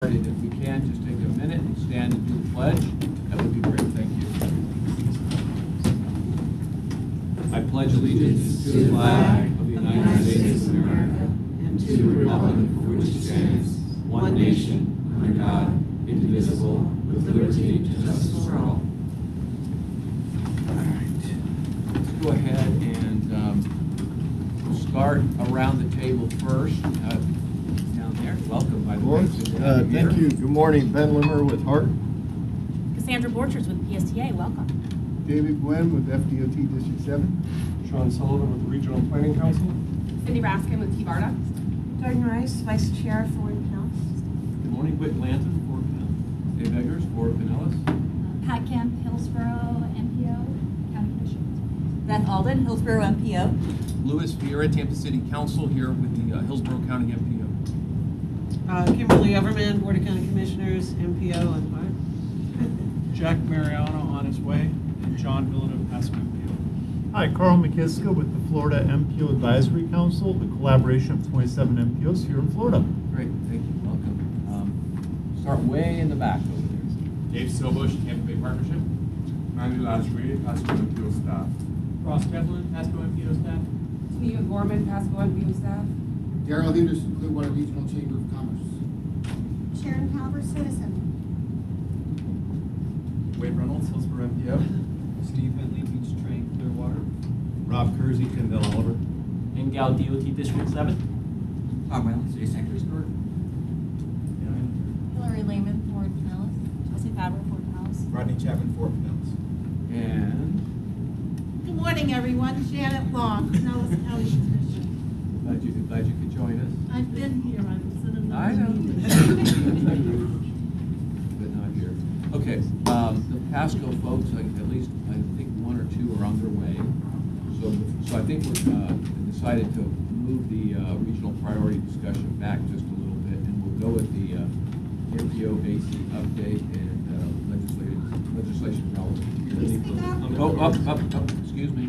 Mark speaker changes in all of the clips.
Speaker 1: If we can, just take a minute and stand and do the pledge. That would be great. Thank you. I pledge allegiance to the flag of the United States of America and to the republic for which it stands, one nation, under God, indivisible, with liberty and justice for all. All right. Let's go ahead and we'll start around the table first. Down there. Welcome, my lord.
Speaker 2: Thank you. Good morning. Ben Limmer with Hart.
Speaker 3: Cassandra Borchers with PSTA. Welcome.
Speaker 2: David Gwen with FDOT District 7.
Speaker 4: Sean Sullivan with the Regional Planning Council.
Speaker 5: Cindy Raskin with T-BARDA.
Speaker 6: Jordan Rice, Vice Chair for Pinellas.
Speaker 1: Good morning, Whit Lanton for Pinellas. Dave Eggers for Pinellas.
Speaker 3: Pat Kemp, Hillsborough, MPO, County Commission.
Speaker 6: Beth Alden, Hillsborough MPO.
Speaker 7: Louis Vieira, Tampa City Council, here with the Hillsborough County MPO.
Speaker 8: Kimberly Everman, Board of County Commissioners, MPO, and Hart.
Speaker 4: Jack Mariano on his way, and John Villeneuve, Pasco MPO.
Speaker 2: Hi, Carl McKiska with the Florida MPO Advisory Council, the collaboration of 27 MPOs here in Florida.
Speaker 1: Great, thank you. Welcome. Start way in the back over there.
Speaker 7: Dave Silbush, Tampa Bay Partnership.
Speaker 9: Mandy Lashley, Pasco MPO staff.
Speaker 7: Ross Kevlin, Pasco MPO staff.
Speaker 5: Tamika Gorman, Pasco MPO staff.
Speaker 10: Daryl Henderson, Clearwater Regional Chamber of Commerce.
Speaker 6: Sharon Calver, Citizen.
Speaker 7: Wade Reynolds, Hillsborough MPO.
Speaker 4: Steve Bentley, Beach Train, Clearwater.
Speaker 2: Rob Kersey, Kendall Oliver.
Speaker 7: And Gal DOT District 7.
Speaker 9: Tom Whalen, City Secretary Store.
Speaker 6: Hillary Lehman, Fort Pinellas.
Speaker 3: Chelsea Faber, Fort House.
Speaker 9: Rodney Chapman, Fort Pinellas.
Speaker 1: And
Speaker 6: Good morning, everyone. Janet Long, Pinellas County Commission.
Speaker 1: glad you could join us.
Speaker 6: I've been here. I was in another
Speaker 1: I know.
Speaker 6: meeting.
Speaker 1: But not here. Okay, the Pasco folks, at least I think one or two are on their way. So I think we've decided to move the regional priority discussion back just a little bit, and we'll go with the MPO AC update and legislation relevant. Up. Excuse me.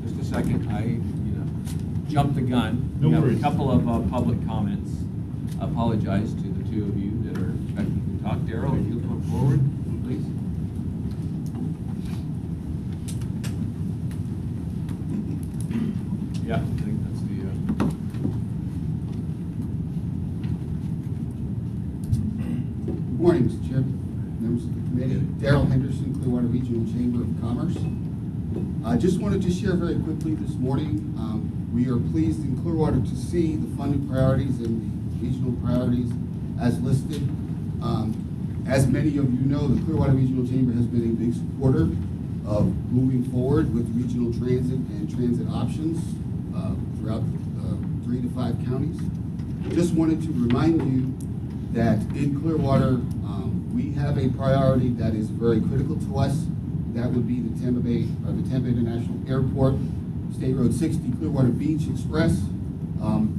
Speaker 1: Just a second. I jumped the gun.
Speaker 2: No
Speaker 1: we have
Speaker 2: worries.
Speaker 1: a couple of public comments. I apologize to the two of you that are expecting to talk. Daryl, if you'll come forward, please. Yeah, I think that's the.
Speaker 10: Good morning, Mr. Chair, members of the committee. Daryl Henderson, Clearwater Regional Chamber of Commerce. I just wanted to share very quickly this morning. We are pleased in Clearwater to see the funding priorities and the regional priorities as listed. As many of you know, the Clearwater Regional Chamber has been a big supporter of moving forward with regional transit and transit options throughout 3 to 5 counties. Just wanted to remind you that in Clearwater, we have a priority that is very critical to us. That would be the Tampa International Airport, State Road 60, Clearwater Beach Express,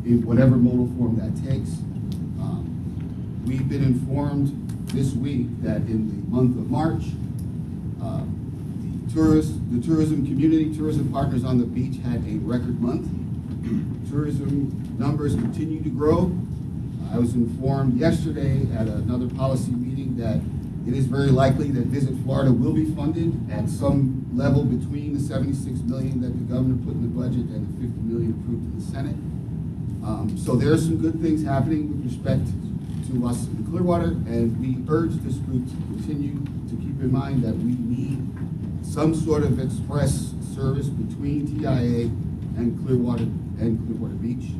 Speaker 10: in whatever modal form that takes. We've been informed this week that in the month of March, the tourism community, tourism partners on the beach had a record month. Tourism numbers continue to grow. I was informed yesterday at another policy meeting that it is very likely that Visit Florida will be funded at some level between the $76 million that the governor put in the budget and the $50 million approved in the Senate. So there are some good things happening with respect to us in Clearwater, and we urge this group to continue to keep in mind that we need some sort of express service between TIA and Clearwater Beach,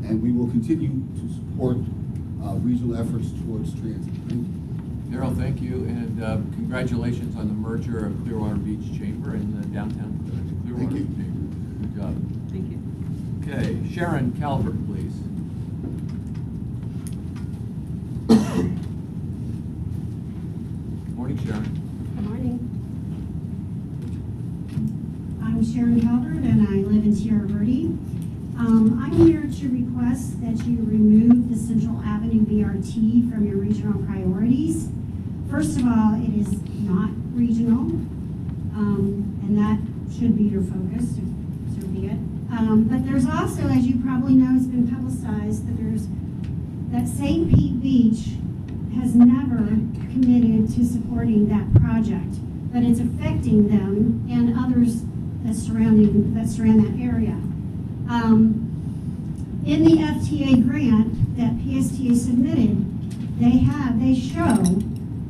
Speaker 10: and we will continue to support regional efforts towards transit. Thank you.
Speaker 1: Daryl, thank you, and congratulations on the merger of Clearwater Beach Chamber and the downtown Clearwater
Speaker 10: Thank you.
Speaker 1: Chamber. Good job.
Speaker 8: Thank you.
Speaker 1: Okay, Sharon Calvert, please. Morning, Sharon.
Speaker 11: Good morning. I'm Sharon Calvert and I live in Tierra Verde. I'm here to request that you remove the Central Avenue BRT from your regional priorities. First of all, it is not regional, and that should be your focus, so be it. But there's also, as you probably know, it's been publicized that there's that St. Pete Beach has never committed to supporting that project, but it's affecting them and others that surround that area. In the FTA grant that PSTA submitted, they show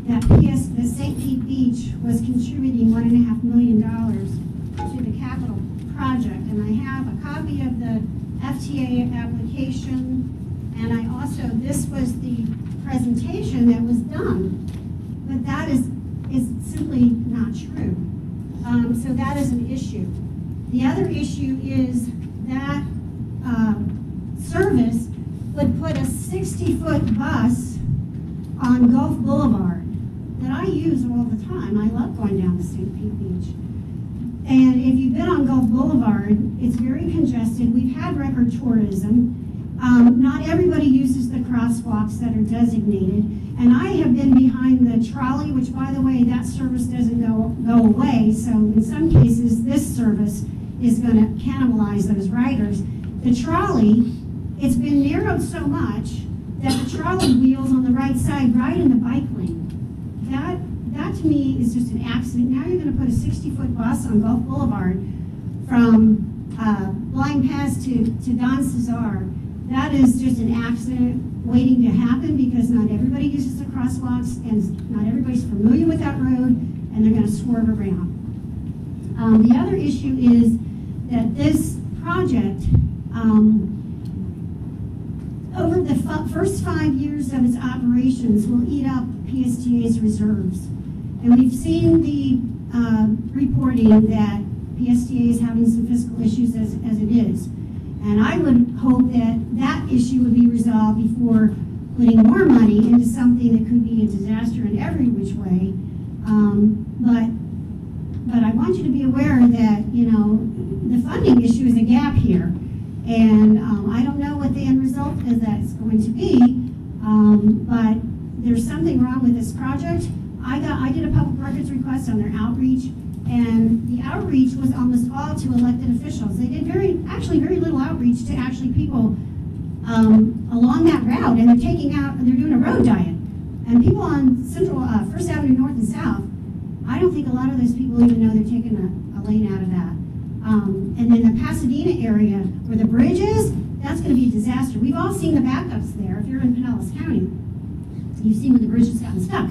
Speaker 11: that St. Pete Beach was contributing $1.5 million to the capital project, and I have a copy of the FTA application, and I also, this was the presentation that was done, but that is simply not true. So that is an issue. The other issue is that service would put a 60-foot bus on Gulf Boulevard that I use all the time. I love going down to St. Pete Beach. And if you've been on Gulf Boulevard, it's very congested. We've had record tourism. Not everybody uses the crosswalks that are designated. And I have been behind the trolley, which, by the way, that service doesn't go away. So in some cases, this service is going to cannibalize those riders. The trolley, it's been narrowed so much that the trolley wheels on the right side, right in the bike lane. That to me is just an accident. Now you're going to put a 60-foot bus on Gulf Boulevard from Blind Pass to Don Cesar. That is just an accident waiting to happen because not everybody uses the crosswalks and not everybody's familiar with that road, and they're going to swerve around. The other issue is that this project, over the first 5 years of its operations, will eat up PSTA's reserves. And we've seen the reporting that PSTA is having some fiscal issues as it is. And I would hope that that issue would be resolved before putting more money into something that could be a disaster in every which way. But I want you to be aware that, you know, the funding issue is a gap here. And I don't know what the end result is that's going to be, but there's something wrong with this project. I did a public records request on their outreach, and the outreach was almost all to elected officials. They did actually very little outreach to actually people along that route, and they're doing a road diet. And people on Central, First Avenue North and South, I don't think a lot of those people even know they're taking a lane out of that. And then the Pasadena area, where the bridge is, that's going to be a disaster. We've all seen the backups there. If you're in Pinellas County, you've seen when the bridge has gotten stuck.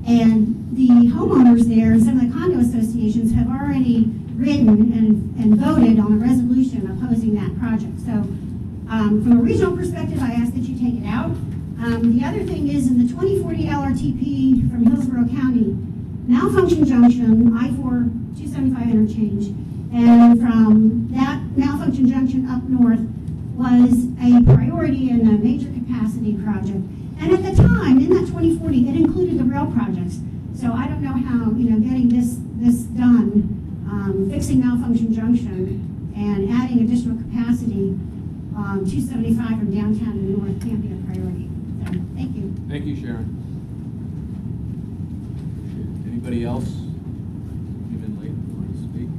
Speaker 11: And the homeowners there and some of the condo associations have already written and voted on a resolution opposing that project. So from a regional perspective, I ask that you take it out. The other thing is in the 2040 LRTP from Hillsborough County, Malfunction Junction, I-4-275 interchange, and from that Malfunction Junction up north was a priority in a major capacity project. And at the time, in that 2040, it included the rail projects. So I don't know how, you know, getting this done, fixing Malfunction Junction and adding additional capacity, 275 from downtown to the north can't be a priority. So, thank you.
Speaker 1: Thank you, Sharon. Anybody else? Came in late, want to speak?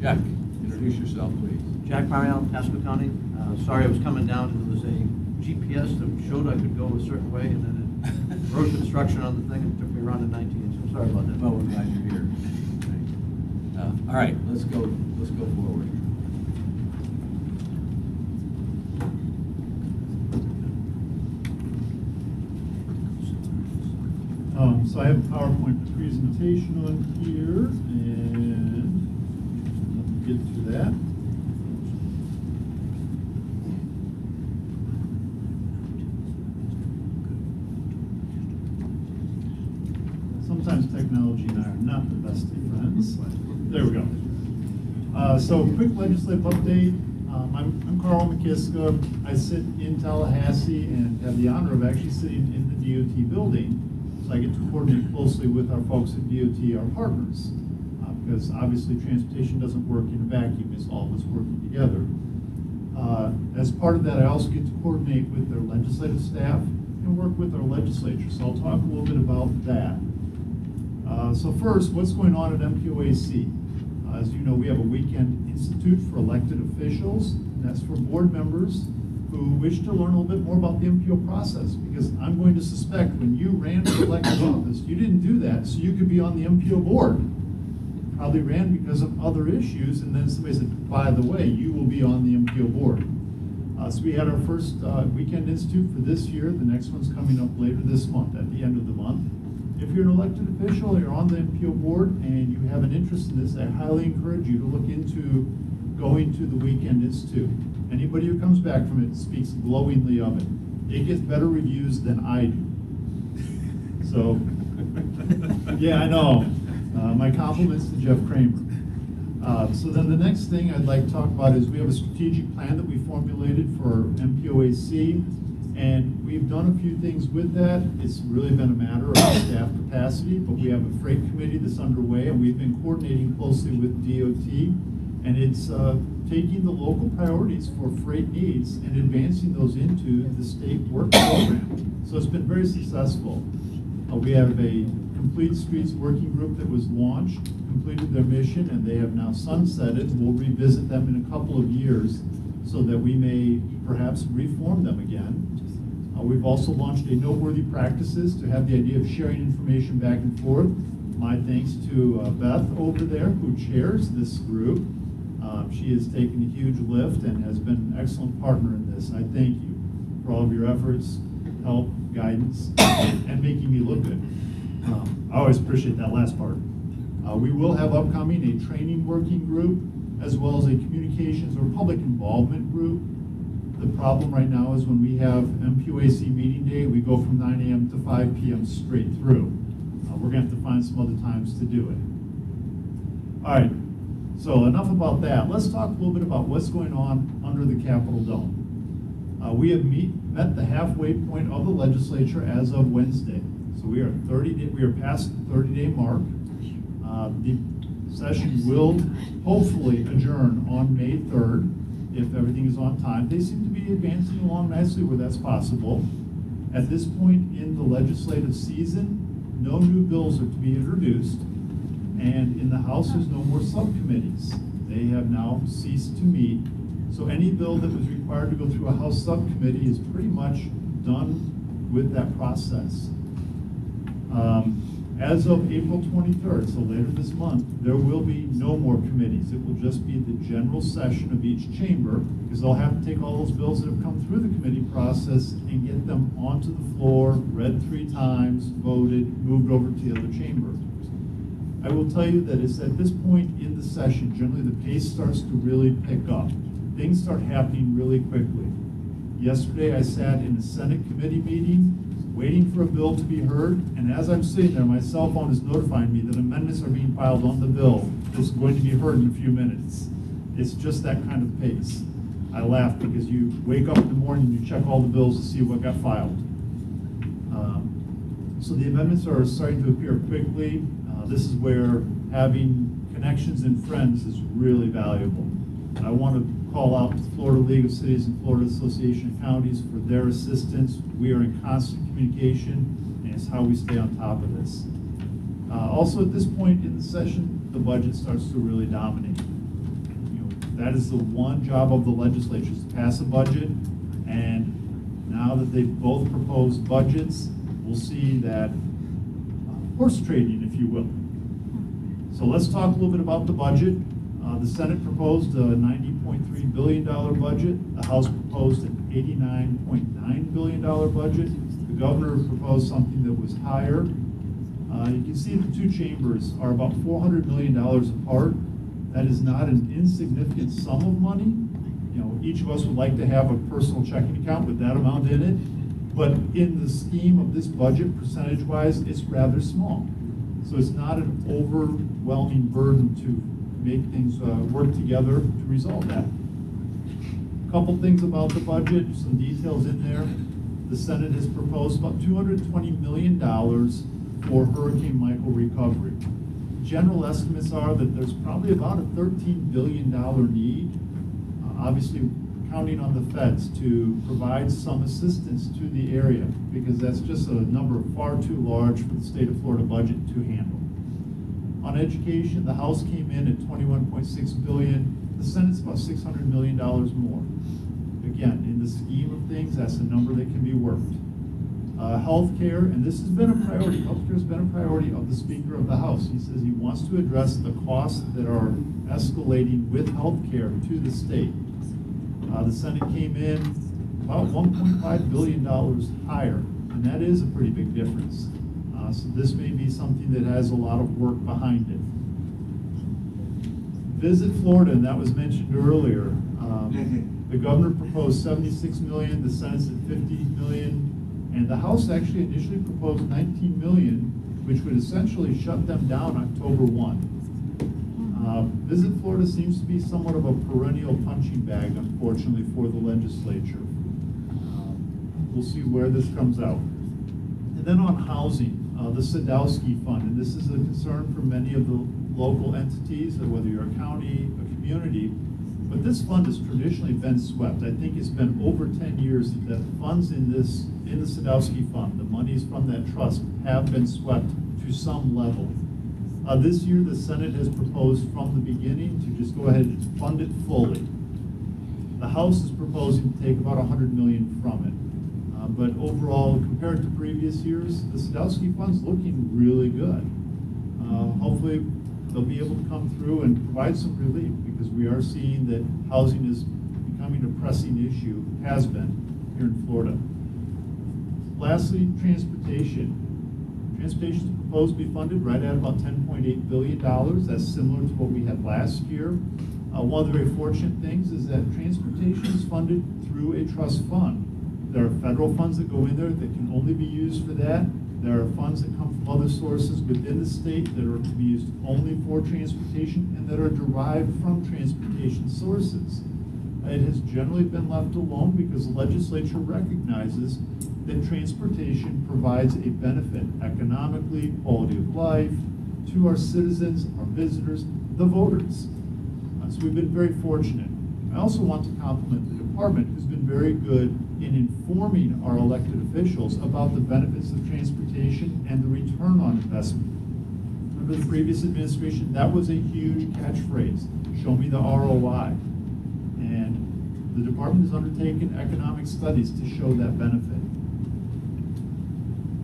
Speaker 1: Jack, introduce yourself, please.
Speaker 12: Jack Mariano, Pasco County. Sorry I was coming down and there was a GPS that showed I could go a certain way, and then it wrote construction on the thing and took me around in 19, so sorry about that.
Speaker 1: Oh, we're glad you're here. All right, let's go forward.
Speaker 2: So I have a PowerPoint presentation on here, and let me get to that. Sometimes technology and I are not the best of friends. There we go. So quick legislative update. I'm Carl McKiska. I sit in Tallahassee and have the honor of actually sitting in the DOT building. So I get to coordinate closely with our folks at DOT, our partners, because obviously transportation doesn't work in a vacuum. It's all of us working together. As part of that, I also get to coordinate with their legislative staff and work with our legislature. So I'll talk a little bit about that. So first, what's going on at MPOAC? As you know, we have a weekend institute for elected officials. and that's for board members who wish to learn a little bit more about the MPO process, because I'm going to suspect when you ran for elected office, you didn't do that so you could be on the MPO board. Probably ran because of other issues, and then somebody said, by the way, you will be on the MPO board. So we had our first Weekend Institute for this year. The next one's coming up later this month, at the end of the month. If you're an elected official, you're on the MPO board, and you have an interest in this, I highly encourage you to look into going to the Weekend Institute. Anybody who comes back from it speaks glowingly of it. It gets better reviews than I do. So, yeah, I know. My compliments to Jeff Kramer. So then the next thing I'd like to talk about is we have a strategic plan that we formulated for MPOAC, and we've done a few things with that. It's really been a matter of staff capacity, but we have a freight committee that's underway, and we've been coordinating closely with DOT, and it's taking the local priorities for freight needs and advancing those into the state work program. So it's been very successful. We have a Complete Streets Working Group that was launched, completed their mission, and they have now sunsetted. We'll revisit them in a couple of years so that we may perhaps reform them again. We've also launched a Noteworthy Practices to have the idea of sharing information back and forth. My thanks to Beth over there, who chairs this group. She has taken a huge lift and has been an excellent partner in this. I thank you for all of your efforts, help, guidance, and making me look good. I always appreciate that last part. We will have upcoming a training working group, as well as a communications or public involvement group. The problem right now is when we have MPOAC meeting day, we go from 9 a.m. to 5 p.m. straight through. We're going to have to find some other times to do it. All right, so enough about that. Let's talk a little bit about what's going on under the Capitol Dome. We have met the halfway point of the legislature as of Wednesday. So we are past the 30-day mark. The session will hopefully adjourn on May 3rd if everything is on time. They seem to be advancing along nicely where that's possible. At this point in the legislative season, no new bills are to be introduced, and in the House there's no more subcommittees. They have now ceased to meet. So any bill that was required to go through a House subcommittee is pretty much done with that process. As of April 23rd, so later this month, there will be no more committees. It will just be the general session of each chamber, because they'll have to take all those bills that have come through the committee process and get them onto the floor, read 3 times, voted, moved over to the other chamber. I will tell you that it's at this point in the session, generally the pace starts to really pick up. Things start happening really quickly. Yesterday I sat in a Senate committee meeting waiting for a bill to be heard, and as I'm sitting there, my cell phone is notifying me that amendments are being filed on the bill that's going to be heard in a few minutes. It's just that kind of pace. I laugh because you wake up in the morning and you check all the bills to see what got filed. So the amendments are starting to appear quickly. This is where having connections and friends is really valuable. And I want to call out the Florida League of Cities and Florida Association of Counties for their assistance. We are in constant communication, and it's how we stay on top of this. Also, at this point in the session, the budget starts to really dominate. That is the one job of the legislature, is to pass a budget, and now that they've both proposed budgets, we'll see that horse trading, if you will. So let's talk a little bit about the budget. The Senate proposed a $90.3 billion budget. The House proposed an $89.9 billion budget. The governor proposed something that was higher. You can see the 2 chambers are about $400 million apart. That is not an insignificant sum of money. Each of us would like to have a personal checking account with that amount in it. But in the scheme of this budget, percentage-wise, it's rather small. So it's not an overwhelming burden to make things work together to resolve that. A couple things about the budget, some details in there. The Senate has proposed about $220 million for Hurricane Michael recovery. General estimates are that there's probably about a $13 billion need, obviously counting on the feds to provide some assistance to the area, because that's just a number far too large for the state of Florida budget to handle. On education, the House came in at $21.6 billion. The Senate's about $600 million more. Again, in the scheme of things, that's a number that can be worked. Healthcare, and this has been a priority, healthcare has been a priority of the Speaker of the House. He says he wants to address the costs that are escalating with healthcare to the state. The Senate came in about $1.5 billion higher, and that is a pretty big difference. So this may be something that has a lot of work behind it. Visit Florida, and that was mentioned earlier. The governor proposed $76 million, the Senate's at $50 million, and the House actually initially proposed $19 million, which would essentially shut them down October 1. Visit Florida seems to be somewhat of a perennial punching bag, unfortunately, for the legislature. We'll see where this comes out. And then on housing, the Sadowski Fund, and this is a concern for many of the local entities, whether you're a county, a community, but this fund has traditionally been swept. I think it's been over 10 years that funds in the Sadowski Fund, the monies from that trust, have been swept to some level. This year, the Senate has proposed from the beginning to just go ahead and fund it fully. The House is proposing to take about $100 million from it. But overall, compared to previous years, the Sadowski Fund's looking really good. Hopefully, they'll be able to come through and provide some relief, because we are seeing that housing is becoming a pressing issue, has been, here in Florida. Lastly, transportation. Transportation is proposed to be funded right at about $10.8 billion. That's similar to what we had last year. One of the very fortunate things is that transportation is funded through a trust fund. There are federal funds that go in there that can only be used for that. There are funds that come from other sources within the state that are to be used only for transportation and that are derived from transportation sources. It has generally been left alone because the legislature recognizes that transportation provides a benefit economically, quality of life, to our citizens, our visitors, the voters. So we've been very fortunate. I also want to compliment the department, who's been very good in informing our elected officials about the benefits of transportation and the return on investment. Under the previous administration, that was a huge catchphrase, show me the ROI. And the department has undertaken economic studies to show that benefit.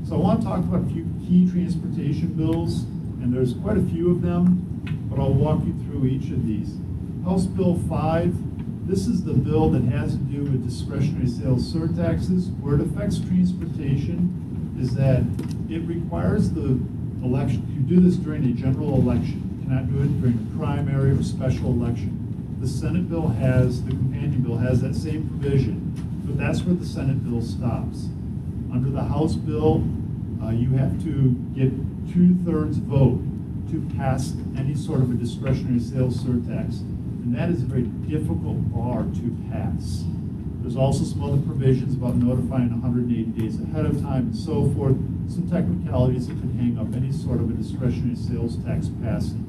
Speaker 2: So I want to talk about a few key transportation bills, and there's quite a few of them, but I'll walk you through each of these. House Bill 5, this is the bill that has to do with discretionary sales surtaxes. Where it affects transportation is that it requires the election, you do this during a general election. You cannot do it during a primary or special election. The Senate bill has, the companion bill has that same provision, but that's where the Senate bill stops. Under the House bill, you have to get 2/3 vote to pass any sort of a discretionary sales surtax. And that is a very difficult bar to pass. There's also some other provisions about notifying 180 days ahead of time and so forth, some technicalities that could hang up any sort of a discretionary sales tax passing.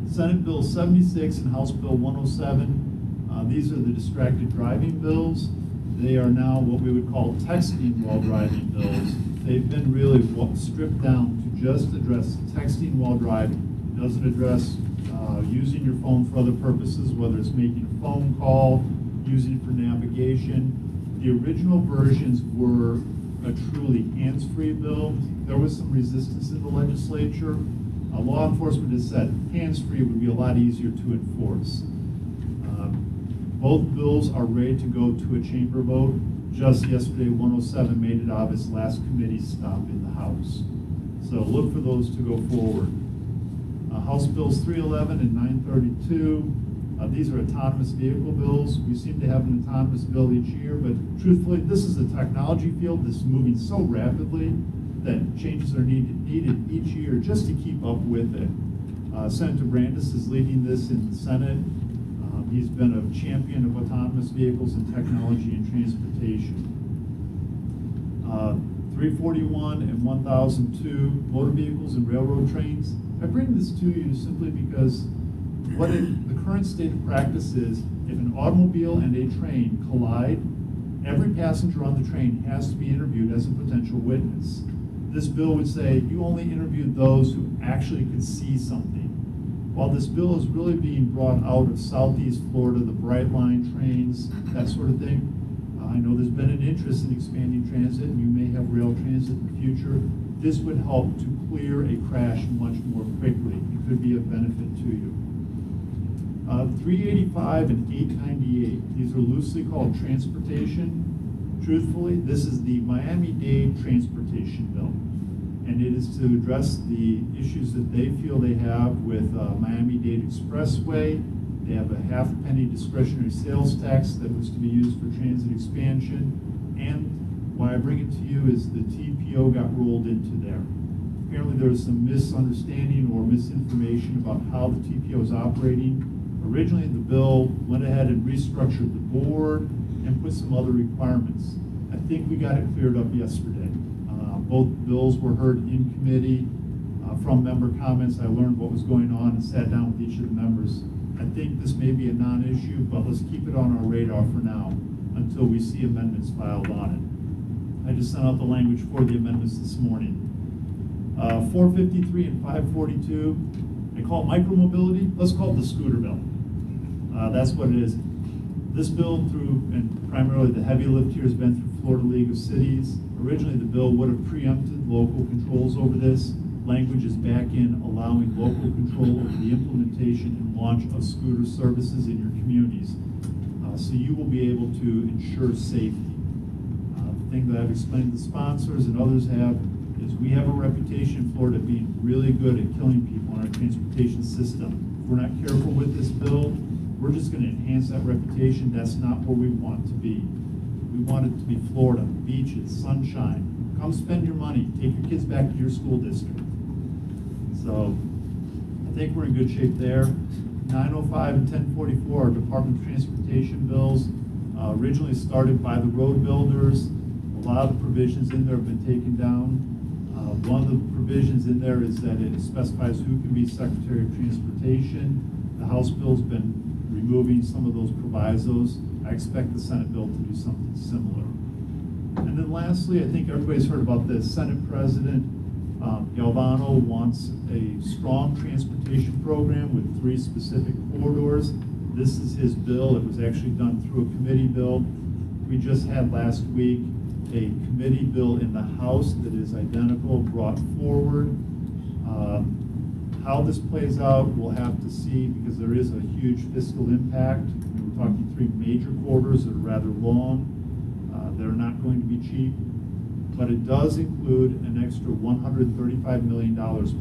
Speaker 2: Senate Bill 76 and House Bill 107, these are the distracted driving bills. They are now what we would call texting while driving bills. They've been really stripped down to just address texting while driving. It doesn't address using your phone for other purposes, whether it's making a phone call, using it for navigation. The original versions were a truly hands-free bill. There was some resistance in the legislature. Law enforcement has said hands-free would be a lot easier to enforce. Both bills are ready to go to a chamber vote. Just yesterday, 107 made it out of its last committee stop in the House. So look for those to go forward. House Bills 311 and 932. These are autonomous vehicle bills. We seem to have an autonomous bill each year, but truthfully, this is a technology field that's moving so rapidly that changes are needed each year just to keep up with it. Senator Brandis is leading this in the Senate. He's been a champion of autonomous vehicles and technology in transportation. 341 and 1002, motor vehicles and railroad trains. I bring this to you simply because the current state of practice is, if an automobile and a train collide, every passenger on the train has to be interviewed as a potential witness. This bill would say you only interview those who actually could see something. While this bill is really being brought out of Southeast Florida, the Bright Line trains, that sort of thing, I know there's been an interest in expanding transit, and you may have rail transit in the future. This would help to clear a crash much more quickly. It could be a benefit to you. 385 and 898, these are loosely called transportation. Truthfully, this is the Miami-Dade transportation bill, and it is to address the issues that they feel they have with Miami-Dade Expressway. They have a half-penny discretionary sales tax that was to be used for transit expansion, and why I bring it to you is the TPO got rolled into there. Apparently there was some misunderstanding or misinformation about how the TPO is operating. Originally, the bill went ahead and restructured the board and put some other requirements. I think we got it cleared up yesterday. Both bills were heard in committee. From member comments, I learned what was going on and sat down with each of the members. I think this may be a non-issue, but let's keep it on our radar for now until we see amendments filed on it. I just sent out the language for the amendments this morning. 453 and 542, they call it micromobility. Let's call it the scooter bill. That's what it is. This bill and primarily the heavy lift here has been through Florida League of Cities. Originally, the bill would have preempted local controls over this. Language is back in allowing local control over the implementation and launch of scooter services in your communities. So you will be able to ensure safety. The thing that I've explained to the sponsors and others have is we have a reputation in Florida being really good at killing people in our transportation system. If we're not careful with this bill, we're just going to enhance that reputation. That's not where we want to be. We want it to be Florida, beaches, sunshine. Come spend your money. Take your kids back to your school district. So I think we're in good shape there. 905 and 1044 are Department of Transportation bills. Originally started by the road builders. A lot of the provisions in there have been taken down. One of the provisions in there is that it specifies who can be Secretary of Transportation. The House bill's been removing some of those provisos. I expect the Senate bill to do something similar. And then lastly, I think everybody's heard about this. Senate President Galvano wants a strong transportation program with 3 specific corridors. This is his bill. It was actually done through a committee bill. We just had last week a committee bill in the House that is identical, brought forward. How this plays out, we'll have to see, because there is a huge fiscal impact. We're talking 3 major corridors that are rather long. They're not going to be cheap, but it does include an extra $135 million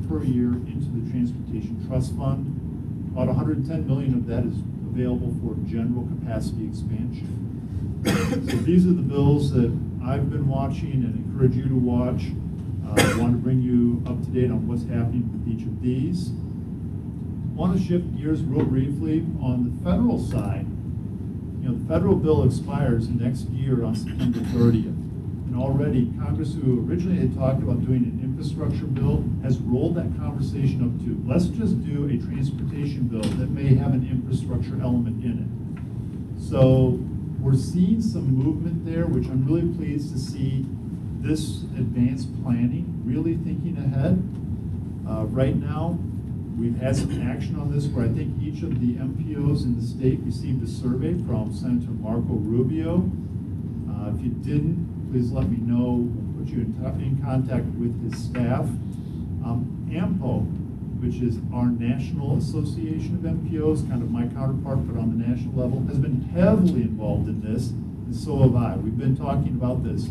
Speaker 2: per year into the Transportation Trust Fund. About $110 million of that is available for general capacity expansion. So these are the bills that I've been watching and encourage you to watch. I want to bring you up to date on what's happening with each of these. I want to shift gears real briefly on the federal side. You know, the federal bill expires next year on September 30th. And already Congress, who originally had talked about doing an infrastructure bill, has rolled that conversation up to, let's just do a transportation bill that may have an infrastructure element in it. So we're seeing some movement there, which I'm really pleased to see. This advanced planning, really thinking ahead. Right now, we've had some action on this where I think each of the MPOs in the state received a survey from Senator Marco Rubio. If you didn't, please let me know. We'll put you in contact with his staff. AMPO, which is our National Association of MPOs, kind of my counterpart, but on the national level, has been heavily involved in this, and so have I. We've been talking about this.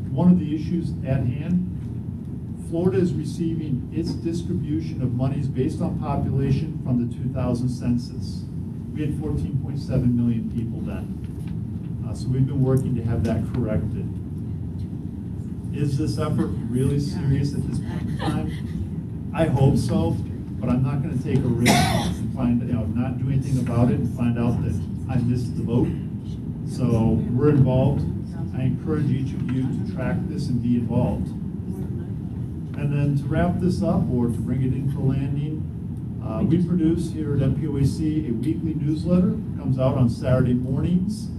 Speaker 2: One of the issues at hand, Florida is receiving its distribution of monies based on population from the 2000 census. We had 14.7 million people then. So we've been working to have that corrected. Is this effort really serious at this point in time? I hope so, but I'm not going to take a risk and find, not do anything about it and find out that I missed the vote. So we're involved. I encourage each of you to track this and be involved. And then to wrap this up, or to bring it in for landing, we produce here at MPOAC a weekly newsletter. It comes out on Saturday mornings.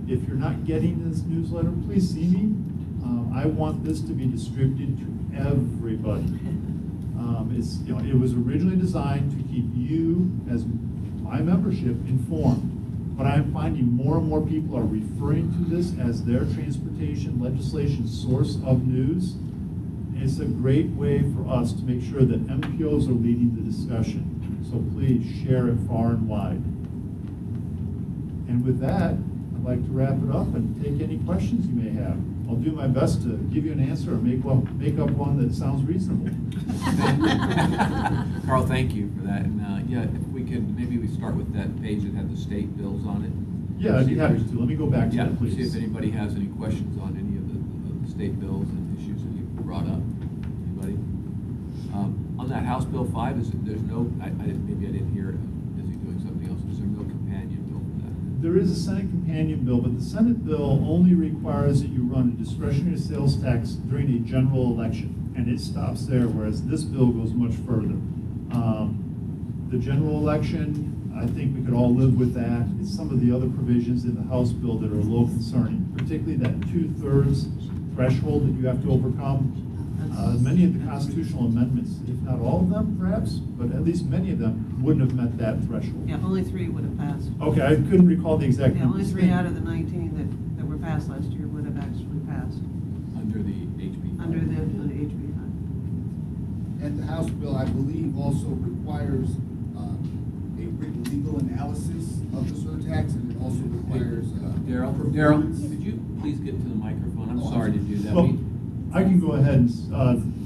Speaker 2: If you're not getting this newsletter, please see me. I want this to be distributed to everybody. It was originally designed to keep you, as my membership, informed. But I'm finding more and more people are referring to this as their transportation legislation source of news. It's a great way for us to make sure that MPOs are leading the discussion. So please share it far and wide. And with that, I'd like to wrap it up and take any questions you may have. I'll do my best to give you an answer or make up one that sounds reasonable.
Speaker 1: Carl, thank you for that. And yeah, if we could, maybe we start with that page that had the state bills on it.
Speaker 2: Yeah, I'd be happy to. Let me go back to
Speaker 1: Yeah,
Speaker 2: that, please.
Speaker 1: see if anybody has any questions on any of the state bills and issues that you brought up. Anybody? On that House Bill 5, there's no, maybe I didn't hear it, is he doing something else? Is there no companion bill for that?
Speaker 2: There is a Senate companion bill, but the Senate bill only requires that you run a discretionary sales tax during a general election, and it stops there, whereas this bill goes much further. The general election, I think we could all live with that. It's some of the other provisions in the House bill that are a little concerning, particularly that 2/3 threshold that you have to overcome. Many of the constitutional amendments, if not all of them perhaps, but at least many of them, wouldn't have met that threshold.
Speaker 8: Yeah, only 3 would have passed.
Speaker 2: Okay, I couldn't recall the exact
Speaker 8: Yeah, only
Speaker 2: numbers.
Speaker 8: 3 out of the 19 that were passed last year would have actually passed.
Speaker 1: Under the HB?
Speaker 8: Under the HB 5.
Speaker 10: And the House bill, I believe, also requires a written legal analysis of the surtax, and it also requires.
Speaker 1: Daryl, could you please get to the microphone? I'm sorry to do that.
Speaker 2: Well, I can go ahead and,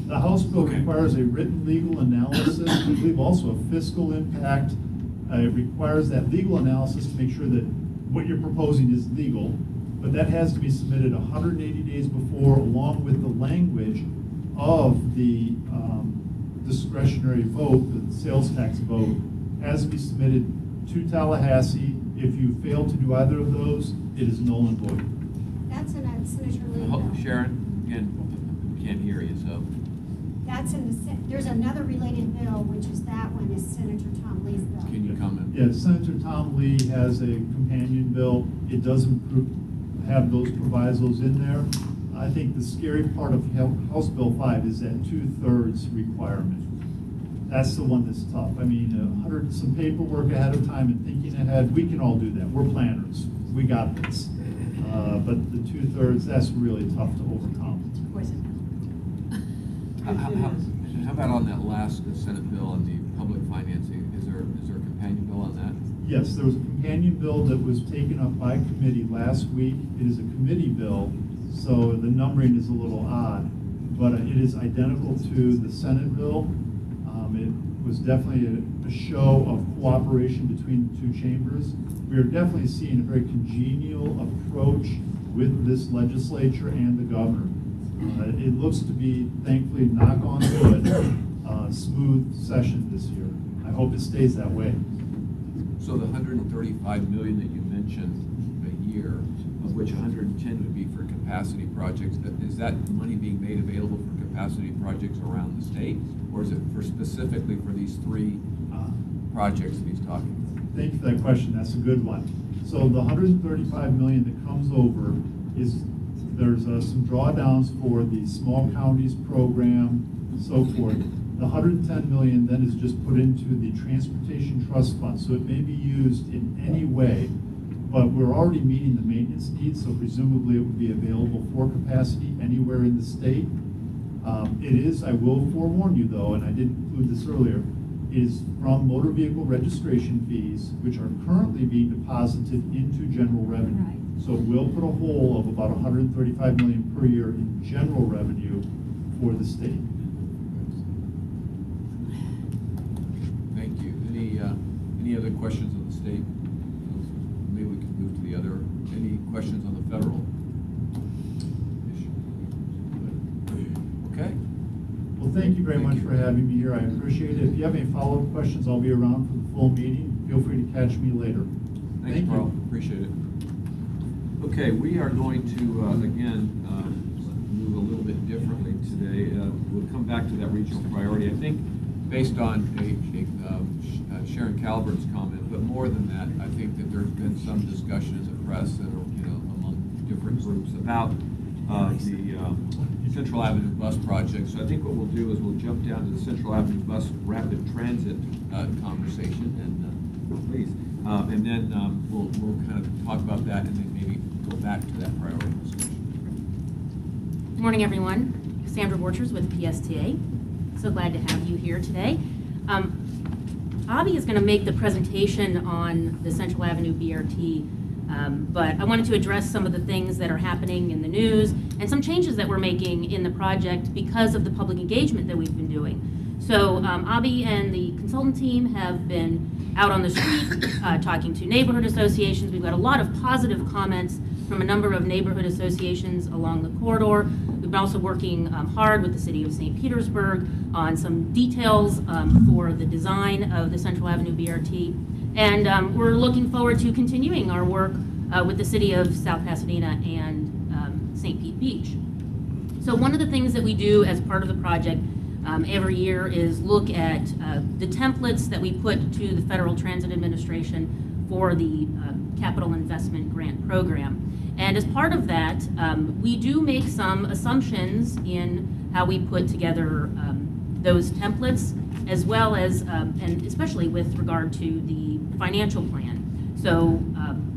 Speaker 2: the House bill
Speaker 1: Okay.
Speaker 2: requires a written legal analysis, I believe also a fiscal impact. It requires that legal analysis to make sure that what you're proposing is legal, but that has to be submitted 180 days before, along with the language of the discretionary vote, the sales tax vote, has to be submitted to Tallahassee. If you fail to do either of those, it is null and void.
Speaker 11: That's in Senator Lee bill.
Speaker 1: Sharon, again, we can't hear you, so.
Speaker 11: That's in there's another related bill, which is that one, is Senator Tom Lee's bill.
Speaker 1: Can you comment?
Speaker 2: Yeah, Senator Tom Lee has a companion bill. It doesn't have those provisos in there. I think the scary part of House Bill 5 is that 2/3 requirement. That's the one that's tough. I mean, some paperwork ahead of time and thinking ahead, we can all do that. We're planners. We got this. But the 2/3, that's really tough to overcome.
Speaker 3: Of course it
Speaker 1: How about on that last Senate bill on the public financing? Is there a companion bill on that?
Speaker 2: Yes, there was a companion bill that was taken up by committee last week. It is a committee bill, so the numbering is a little odd, but it is identical to the Senate bill. It was definitely a show of cooperation between the two chambers. We are definitely seeing a very congenial approach with this legislature and the governor. It looks to be, thankfully, knock on wood, smooth session this year. I hope it stays that way.
Speaker 1: So the 135 million that you mentioned a year, of which 110 would be for capacity projects, is that money being made available for capacity projects around the state? Or is it specifically for these 3 projects that he's talking about?
Speaker 2: Thank you for that question. That's a good one. So the 135 million that comes over there's some drawdowns for the small counties program, so forth. The 110 million then is just put into the transportation trust fund, so it may be used in any way, but we're already meeting the maintenance needs, so presumably it would be available for capacity anywhere in the state. It is, I will forewarn you though, and I didn't include this earlier, is from motor vehicle registration fees, which are currently being deposited into general revenue.
Speaker 3: Right.
Speaker 2: So we'll put a hole of about 135 million per year in general revenue for the state.
Speaker 1: Thank you. Any other questions on the state? Maybe we can move to the other. Any questions on the federal issue? Okay.
Speaker 2: Well, thank you very much for having me here. I appreciate it. If you have any follow-up questions, I'll be around for the full meeting. Feel free to catch me later.
Speaker 1: Thanks, Carl. Appreciate it. Okay, we are going to, again, move a little bit differently today. We'll come back to that regional priority. I think based on Sharon Calvert's comment, but more than that, I think that there's been some discussion in the press and among different groups about the Central Avenue Bus Project. So I think what we'll do is we'll jump down to the Central Avenue Bus Rapid Transit conversation, and please. And then we'll kind of talk about that and then maybe go back to that priority discussion.
Speaker 13: Good morning, everyone. Sandra Borchers with PSTA. So glad to have you here today. Abhi is going to make the presentation on the Central Avenue BRT, but I wanted to address some of the things that are happening in the news and some changes that we're making in the project because of the public engagement that we've been doing. So Abhi and the consultant team have been out on the street talking to neighborhood associations. We've got a lot of positive comments from a number of neighborhood associations along the corridor. We've been also working hard with the city of St. Petersburg on some details for the design of the Central Avenue BRT. And we're looking forward to continuing our work with the city of South Pasadena and St. Pete Beach. So one of the things that we do as part of the project every year is look at the templates that we put to the Federal Transit Administration for the Capital Investment Grant Program. And as part of that, we do make some assumptions in how we put together those templates, as well as, and especially with regard to the financial plan. So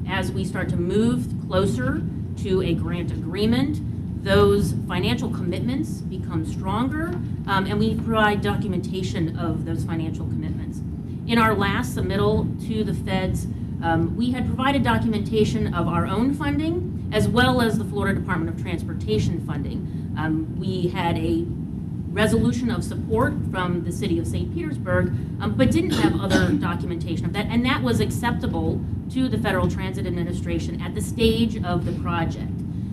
Speaker 13: as we start to move closer to a grant agreement, those financial commitments become stronger, and we provide documentation of those financial commitments. In our last submittal to the feds, we had provided documentation of our own funding, as well as the Florida Department of Transportation funding. We had a resolution of support from the city of St. Petersburg, but didn't have other documentation of that, and that was acceptable to the Federal Transit Administration at the stage of the project.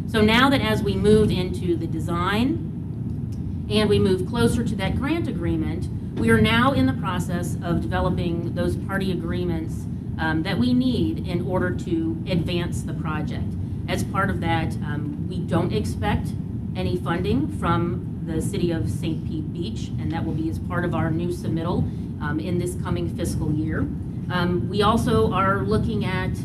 Speaker 13: So now that as we move into the design and we move closer to that grant agreement, we are now in the process of developing those party agreements that we need in order to advance the project. As part of that, we don't expect any funding from the city of St. Pete Beach, and that will be as part of our new submittal in this coming fiscal year. We also are looking at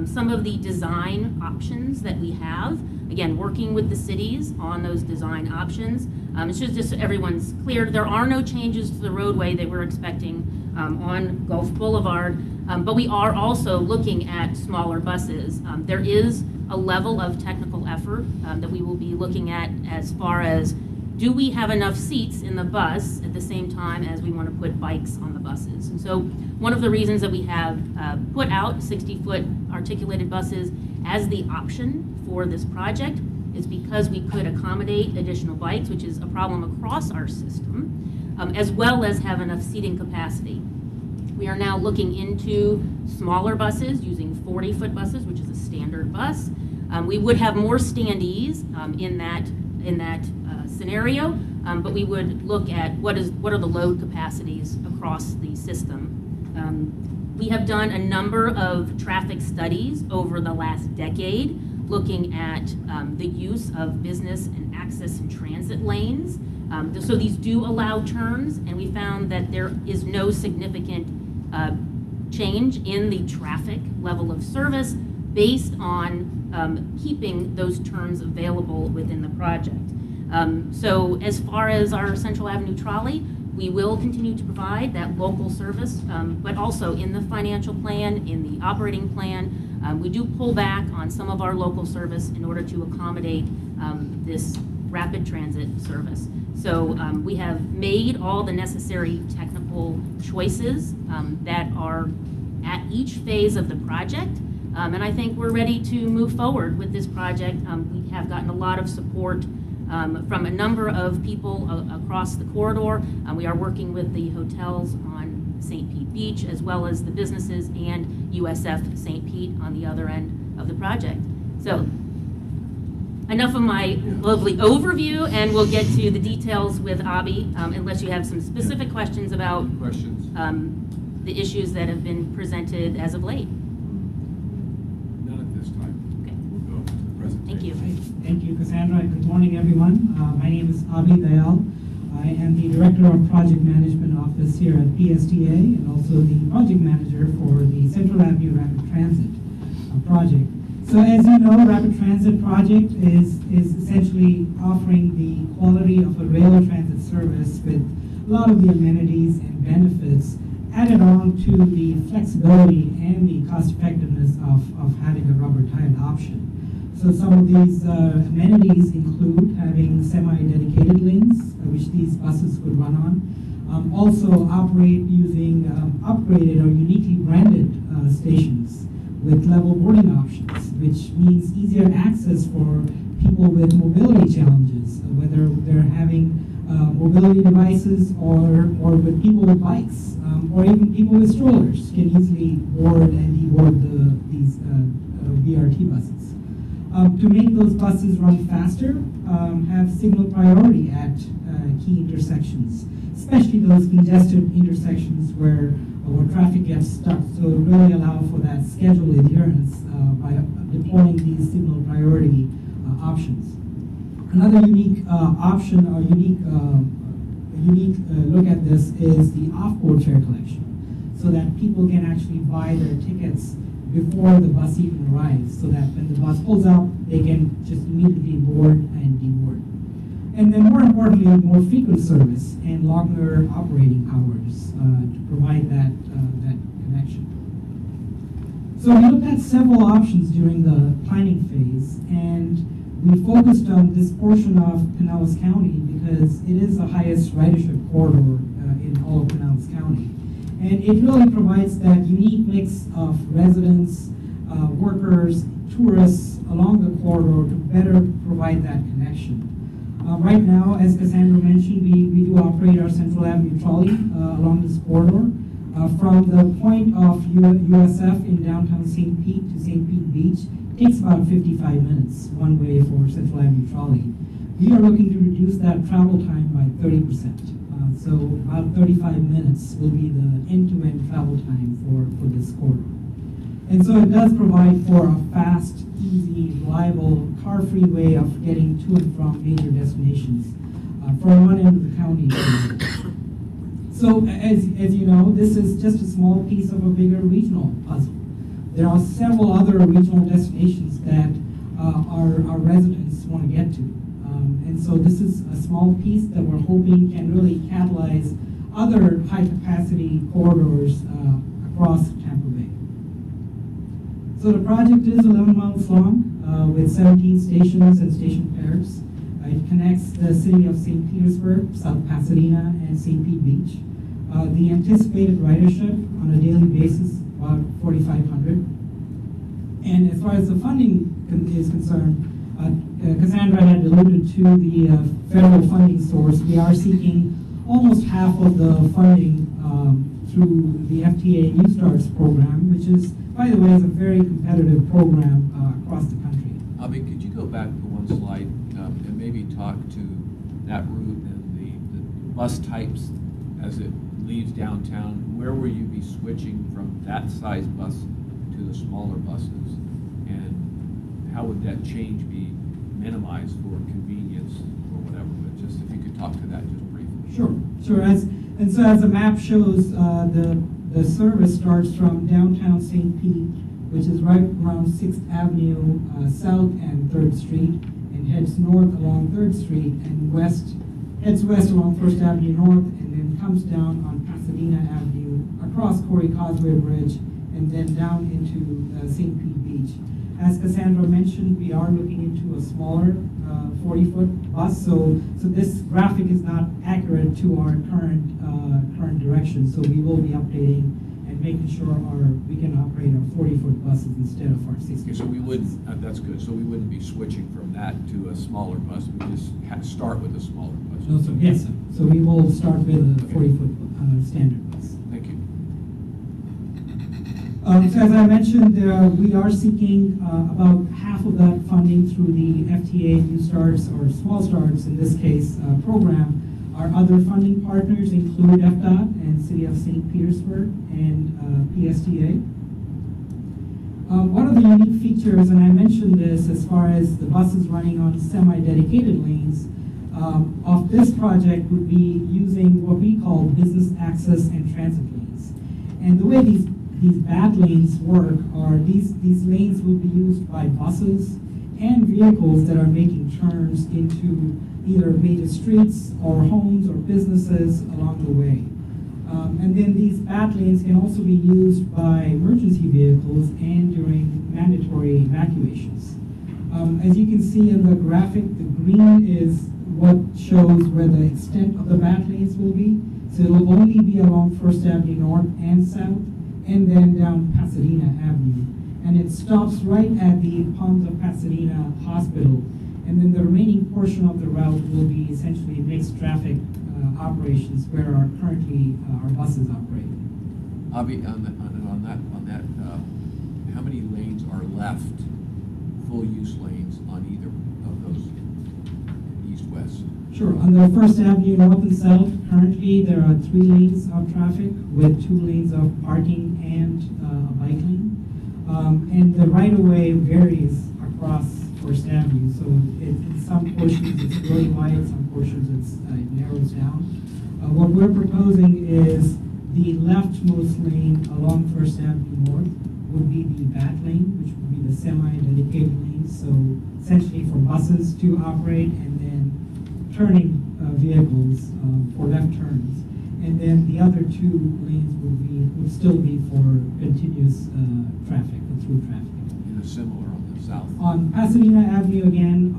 Speaker 13: some of the design options that we have. Again, working with the cities on those design options. It's just so everyone's clear, there are no changes to the roadway that we're expecting on Gulf Boulevard, but we are also looking at smaller buses. There is a level of technical effort that we will be looking at as far as, do we have enough seats in the bus at the same time as we want to put bikes on the buses? And so one of the reasons that we have put out 60-foot articulated buses as the option for this project is because we could accommodate additional bikes, which is a problem across our system, as well as have enough seating capacity. We are now looking into smaller buses using 40-foot buses, which is a standard bus. We would have more standees in that scenario, but we would look at what are the load capacities across the system. We have done a number of traffic studies over the last decade, looking at the use of business and access and transit lanes. So these do allow turns, and we found that there is no significant change in the traffic level of service based on keeping those turns available within the project. So as far as our Central Avenue trolley, we will continue to provide that local service, but also in the financial plan, in the operating plan, we do pull back on some of our local service in order to accommodate this rapid transit service. So we have made all the necessary technical choices that are at each phase of the project, and I think we're ready to move forward with this project. We have gotten a lot of support from a number of people across the corridor. We are working with the hotels on St. Pete Beach, as well as the businesses and USF St. Pete on the other end of the project. So enough of my lovely overview, and we'll get to the details with Abhi, unless you have some specific questions about the issues that have been presented as of late.
Speaker 1: None at this time.
Speaker 13: Okay.
Speaker 1: We'll go to the presentation.
Speaker 13: Thank you.
Speaker 14: Thank you, Cassandra. Good morning, everyone. My name is Abhi Dayal. I am the Director of Project Management Office here at PSTA, and also the Project Manager for the Central Avenue Rapid Transit project. So as you know, Rapid Transit Project is essentially offering the quality of a rail transit service with a lot of the amenities and benefits added on to the flexibility and the cost effectiveness of having a rubber tire option. So some of these amenities include having semi-dedicated lanes, which these buses would run on. Also operate using upgraded or uniquely branded stations with level boarding options, which means easier access for people with mobility challenges, whether they're having mobility devices or with people with bikes, or even people with strollers can easily board and deboard these BRT buses. To make those buses run faster, have signal priority at key intersections, especially those congested intersections where traffic gets stuck. So really allow for that schedule adherence by deploying these signal priority options. Another unique option or unique look at this is the off-board fare collection, so that people can actually buy their tickets before the bus even arrives, so that when the bus pulls out, they can just immediately board and deboard. And then more importantly, more frequent service and longer operating hours to provide that connection. So we looked at several options during the planning phase, and we focused on this portion of Pinellas County because it is the highest ridership corridor in all of Pinellas County. And it really provides that unique mix of residents, workers, tourists along the corridor to better provide that connection. Right now, as Cassandra mentioned, we do operate our Central Avenue trolley along this corridor. From the point of USF in downtown St. Pete to St. Pete Beach, it takes about 55 minutes one way for Central Avenue trolley. We are looking to reduce that travel time by 30%. So about 35 minutes will be the end-to-end travel time for this corridor. And so it does provide for a fast, easy, reliable, car-free way of getting to and from major destinations from one end of the county to the other. So as you know, this is just a small piece of a bigger regional puzzle. There are several other regional destinations that our residents want to get to. And so this is a small piece that we're hoping can really catalyze other high-capacity corridors across Tampa Bay. So the project is 11 miles long with 17 stations and station pairs. It connects the city of St. Petersburg, South Pasadena, and St. Pete Beach. The anticipated ridership on a daily basis, about 4,500. And as far as the funding is concerned, Cassandra had alluded to the federal funding source. We are seeking almost half of the funding through the FTA New Starts program, which is, by the way, is a very competitive program across the country.
Speaker 1: Abby, could you go back to one slide and maybe talk to that route and the bus types as it leaves downtown? Where will you be switching from that size bus to the smaller buses? And how would that change be minimized for convenience or whatever? But just if you could talk to that just briefly.
Speaker 14: Sure. And so as the map shows, the service starts from downtown St. Pete, which is right around 6th Avenue South and 3rd Street, and heads north along 3rd Street and heads west along 1st Avenue North, and then comes down on Pasadena Avenue, across Corey Causeway Bridge, and then down into St. Pete Beach. As Cassandra mentioned, we are looking into a smaller 40-foot bus, so this graphic is not accurate to our current direction, so we will be updating and making sure we can operate our 40-foot buses instead of our 60.
Speaker 1: Okay, so we wouldn't, that's good, so we wouldn't be switching from that to a smaller bus, we just start with a smaller bus.
Speaker 14: No, so yes, so we will start with a 40-foot standard bus.
Speaker 1: Thank you.
Speaker 14: So as I mentioned, we are seeking about half of that funding through the FTA New Starts, or Small Starts in this case, program. Our other funding partners include FDOT and City of St. Petersburg and PSTA. One of the unique features, and I mentioned this as far as the buses running on semi-dedicated lanes, of this project would be using what we call business access and transit lanes. And the way these these bad lanes work are these lanes will be used by buses and vehicles that are making turns into either major streets or homes or businesses along the way. And then these bad lanes can also be used by emergency vehicles and during mandatory evacuations. As you can see in the graphic, the green is what shows where the extent of the bad lanes will be. So it will only be along First Avenue North and South, and then down Pasadena Avenue. And it stops right at the Palms of Pasadena Hospital. And then the remaining portion of the route will be essentially mixed traffic operations where currently our buses operate.
Speaker 1: Avi, on that, how many lanes are left, full use lanes on either of those, east-west?
Speaker 14: Sure. On the First Avenue North and South, currently there are 3 lanes of traffic with 2 lanes of parking and a bike lane. And the right-of-way varies across First Avenue. So in some portions it's really wide, some portions it narrows down. What we're proposing is the leftmost lane along First Avenue North would be the bad lane, which would be the semi-dedicated lane. So essentially for buses to operate and then turning vehicles for left turns. And then the other 2 lanes would still be for continuous traffic, through traffic.
Speaker 1: And a similar on the south.
Speaker 14: On Pasadena Avenue again,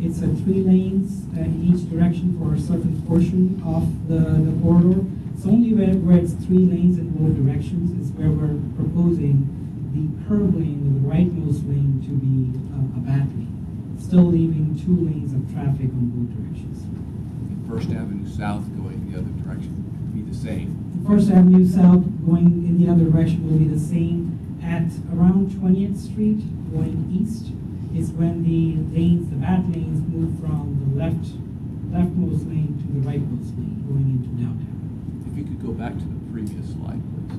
Speaker 14: it's a 3 lanes in each direction for a certain portion of the corridor. It's only where it's 3 lanes in both directions is where we're proposing the curb lane, the rightmost lane, to be a bad lane, still leaving 2 lanes of traffic on both directions.
Speaker 1: And First Avenue South going the other direction would be the same.
Speaker 14: First Avenue South going in the other direction will be the same. At around 20th Street going east is when the lanes, the bad lanes, move from the leftmost lane to the rightmost lane going into downtown.
Speaker 1: If you could go back to the previous slide, please.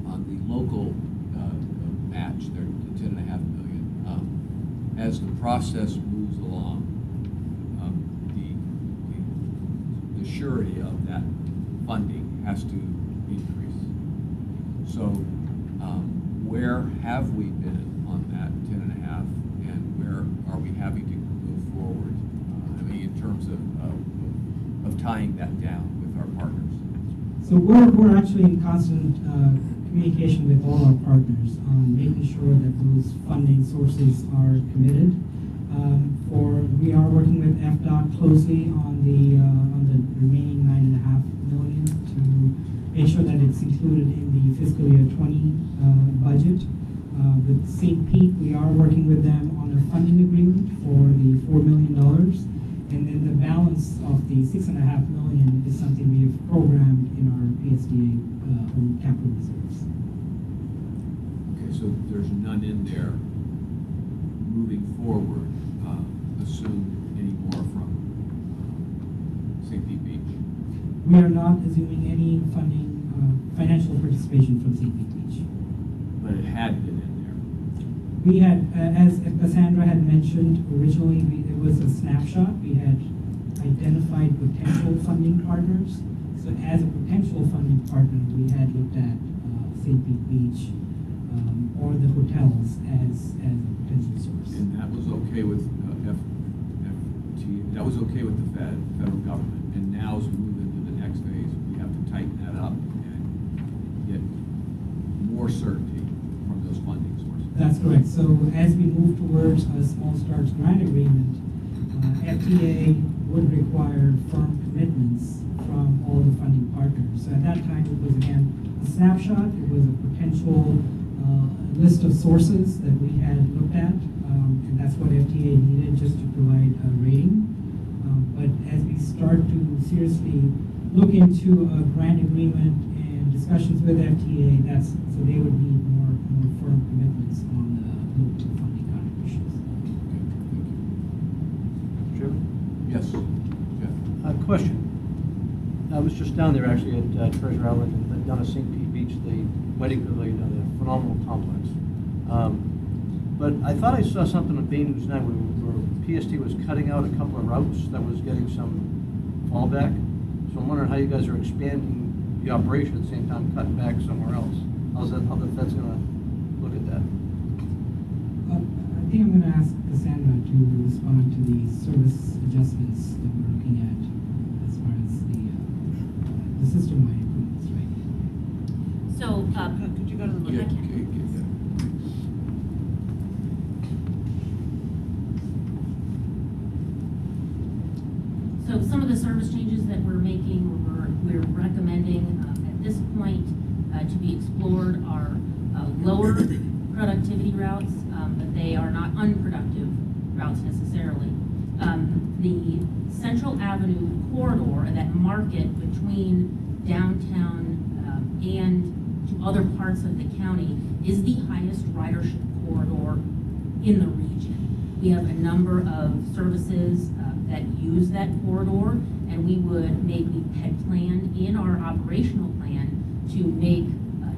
Speaker 1: On the local match, they're the 10.5 million. As the process moves along, the surety of that funding has to increase. So where have we been on that 10.5, and where are we having to move forward? I mean, in terms of tying that down with our partners.
Speaker 14: So we're actually in constant communication with all our partners on making sure that those funding sources are committed. We are working with FDOT closely on the remaining $9.5 million to make sure that it's included in the fiscal year 20 budget. With St. Pete, we are working with them on a funding agreement for the $4 million. And then the balance of the $6.5 million is something we have programmed in our PSTA own capital reserves.
Speaker 1: Okay, so there's none in there moving forward, assume any more from St. Pete Beach.
Speaker 14: We are not assuming any funding, financial participation from St. Pete Beach.
Speaker 1: But it had been in there.
Speaker 14: We had, as Cassandra had mentioned, originally it was a snapshot. We had identified potential funding partners. So as a potential funding partner, we had looked at St. Pete Beach or the hotels as a potential source.
Speaker 1: And that was okay with that was okay with the federal government. And now as we move into the next phase, we have to tighten that up and get more certainty from those funding sources.
Speaker 14: That's correct. So as we move towards a small starts grant agreement, FTA would require firm commitments from all the funding partners. So at that time, it was again a snapshot. It was a potential list of sources that we had looked at, and that's what FTA needed just to provide a rating. But as we start to seriously look into a grant agreement and discussions with FTA, so they would need more firm commitments on the local funding contributions.
Speaker 12: Chairman?
Speaker 1: Yes. Jeff.
Speaker 12: Question. I was just down there actually at Treasure Island and down at St. Pete Beach, the wedding pavilion down there, phenomenal complex. But I thought I saw something on Bay News 9 where PST was cutting out a couple of routes that was getting some fallback. So I'm wondering how you guys are expanding the operation at the same time cutting back somewhere else. how the Fed's gonna look at that.
Speaker 14: I think I'm going to ask Cassandra to respond to the service adjustments that we're looking at as far as the system-wide improvements, right?
Speaker 13: So,
Speaker 8: Could you go to the
Speaker 13: yeah, I
Speaker 8: mic?
Speaker 13: can. So some of the service changes that we're making, we're recommending at this point to be explored are lower productivity routes, but they are not unproductive routes necessarily. The Central Avenue corridor, that market between downtown and to other parts of the county, is the highest ridership corridor in the region. We have a number of services that use that corridor, and we had planned in our operational plan to make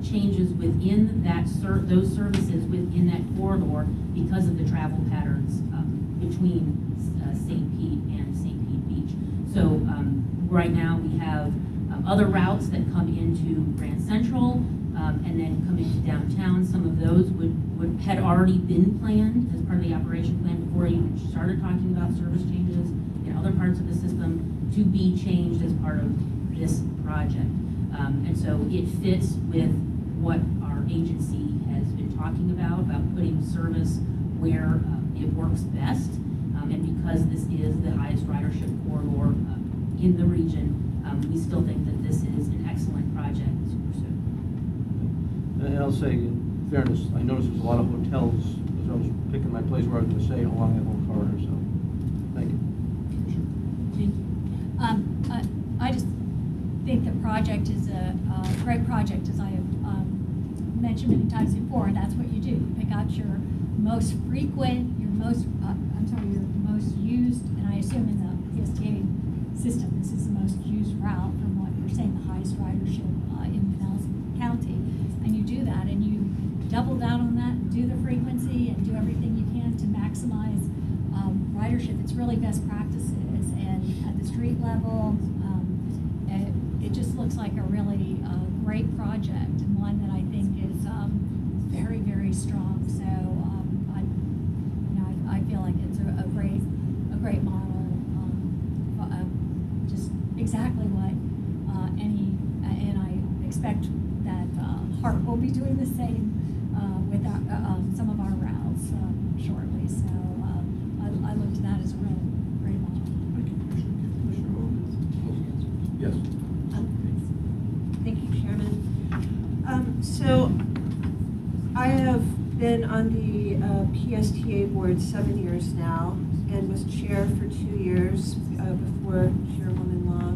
Speaker 13: changes within those services within that corridor because of the travel patterns between St. Pete and St. Pete Beach. So right now we have other routes that come into Grand Central and then come into downtown. Some of those had already been planned as part of the operation plan before we even started talking about service changes in other parts of the system to be changed as part of this project. And so it fits with what our agency has been talking about putting service where it works best. And because this is the highest ridership corridor in the region, we still think that this is an excellent project to pursue.
Speaker 12: And I'll say, in fairness, I noticed there's a lot of hotels, as I was picking my place where I was gonna say, along that whole corridor, so, thank you.
Speaker 3: Thank you. I just think the project is a great project, as I have mentioned many times before, and that's what you do. You pick out your most frequent, your most used, and I assume in the PSTA system, this is the most used route from what you're saying, the highest ridership in Pinellas County. And you do that, and you double down on that, do the frequency, and do everything you can to maximize ridership. It's really best practices, and at the street level, it just looks like a really great project, and one that I think is very, very strong. So I feel like it's a great model, just exactly what and I expect that Hart will be doing the same with some of our routes shortly. So I look to that as a real great model.
Speaker 1: Thank you, Commissioner Owens. Yes.
Speaker 15: Thank you, Chairman. So I have been on the PSTA board 7 years now and was chair for 2 years before Chairwoman Long.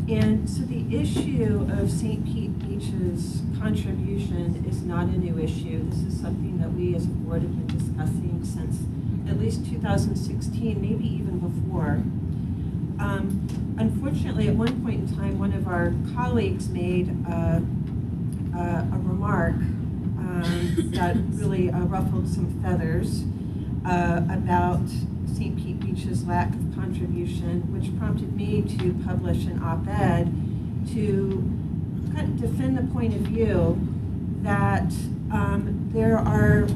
Speaker 15: And so the issue of St. Pete Beach's contribution is not a new issue. This is something that we as a board have been discussing since at least 2016, maybe even before. Unfortunately, at one point in time, one of our colleagues made a remark that really ruffled some feathers about St. Pete Beach's lack of contribution, which prompted me to publish an op-ed to kind of defend the point of view that there are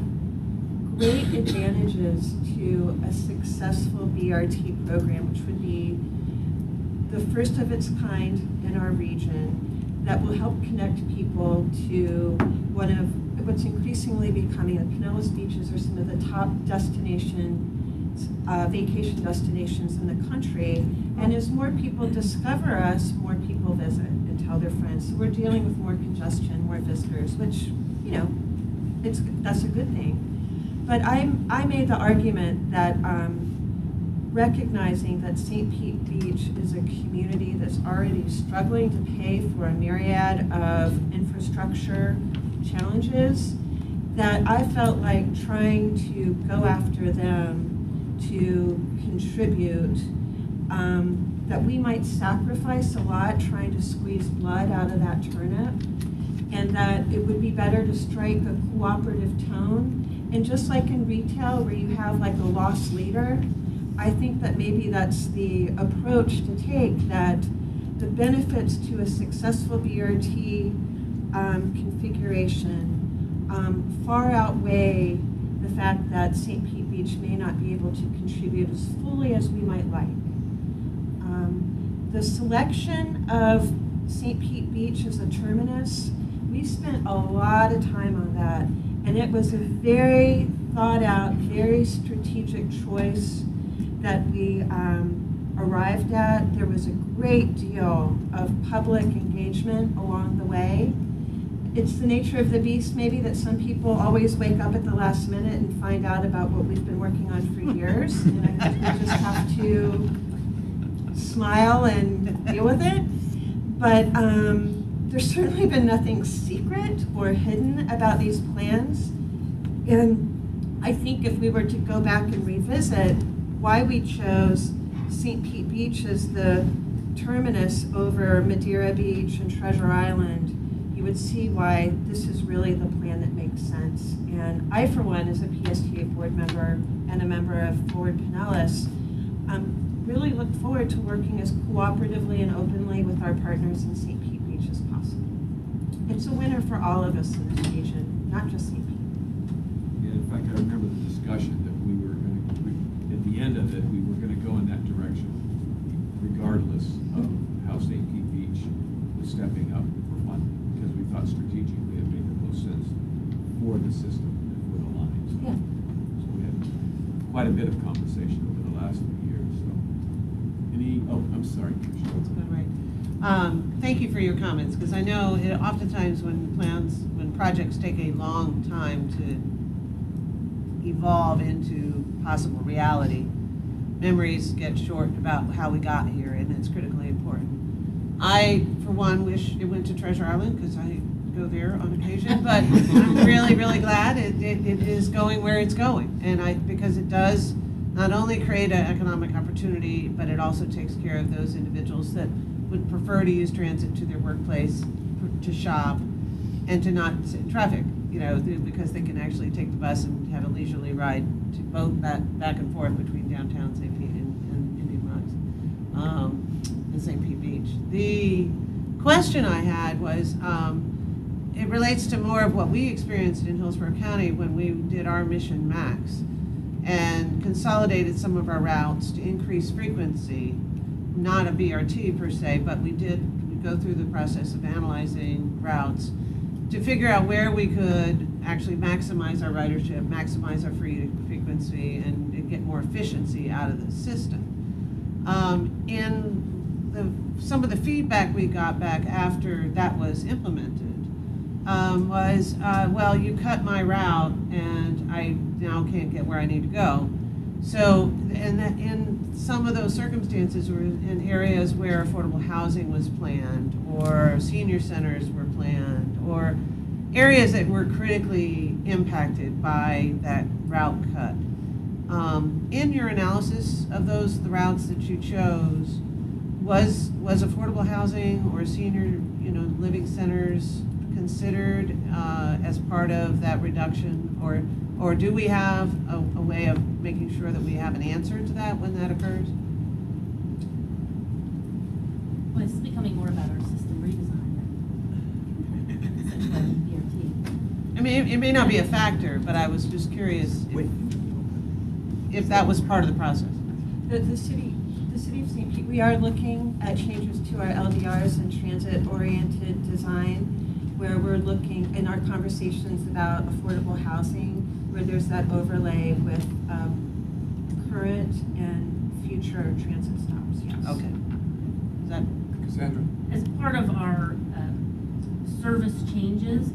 Speaker 15: great advantages to a successful BRT program, which would be the first of its kind in our region, that will help connect people to one of what's increasingly becoming, the Pinellas beaches are some of the top vacation destinations in the country. And as more people discover us, more people visit and tell their friends. So we're dealing with more congestion, more visitors, which, that's a good thing. But I made the argument that recognizing that St. Pete Beach is a community that's already struggling to pay for a myriad of infrastructure challenges, that I felt like trying to go after them to contribute, that we might sacrifice a lot trying to squeeze blood out of that turnip, and that it would be better to strike a cooperative tone. And just like in retail where you have like a loss leader, I think that maybe that's the approach to take, that the benefits to a successful BRT configuration far outweigh the fact that St. Pete Beach may not be able to contribute as fully as we might like. The selection of St. Pete Beach as a terminus, we spent a lot of time on that, and it was a very thought out, very strategic choice that we arrived at. There was a great deal of public engagement along the way. It's the nature of the beast, maybe, that some people always wake up at the last minute and find out about what we've been working on for years, and I think we just have to smile and deal with it. But there's certainly been nothing secret or hidden about these plans, and I think if we were to go back and revisit why we chose St. Pete Beach as the terminus over Madeira Beach and Treasure Island, you would see why this is really the plan that makes sense. And I, for one, as a PSTA board member and a member of Forward Pinellas, really look forward to working as cooperatively and openly with our partners in St. Pete Beach as possible. It's a winner for all of us in this region, not just St. Pete.
Speaker 1: Yeah, in fact, I remember the discussion that we were going to, at the end of it, we were going to go in that direction, regardless of how St. Pete Beach was stepping up for funding, because we thought strategically it made the most sense for the system and for the lines.
Speaker 15: Yeah.
Speaker 1: So we had quite a bit of conversation over the last few years. So, I'm sorry, Commissioner.
Speaker 8: That's about right. Thank you for your comments, because I know oftentimes when projects take a long time to evolve into possible reality, memories get short about how we got here, and it's critically important. I, for one, wish it went to Treasure Island, because I go there on occasion, but I'm really, really glad it is going where it's going, and because it does not only create an economic opportunity, but it also takes care of those individuals that would prefer to use transit to their workplace, to shop, and to not sit in traffic, because they can actually take the bus and have a leisurely ride to both back and forth between downtown St. Pete and Indian Rocks and St. Pete Beach. The question I had was, it relates to more of what we experienced in Hillsborough County when we did our Mission Max and consolidated some of our routes to increase frequency, not a BRT per se, but we go through the process of analyzing routes to figure out where we could actually maximize our ridership, maximize our frequency, and get more efficiency out of the system. Some of the feedback we got back after that was implemented was, well, you cut my route and I now can't get where I need to go. So, and that in some of those circumstances were in areas where affordable housing was planned, or senior centers were planned, or areas that were critically impacted by that route cut. In your analysis of the routes that you chose, was affordable housing or senior, living centers considered as part of that reduction, or do we have a way of making sure that we have an answer to that when that occurs?
Speaker 13: Well, this is becoming more about our system redesign than BRT.
Speaker 8: I mean, it may not be a factor, but I was just curious if that was part of the process.
Speaker 15: The city of St. Pete, we are looking at changes to our LDRs and transit-oriented design, where we're looking in our conversations about affordable housing, where there's that overlay with current and future transit stops. Yes.
Speaker 8: Okay. Is that
Speaker 1: Cassandra?
Speaker 13: As part of our service changes,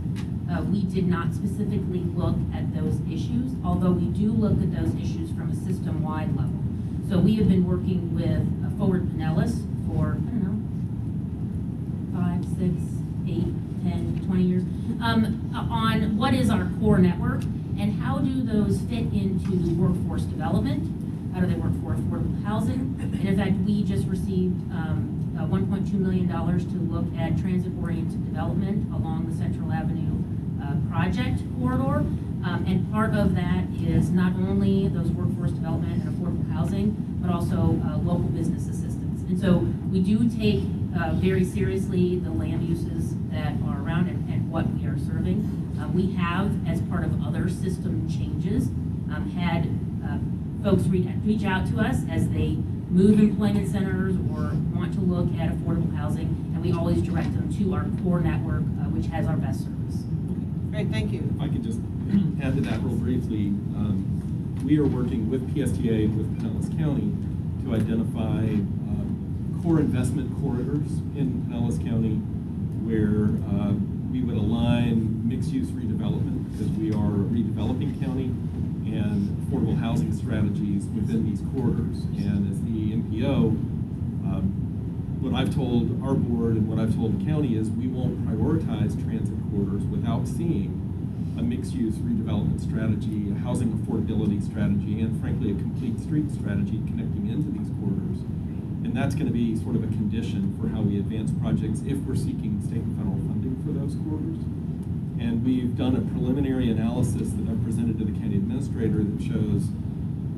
Speaker 13: we did not specifically look at those issues, although we do look at those issues from a system-wide level. So we have been working with Forward Pinellas for, 5, 6, 8, 10, 20 years, on what is our core network and how do those fit into workforce development? How do they work for affordable housing? And in fact, we just received $1.2 million to look at transit-oriented development along the Central Avenue project corridor. And part of that is not only those workforce development and affordable housing, but also local business assistance. And so we do take very seriously the land uses that are around and what we are serving. We have, as part of other system changes, had folks reach out to us as they move employment centers or want to look at affordable housing, and we always direct them to our core network, which has our best service.
Speaker 8: Great, thank you.
Speaker 16: If I could just add to that real briefly, we are working with PSTA and with Pinellas County to identify core investment corridors in Pinellas County where we would align mixed-use redevelopment, because we are a redeveloping county, and affordable housing strategies within these corridors. And as the MPO, what I've told our board and what I've told the county is we won't prioritize transit corridors without seeing a mixed-use redevelopment strategy, a housing affordability strategy, and frankly, a complete street strategy connecting into these corridors. And that's going to be sort of a condition for how we advance projects if we're seeking state and federal funding for those corridors. And we've done a preliminary analysis that I've presented to the county administrator that shows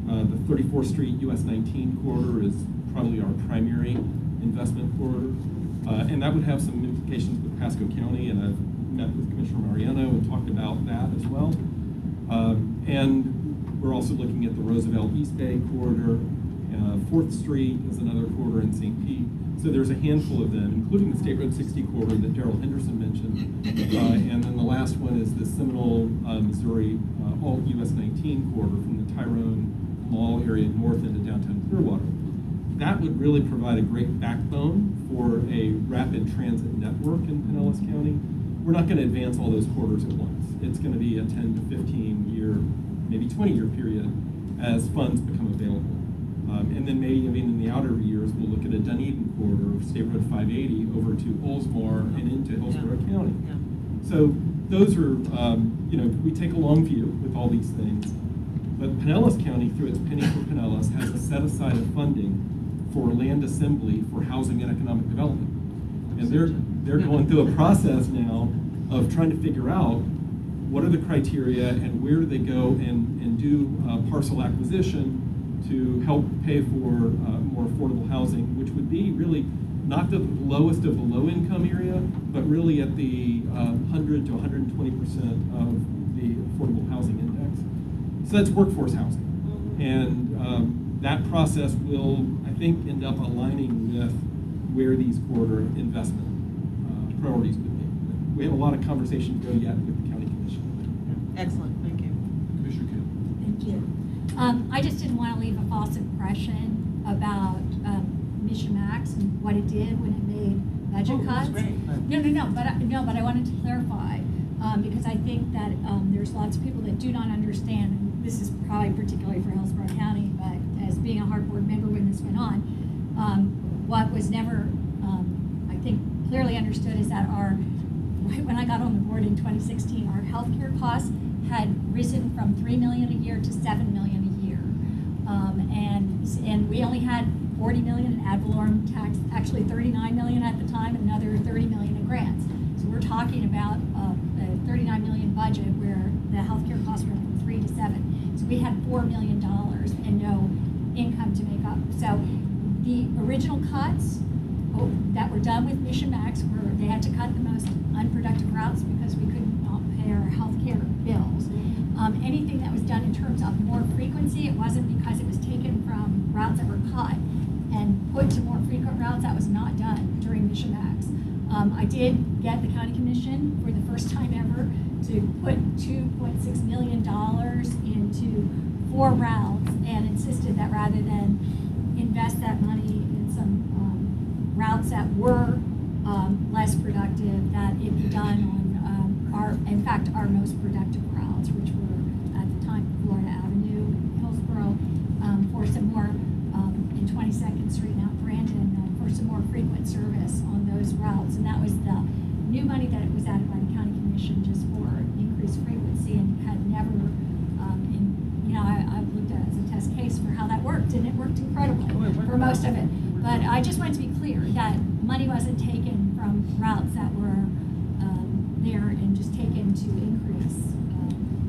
Speaker 16: the 34th Street US 19 corridor is probably our primary investment corridor. And that would have some implications with Pasco County, and I've met with Commissioner Mariano and talked about that as well. And we're also looking at the Roosevelt East Bay corridor. 4th Street is another corridor in St. Pete. So there's a handful of them, including the State Road 60 corridor that Darrell Henderson mentioned. And then the last one is the Seminole, Missouri, all US 19 corridor from the Tyrone Mall area north into downtown Clearwater. That would really provide a great backbone for a rapid transit network in Pinellas County. We're not going to advance all those corridors at once. It's going to be a 10 to 15 year, maybe 20-year period as funds become available. And then maybe even in the outer years, we'll look at a Dunedin corridor of State Road 580 over to Oldsmar and into Hillsborough County. So those are, we take a long view with all these things. But Pinellas County, through its Penny for Pinellas, has a set aside of funding for land assembly for housing and economic development. And they're going through a process now of trying to figure out what are the criteria and where do they go and do parcel acquisition to help pay for more affordable housing, which would be really not the lowest of the low-income area, but really at the 100 to 120% of the affordable housing index. So that's workforce housing. And that process will, I think, end up aligning with where these corridor investment priorities would be. We have a lot of conversation to go yet with the County Commission.
Speaker 8: Excellent, thank you.
Speaker 16: Commissioner Kim.
Speaker 3: Thank you. I just didn't want to leave a false impression about Mission Max and what it did when it made budget cuts. But I wanted to clarify because I think that there's lots of people that do not understand, and this is probably particularly for Hillsborough County, but as being a hard board member when this went on, what was never, I think, clearly understood is that when I got on the board in 2016, our healthcare costs had risen from $3 million a year to $7 million a year, and we only had $40 million in ad valorem tax, actually $39 million at the time, and another $30 million in grants. So we're talking about a $39 million budget where the healthcare costs went from 3 to 7. So we had $4 million and no income to make up. So the original cuts that were done with Mission Max were they had to cut the most unproductive routes because we couldn't pay our healthcare bills. Anything that was done in terms of more frequency, it wasn't because it was taken from routes that were cut and put to more frequent routes. That was not done during Mission Max. I did get the County Commission for the first time ever to put $2.6 million into 4 routes and insisted that rather than invest that money in some routes that were less productive, that it be done on our most productive routes, which were at the time Florida Avenue, Hillsborough, for some more in 22nd Street now Brandon, for some more frequent service on those routes. And that was the new money that it was added by the County Commission just for increased frequency, and had never, I looked at it as a test case for how that worked, and it worked incredibly for most of it. But I just wanted to be clear that money wasn't taken from routes that were there and just taken to increase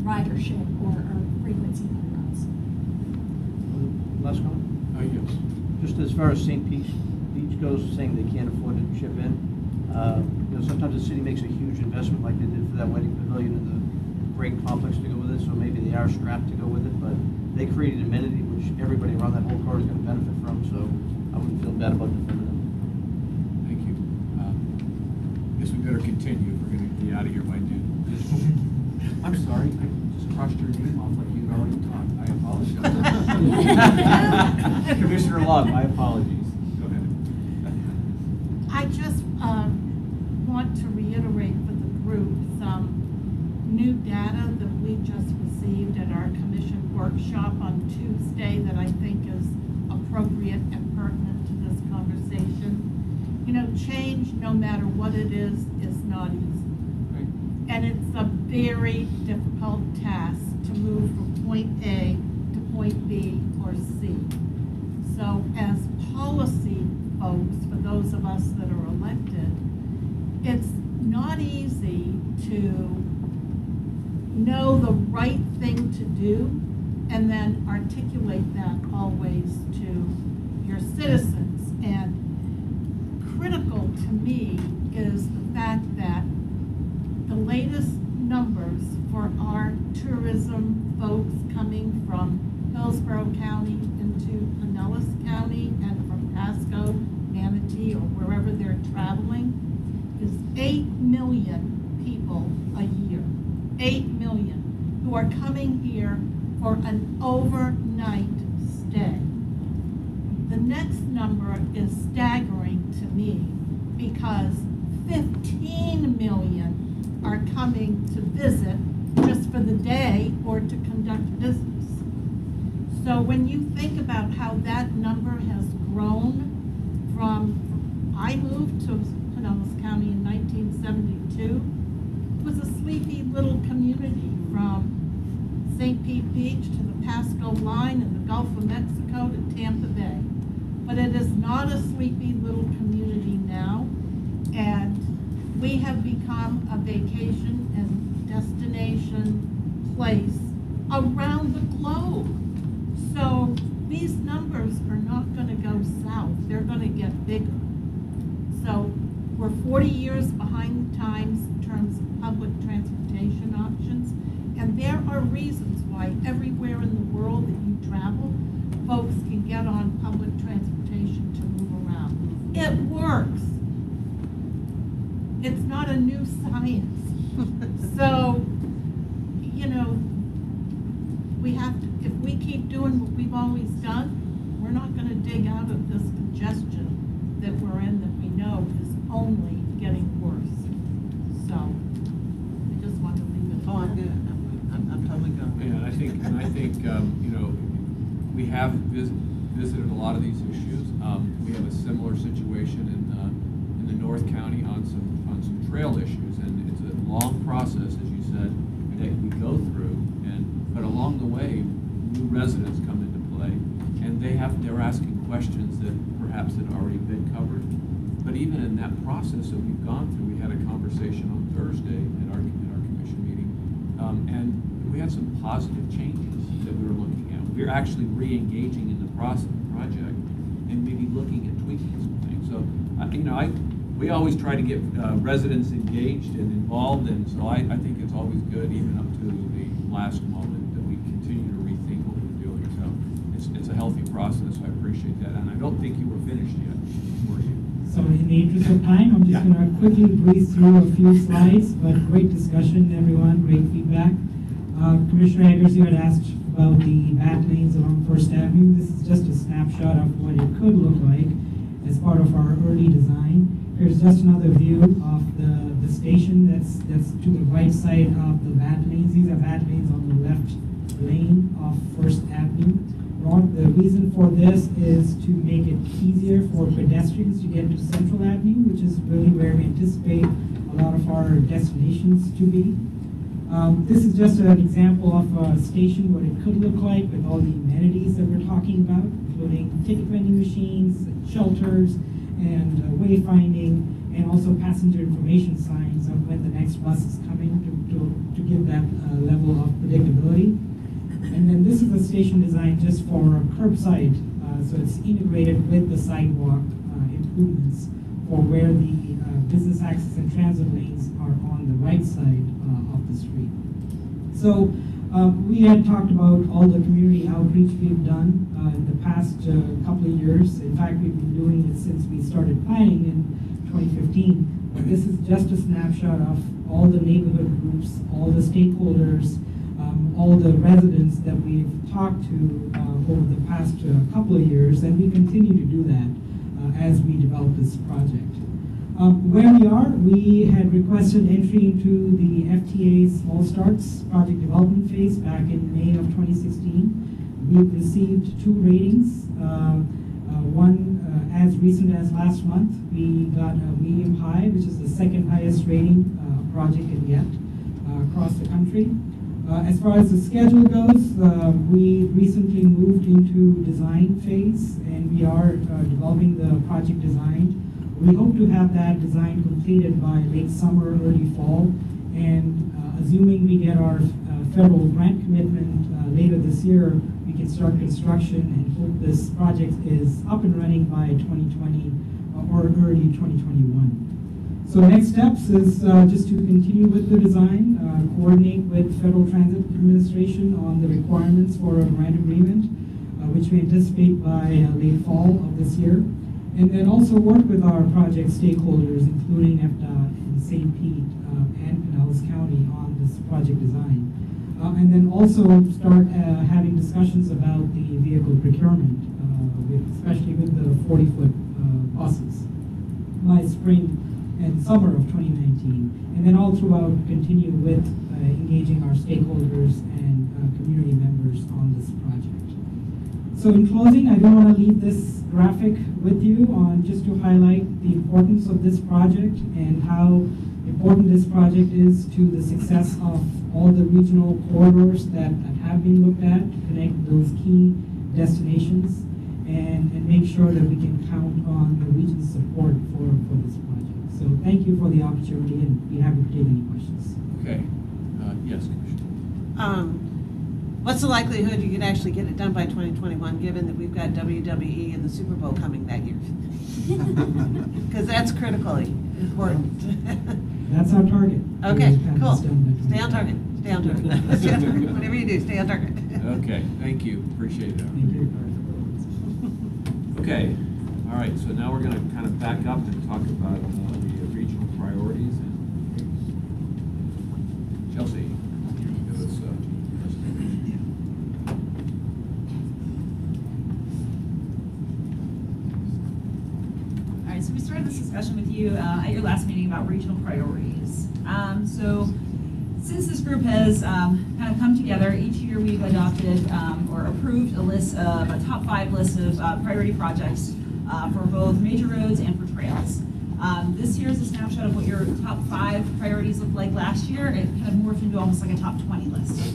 Speaker 3: ridership or frequency on routes.
Speaker 12: Last comment?
Speaker 1: Yes.
Speaker 12: Just as far as St. Pete goes saying they can't afford to chip in. You know, sometimes the city makes a huge investment like they did for that wedding pavilion and the great complex to go with it, so maybe they are strapped to go with it, but they created amenity which everybody around that whole corridor is going to benefit from, so I wouldn't feel bad about defending them.
Speaker 1: Thank you. I guess we better continue if we're going to be out of here by noon. I'm sorry, I just crossed your name off like you'd already talked. I apologize.
Speaker 12: Commissioner Love, my apologies.
Speaker 1: Go ahead.
Speaker 6: I just want to reiterate for the group some new data that we just received at our commission workshop on Tuesday that I think is appropriate and pertinent to this conversation. You know, change, no matter what it is not easy.
Speaker 1: Right.
Speaker 6: And it's a very difficult task to move from point A to point B or C. So as policy folks, for those of us that are elected, it's not easy to know the right thing to do and then articulate that always to your citizens. And critical to me is the fact that the latest numbers for our tourism folks coming from Hillsborough County into Pinellas County and from Pasco, Manatee, or wherever they're traveling is 8 million people a year. 8 million who are coming here for an overnight stay. The next number is staggering to me because 15 million are coming to visit just for the day or to conduct business. So when you think about how that number has grown from, I moved to Pinellas County in 1972, it was a sleepy little community from St. Pete Beach to the Pasco line and the Gulf of Mexico to Tampa Bay. But it is not a sleepy little community now, and we have become a vacation and destination place around the globe. So these numbers are not going to go south, they're going to get bigger. So we're 40 years behind the times in terms of public transportation options, and there are reasons why everywhere in the world that you travel, folks can get on public transportation to move around. It works. It's not a new science. So, you know, we have to, if we keep doing what we've always done, we're not going to dig out of this congestion that we're in that we know is only getting worse. So, I just want to leave it.
Speaker 8: Oh, I'm good. I'm totally good.
Speaker 1: Yeah, and I think you know, we have visited a lot of these issues. We have a similar situation in the North County on some trail issues, and it's a long process, as you said, that we go through. But along the way, new residents come into play, and they're asking questions that perhaps had already been covered. But even in that process that we've gone through, we had a conversation on Thursday at our commission meeting, and we had some positive changes that we were looking at. We're actually re-engaging in the project and maybe looking at tweaking some things. So, you know, we always try to get residents engaged and involved, and so I think it's always good, even up to the last moment, that we continue to rethink what we're doing. So it's a healthy process. I appreciate that, and I don't think you were finished yet, were you?
Speaker 14: So in the interest of time, I'm just going to quickly breeze through a few slides, but great discussion, everyone, great feedback. Commissioner Eggers, you had asked about the bat lanes along First Avenue. This is just a snapshot of what it could look like as part of our early design. Here's just another view of the station that's to the right side of the bat lanes. These are bat lanes on the left lane of First Avenue. The reason for this is to make it easier for pedestrians to get to Central Avenue, which is really where we anticipate a lot of our destinations to be. This is just an example of a station, what it could look like with all the amenities that we're talking about, including ticket vending machines, shelters, and wayfinding, and also passenger information signs of when the next bus is coming to give that level of predictability. And then this is a station designed just for curbside, so it's integrated with the sidewalk improvements for where the business access and transit lanes are on the right side of the street. So we had talked about all the community outreach we've done in the past couple of years. In fact, we've been doing it since we started planning in 2015. But this is just a snapshot of all the neighborhood groups, all the stakeholders, all the residents that we've talked to over the past couple of years, and we continue to do that as we develop this project. Where we are, we had requested entry into the FTA Small Starts project development phase back in May of 2016. We've received 2 ratings. One as recent as last month, we got a medium high, which is the second highest rating project in yet across the country. As far as the schedule goes, we recently moved into design phase, and we are developing the project design. We hope to have that design completed by late summer, early fall, and assuming we get our federal grant commitment later this year, we can start construction and hope this project is up and running by 2020 or early 2021. So next steps is just to continue with the design, coordinate with Federal Transit Administration on the requirements for a grant agreement, which we anticipate by late fall of this year. And then also work with our project stakeholders, including FDOT and St. Pete and Pinellas County on this project design. And then also start having discussions about the vehicle procurement, especially with the 40-foot buses by spring and summer of 2019. And then all throughout continue with engaging our stakeholders and community members on this project. So in closing, I do want to leave this graphic with you on just to highlight the importance of this project and how important this project is to the success of all the regional corridors that have been looked at to connect those key destinations and make sure that we can count on the region's support for this project. So thank you for the opportunity, and be happy to take any questions.
Speaker 1: Okay. Yes, Commissioner.
Speaker 8: What's the likelihood you could actually get it done by 2021, given that we've got WWE and the Super Bowl coming that year? Because that's critically important.
Speaker 14: That's our target.
Speaker 8: Okay, cool. Stay on target. Stay on target. Whatever you do, stay on target.
Speaker 1: Okay, thank you. Appreciate that.
Speaker 14: Thank you.
Speaker 1: Okay, all right, so now we're going to kind of back up and talk about the regional priorities. And Chelsea, give us
Speaker 17: All right, so we started this discussion with you at your last meeting about regional priorities. So since this group has kind of come together, each year we've adopted or approved a list of a top 5 list of priority projects for both major roads and for trails. This year is a snapshot of what your top 5 priorities looked like last year. It kind of morphed into almost like a top 20 list.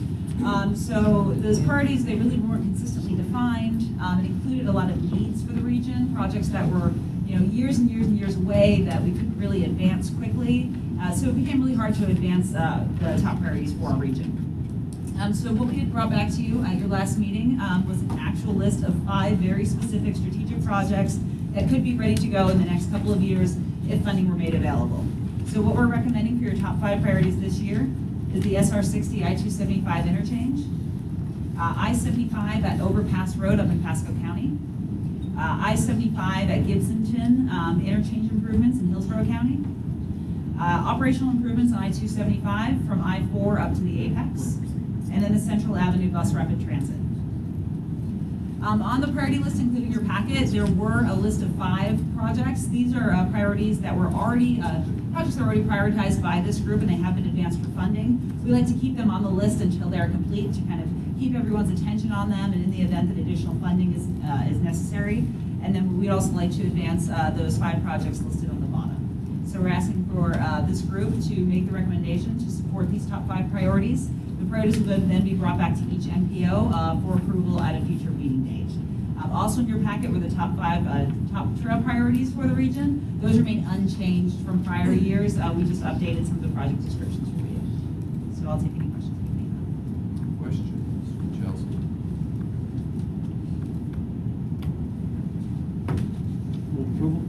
Speaker 17: So those priorities, they really weren't consistently defined. It included a lot of needs for the region, projects that were years and years and years away that we couldn't really advance quickly. So it became really hard to advance the top priorities for our region. So what we had brought back to you at your last meeting was an actual list of 5 very specific strategic projects that could be ready to go in the next couple of years if funding were made available. So what we're recommending for your top 5 priorities this year is the SR60 I-275 interchange, I-75 at Overpass Road up in Pasco County, I-75 at Gibsonton interchange improvements in Hillsborough County, operational improvements on I-275 from I-4 up to the Apex, and then the Central Avenue Bus Rapid Transit. On the priority list, including your packet, there were a list of 5 projects. These are priorities that were already, projects that were already prioritized by this group, and they have been advanced for funding. We like to keep them on the list until they're complete to kind of keep everyone's attention on them, and in the event that additional funding is necessary. And then we'd also like to advance those 5 projects listed on the bottom. So we're asking for this group to make the recommendation to support these top 5 priorities. The priorities will then be brought back to each MPO for approval at a future meeting date. Also in your packet were the top 5 top trail priorities for the region. Those remain unchanged from prior years. We just updated some of the project descriptions for you. So I'll take any questions you may have.
Speaker 1: questions. Chelsea?
Speaker 12: Move approval.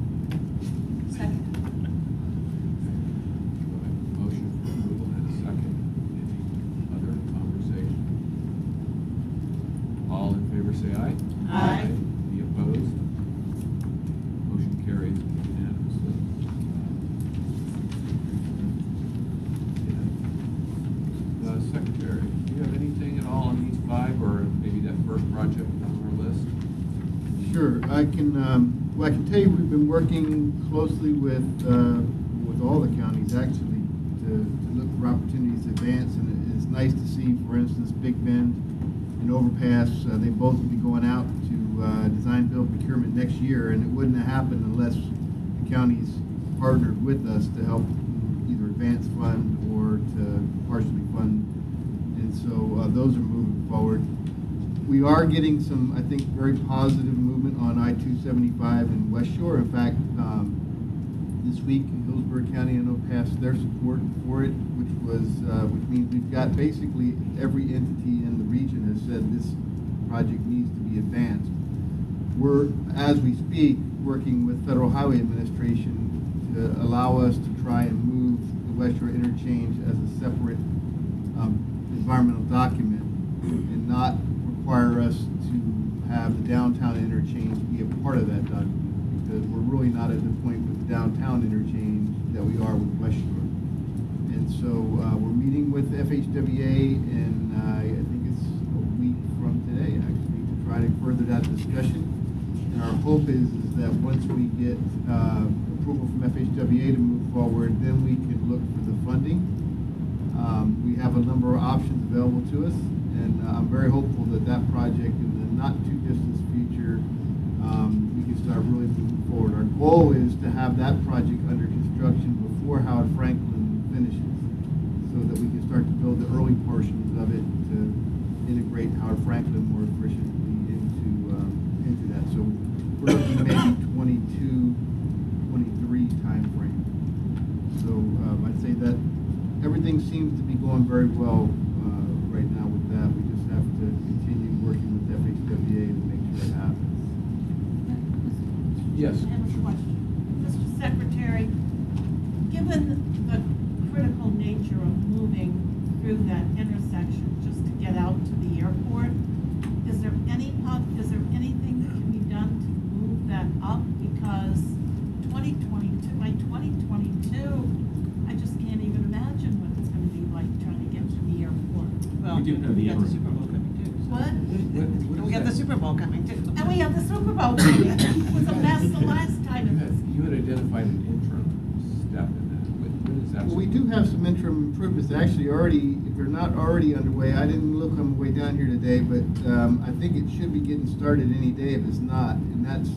Speaker 1: first project on our list?
Speaker 2: Sure, I can, well, I can tell you we've been working closely with all the counties actually to look for opportunities to advance, and it's nice to see, for instance, Big Bend and Overpass, they both will be going out to design build procurement next year, and it wouldn't have happened unless the counties partnered with us to help either advance fund or to partially fund, and so those are moving forward. We are getting some, I think, very positive movement on I-275 in West Shore. In fact, this week, Hillsborough County, I know, passed their support for it, which means we've got basically every entity in the region has said this project needs to be advanced. We're, as we speak, working with Federal Highway Administration to allow us to try and move the West Shore interchange as a separate environmental document and not require us to have the downtown interchange be a part of that document, because we're really not at the point with the downtown interchange that we are with West Shore. And so we're meeting with FHWA, and I think it's a week from today, actually, to try to further that discussion. And our hope is that once we get approval from FHWA to move forward, then we can look for the funding. We have a number of options available to us, and I'm very hopeful that that project in the not too distant future, we can start really moving forward. Our goal is to have that project under construction before Howard Franklin finishes, so that we can start to build the early portions of it to integrate Howard Franklin more efficiently into that. So we're looking maybe 22, 23 time frame. So I'd say that everything seems to be going very well right now with that. We just have to continue working with FHWA to make sure it happens.
Speaker 1: Yes.
Speaker 6: I have a question. Mr. Secretary, given the critical nature of moving through that intersection just to get out to the airport, is there anything that can be done to move that up? Because 2022, by 2022, I just can't even imagine what it's going to be like trying to get to the airport.
Speaker 8: Well,
Speaker 16: We do have the
Speaker 8: got the Super Bowl coming too.
Speaker 6: What?
Speaker 8: We got the Super Bowl coming too.
Speaker 6: And we have the Super Bowl coming. It was a mess the last time.
Speaker 1: You had identified an interim step in that. When is that?
Speaker 2: Well, we do have some interim improvements actually already, if they're not already underway. I didn't look on the way down here today, but I think it should be getting started any day if it's not. And that's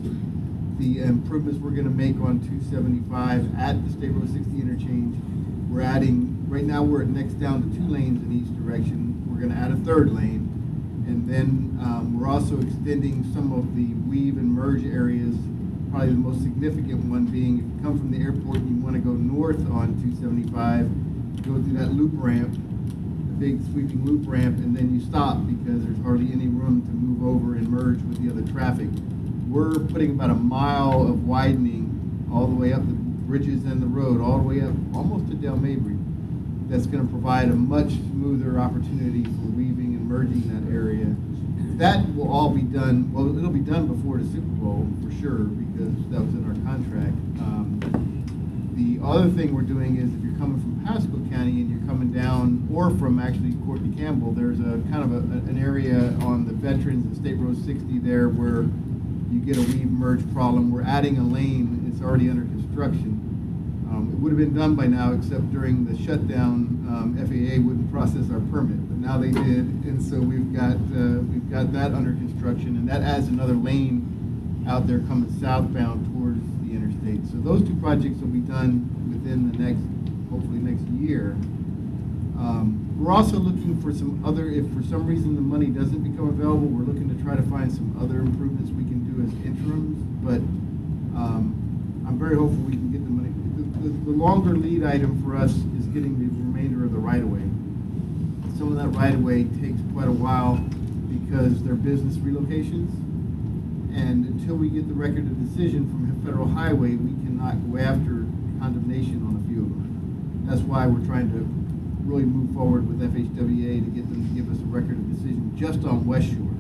Speaker 2: the improvements we're going to make on 275 at the State Road 60 interchange. We're adding, right now we're at next down to 2 lanes in each direction. We're going to add a 3rd lane. And then we're also extending some of the weave and merge areas, probably the most significant one being if you come from the airport and you want to go north on 275, you go through that loop ramp, the big sweeping loop ramp, and then you stop because there's hardly any room to move over and merge with the other traffic. We're putting about a mile of widening all the way up the bridges and the road, all the way up almost to Del Mabry. That's going to provide a much smoother opportunity for weaving and merging that area. That will all be done, well, it'll be done before the Super Bowl for sure, because that was in our contract. The other thing we're doing is if you're coming from Pasco County and you're coming down, or from actually Courtney Campbell, there's a kind of an area on the Veterans and State Road 60 there where you get a weave merge problem. We're adding a lane, it's already under construction. It would have been done by now, except during the shutdown, FAA wouldn't process our permit, but now they did, and so we've got that under construction, and that adds another lane out there coming southbound towards the interstate. So those 2 projects will be done within the hopefully next year. We're also looking for some other, if for some reason the money doesn't become available, we're looking to try to find some other improvements we can do as interims, but I'm very hopeful we can get the money. The longer lead item for us is getting the remainder of the right-of-way. Some of that right-of-way takes quite a while because they're business relocations, and until we get the record of decision from Federal Highway, we cannot go after condemnation on a few of them. That's why we're trying to really move forward with FHWA to get them to give us a record of decision just on West Shore,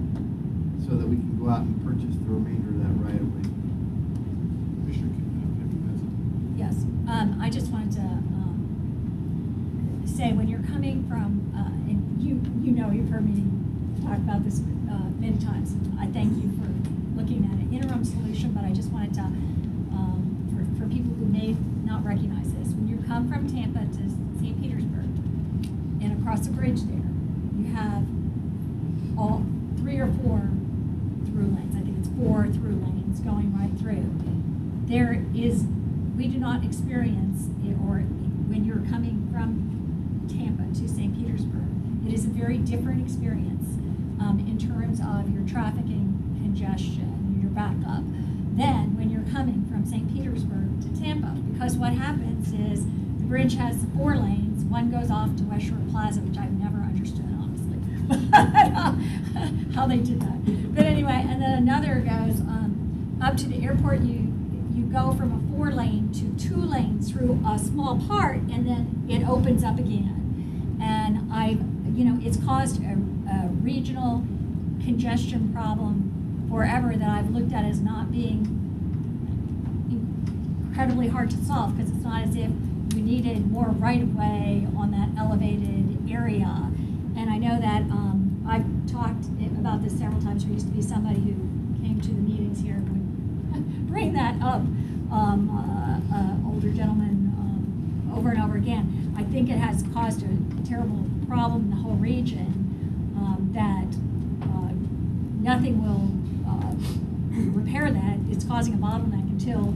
Speaker 2: so that we can go out and purchase the remainder of that right-of-way.
Speaker 3: Yes, I just wanted to say when you're coming from, and you know, you've heard me talked about this many times. I thank you for looking at an interim solution, but I just wanted to, for people who may not recognize this, when you come from Tampa to St. Petersburg and across the bridge there, you have all 3 or 4 through lanes. I think it's 4 through lanes going right through. We do not experience it, or when you're coming from Tampa to St. Petersburg, it is a very different experience in terms of your trafficking congestion, your backup, than when you're coming from St. Petersburg to Tampa. Because what happens is the bridge has 4 lanes. One goes off to West Shore Plaza, which I've never understood, honestly, how they did that. But anyway, and then another goes up to the airport. You go from a 4-lane to 2 lanes through a small part, and then it opens up again. And it's caused a regional congestion problem forever that I've looked at as not being incredibly hard to solve, because it's not as if you needed more right-of-way on that elevated area. And I know that I've talked about this several times. There used to be somebody who came to the meetings here and would bring that up, older gentleman, over and over again. I think it has caused a terrible problem in the whole region, that nothing will repair that. It's causing a bottleneck until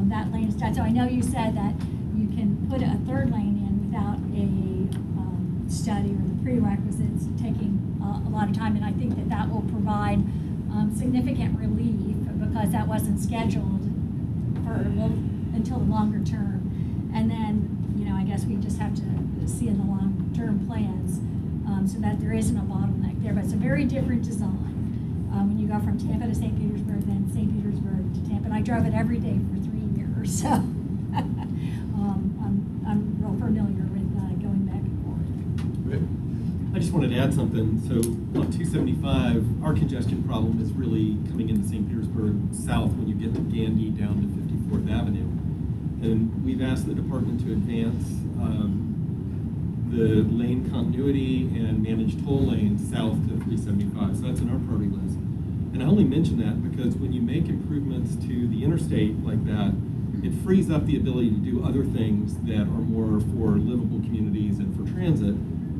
Speaker 3: that lane is done. So I know you said that you can put a 3rd lane in without a study or the prerequisites taking a lot of time, and I think that will provide significant relief, because that wasn't scheduled until the longer term. And then, I guess we just have to see in the long-term plans so that there isn't a bottleneck there. But it's a very different design when you go from Tampa to St. Petersburg than St. Petersburg to Tampa. And I drove it every day for 3 years, so I'm real familiar with going back and forth.
Speaker 16: Great. I just wanted to add something. So on 275, our congestion problem is really coming into St. Petersburg south when you get to Gandy down to 54th Avenue. And we've asked the department to advance the lane continuity and manage toll lanes south to 375. So that's in our priority list. And I only mention that because when you make improvements to the interstate like that, it frees up the ability to do other things that are more for livable communities and for transit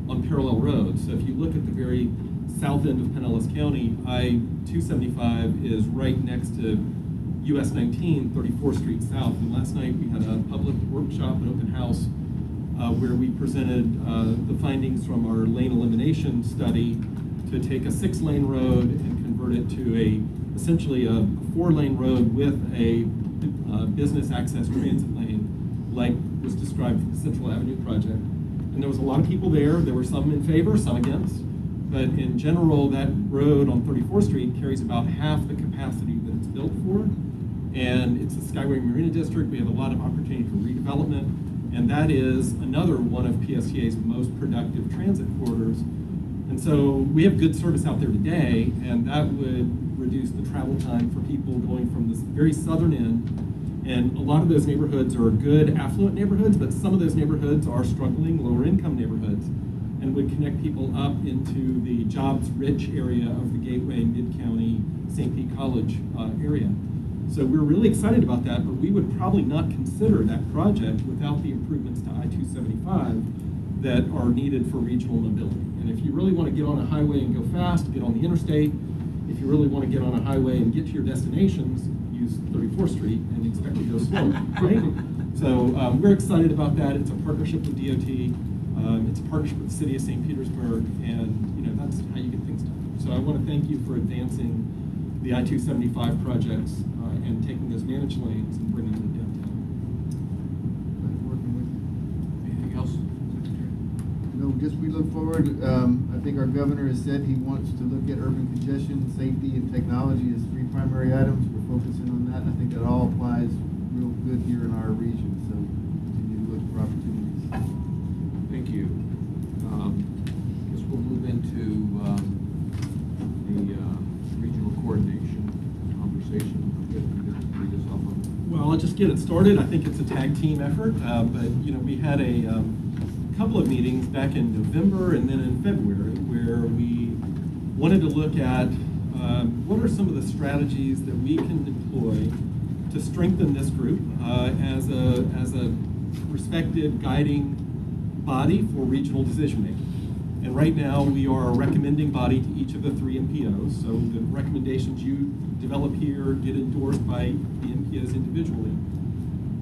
Speaker 16: on parallel roads. So if you look at the very south end of Pinellas County, I-275 is right next to US 19, 34th Street South. And last night we had a public workshop, an open house, where we presented the findings from our lane elimination study to take a 6-lane road and convert it to essentially a 4-lane road with a business access transit lane, like was described for the Central Avenue project. And there was a lot of people there. There were some in favor, some against. But in general, that road on 34th Street carries about half the capacity that it's built for. And it's a Skyway Marina District. We have a lot of opportunity for redevelopment. And that is another one of PSTA's most productive transit corridors. And so we have good service out there today, and that would reduce the travel time for people going from this very southern end. And a lot of those neighborhoods are good, affluent neighborhoods, but some of those neighborhoods are struggling, lower income neighborhoods, and would connect people up into the jobs-rich area of the Gateway, Mid-County, St. Pete College area. So we're really excited about that, but we would probably not consider that project without the improvements to I-275 that are needed for regional mobility. And if you really want to get on a highway and go fast, get on the interstate. If you really want to get on a highway and get to your destinations, use 34th Street and expect to go slow, right? So we're excited about that. It's a partnership with DOT. It's a partnership with the city of St. Petersburg, and that's how you get things done. So I want to thank you for advancing the I-275 projects and taking those managed lanes and bringing them downtown.
Speaker 1: Anything else, Secretary?
Speaker 18: No, just we look forward. I think our governor has said he wants to look at urban congestion, safety, and technology as 3 primary items. We're focusing on that, and I think that all applies real good here in our region. So continue to look for opportunities.
Speaker 1: Thank you. Guess we'll move into the regional coordination conversation.
Speaker 16: Well, I'll just get it started. I think it's a tag team effort, but we had a couple of meetings back in November and then in February where we wanted to look at what are some of the strategies that we can deploy to strengthen this group as a respected guiding body for regional decision making. And right now, we are a recommending body to each of the 3 MPOs. So the recommendations you develop here get endorsed by the MPOs individually.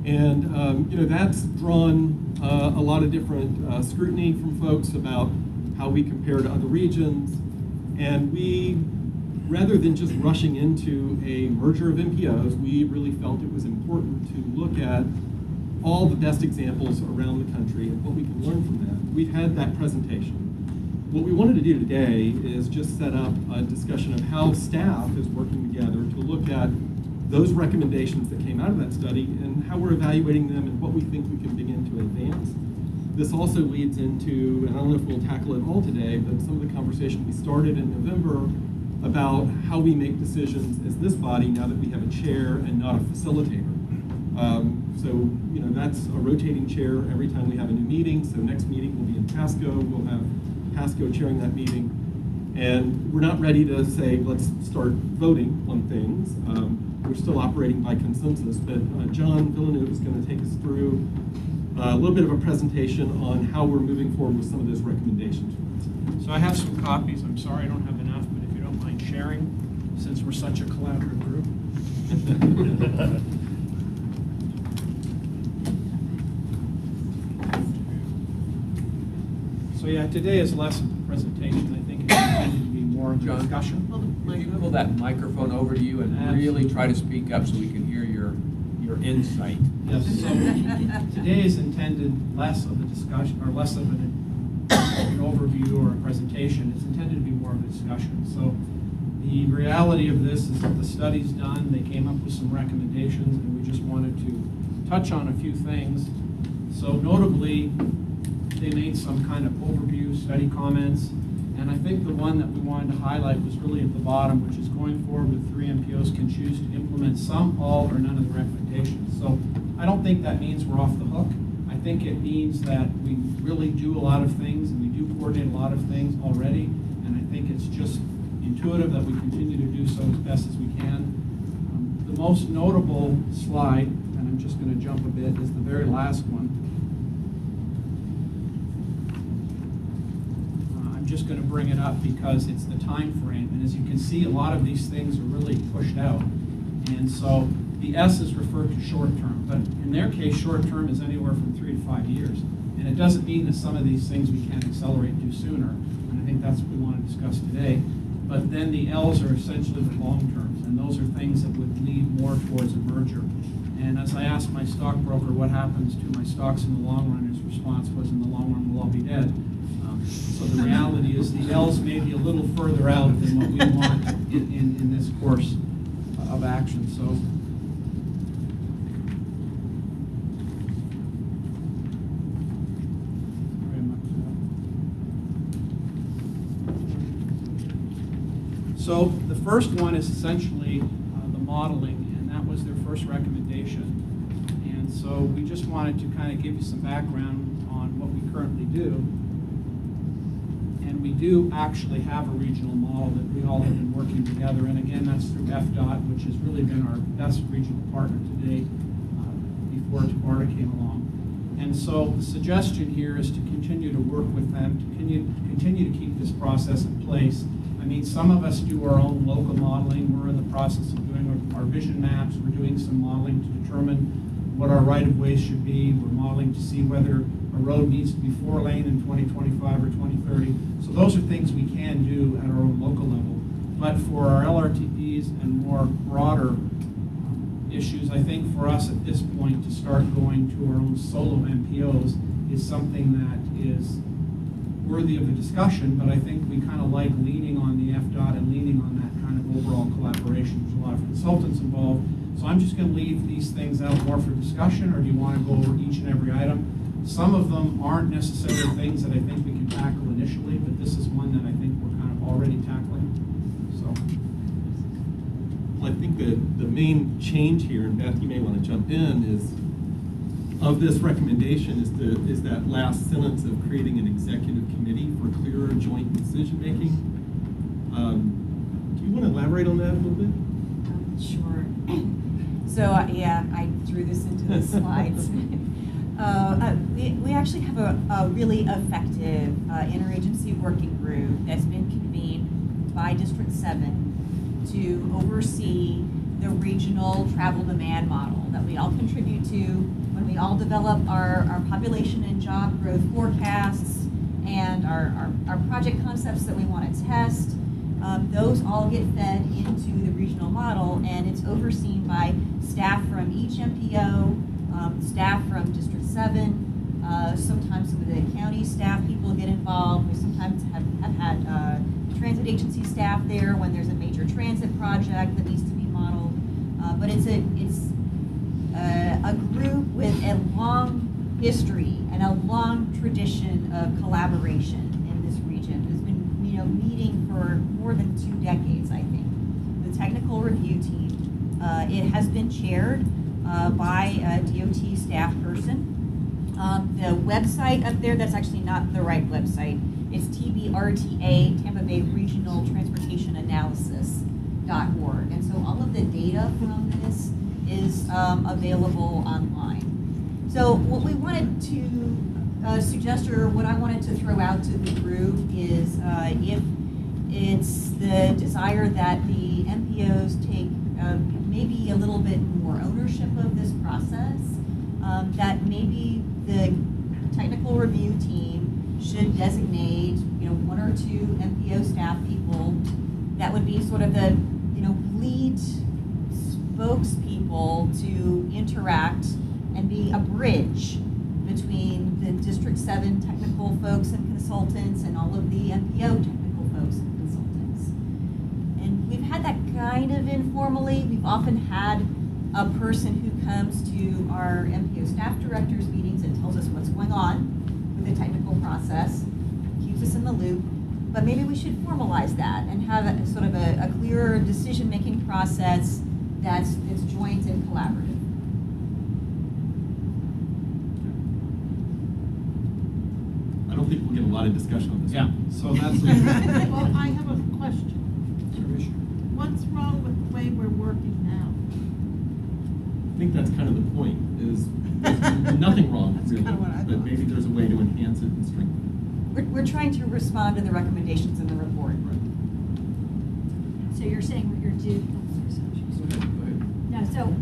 Speaker 16: And that's drawn a lot of different scrutiny from folks about how we compare to other regions. And we, rather than just rushing into a merger of MPOs, we really felt it was important to look at all the best examples around the country and what we can learn from that. We've had that presentation. What we wanted to do today is just set up a discussion of how staff is working together to look at those recommendations that came out of that study and how we're evaluating them and what we think we can begin to advance. This also leads into, and I don't know if we'll tackle it all today, but some of the conversation we started in November about how we make decisions as this body now that we have a chair and not a facilitator. So that's a rotating chair every time we have a new meeting. So next meeting will be in Pasco. We'll have Pasco chairing that meeting. And we're not ready to say, let's start voting on things. We're still operating by consensus, but John Villeneuve is going to take us through a little bit of a presentation on how we're moving forward with some of those recommendations.
Speaker 4: So I have some copies. I'm sorry I don't have enough, but if you don't mind sharing, since we're such a collaborative group. So yeah, today is less of a presentation. I think it's intended to be more of a discussion.
Speaker 1: If you pull that microphone over to you and really try to speak up so we can hear your insight.
Speaker 4: Yes, so today is intended less of a discussion, or less of an overview or a presentation. It's intended to be more of a discussion. So the reality of this is that the study's done, they came up with some recommendations, and we just wanted to touch on a few things. So notably, they made some kind of overview study comments, and I think the one that we wanted to highlight was really at the bottom, which is going forward with 3 MPOs can choose to implement some, all, or none of the recommendations. So I don't think that means we're off the hook. I think it means that we really do a lot of things, and we do coordinate a lot of things already, and I think it's just intuitive that we continue to do so as best as we can. The most notable slide, and I'm just going to jump a bit, is the very last one. Just going to bring it up because it's the time frame, and as you can see, a lot of these things are really pushed out, and so the S is referred to short term, but in their case, short term is anywhere from 3 to 5 years, and it doesn't mean that some of these things we can't accelerate and do sooner, and I think that's what we want to discuss today. But then the L's are essentially the long terms, and those are things that would lead more towards a merger. And as I asked my stockbroker what happens to my stocks in the long run, his response was, in the long run, we'll all be dead. So the reality is the L's may be a little further out than what we want in this course of action. So the first one is essentially the modeling, and that was their first recommendation. And so we just wanted to kind of give you some background on what we currently do. And we do actually have a regional model that we all have been working together, and again, that's through FDOT, which has really been our best regional partner to date before TBARTA came along. And so the suggestion here is to continue to work with them, to continue to keep this process in place. I mean, some of us do our own local modeling. We're in the process of doing our vision maps. We're doing some modeling to determine what our right-of-ways should be. We're modeling to see whether a road needs to be 4-lane in 2025 or 2030. So those are things we can do at our own local level. But for our LRTPs and more broader issues, I think for us at this point to start going to our own solo MPOs is something that is worthy of a discussion, but I think we kind of like leaning on the FDOT and leaning on that kind of overall collaboration. There's a lot of consultants involved. So I'm just going to leave these things out more for discussion, or do you want to go over each and every item? Some of them aren't necessarily things that I think we can tackle initially, but this is one that I think we're kind of already tackling. So,
Speaker 16: well, I think the main change here, and Beth, you may want to jump in, is of this recommendation is that last sentence of creating an executive committee for clearer joint decision making. Do you want to elaborate on that a little bit?
Speaker 19: Sure. So, yeah, I threw this into the slides. We actually have a really effective interagency working group that's been convened by District 7 to oversee the regional travel demand model that we all contribute to when we all develop our population and job growth forecasts and our project concepts that we want to test. Those all get fed into the regional model, and it's overseen by staff from each MPO, staff from District 7. Sometimes some of the county staff people get involved. We sometimes have had transit agency staff there when there's a major transit project that needs to be modeled. But it's a group with a long history and a long tradition of collaboration in this region. It's been meeting for more than 2 decades, I think. The technical review team, it has been chaired by a DOT staff person. The website up there, that's actually not the right website. It's TBRTA, Tampa Bay Regional Transportation Analysis.org. And so all of the data from this is available online. So what we wanted to suggest, or what I wanted to throw out to the group is if it's the desire that the MPOs take maybe a little bit more ownership of this process, that maybe the technical review team should designate 1 or 2 MPO staff people that would be sort of the lead spokespeople to interact and be a bridge between the District 7 technical folks and consultants and all of the MPO technical folks and consultants. And we've had that kind of informally. We've often had a person who comes to our MPO staff directors meetings and tells us what's going on with the technical process, keeps us in the loop. But maybe we should formalize that and have a sort of a clearer decision-making process that's joint and collaborative.
Speaker 16: I don't think we'll get a lot of discussion on this.
Speaker 4: Yeah, so that's.
Speaker 6: Well, I have a question. What's wrong with the way we're working now?
Speaker 16: I think that's kind of the point, is there's nothing wrong, really, but maybe there's a way to enhance it and strengthen it.
Speaker 19: We're trying to respond to the recommendations in the report.
Speaker 3: So you're saying what you're doing? No, so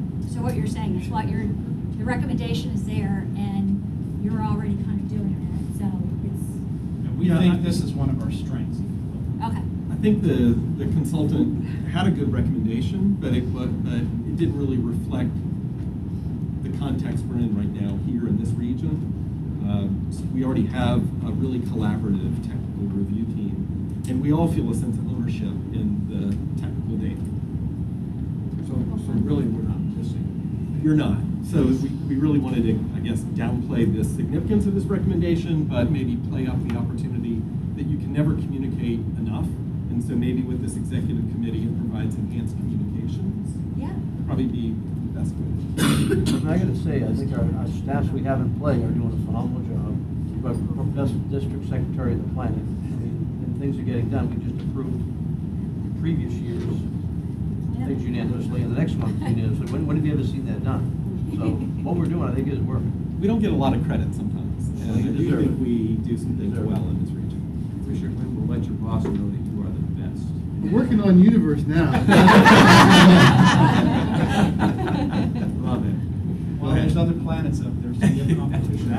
Speaker 3: what you're saying is the recommendation is there, and you're already kind of doing it. So it's.
Speaker 4: We think this is one of our strengths.
Speaker 3: Okay.
Speaker 16: I think the consultant had a good recommendation, but it didn't really reflect the context we're in right now here in this region. So we already have a really collaborative technical review team, and we all feel a sense of ownership in the technical data.
Speaker 1: So really, we're not missing.
Speaker 16: You're not. So we really wanted to, I guess, downplay the significance of this recommendation, but maybe play up the opportunity that you can never communicate enough. And so maybe with this executive committee, it provides enhanced communications.
Speaker 19: Yeah.
Speaker 16: Probably be the best way to do it.
Speaker 12: I got to say, I think our staffs we have in play are doing a phenomenal job. We've got our best district secretary of the planet. I mean, and things are getting done. We just approved previous years things unanimously, and the next month unanimously. When have you ever seen that done? So what we're doing, I think, is working.
Speaker 16: We don't get a lot of credit sometimes, and I do think we do some things well in this region.
Speaker 1: Commissioner Quinn will let your boss know that you are the best.
Speaker 18: We're working on Universe now.
Speaker 1: Love it.
Speaker 4: Well, there's other planets up there, so you have competition.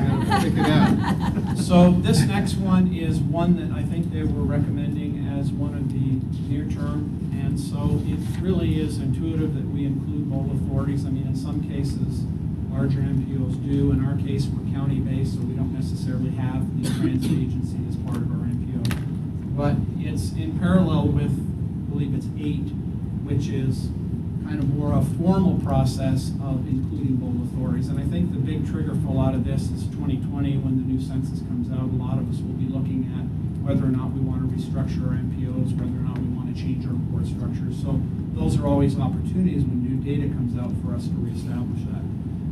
Speaker 18: Check it out.
Speaker 4: So this next one is one that I think they were recommending as one of the near term, and so it really is intuitive that we include mobile authorities. I mean, in some cases, larger MPOs do. In our case, we're county-based, so we don't necessarily have the transit agency as part of our MPO. But it's in parallel with, I believe it's 8, which is kind of more a formal process of including mobile authorities. And I think the big trigger for a lot of this is 2020, when the new census comes out. A lot of us will be looking at whether or not we want to restructure our MPOs, whether or not we want to change our board structure. So those are always opportunities when new data comes out for us to reestablish that.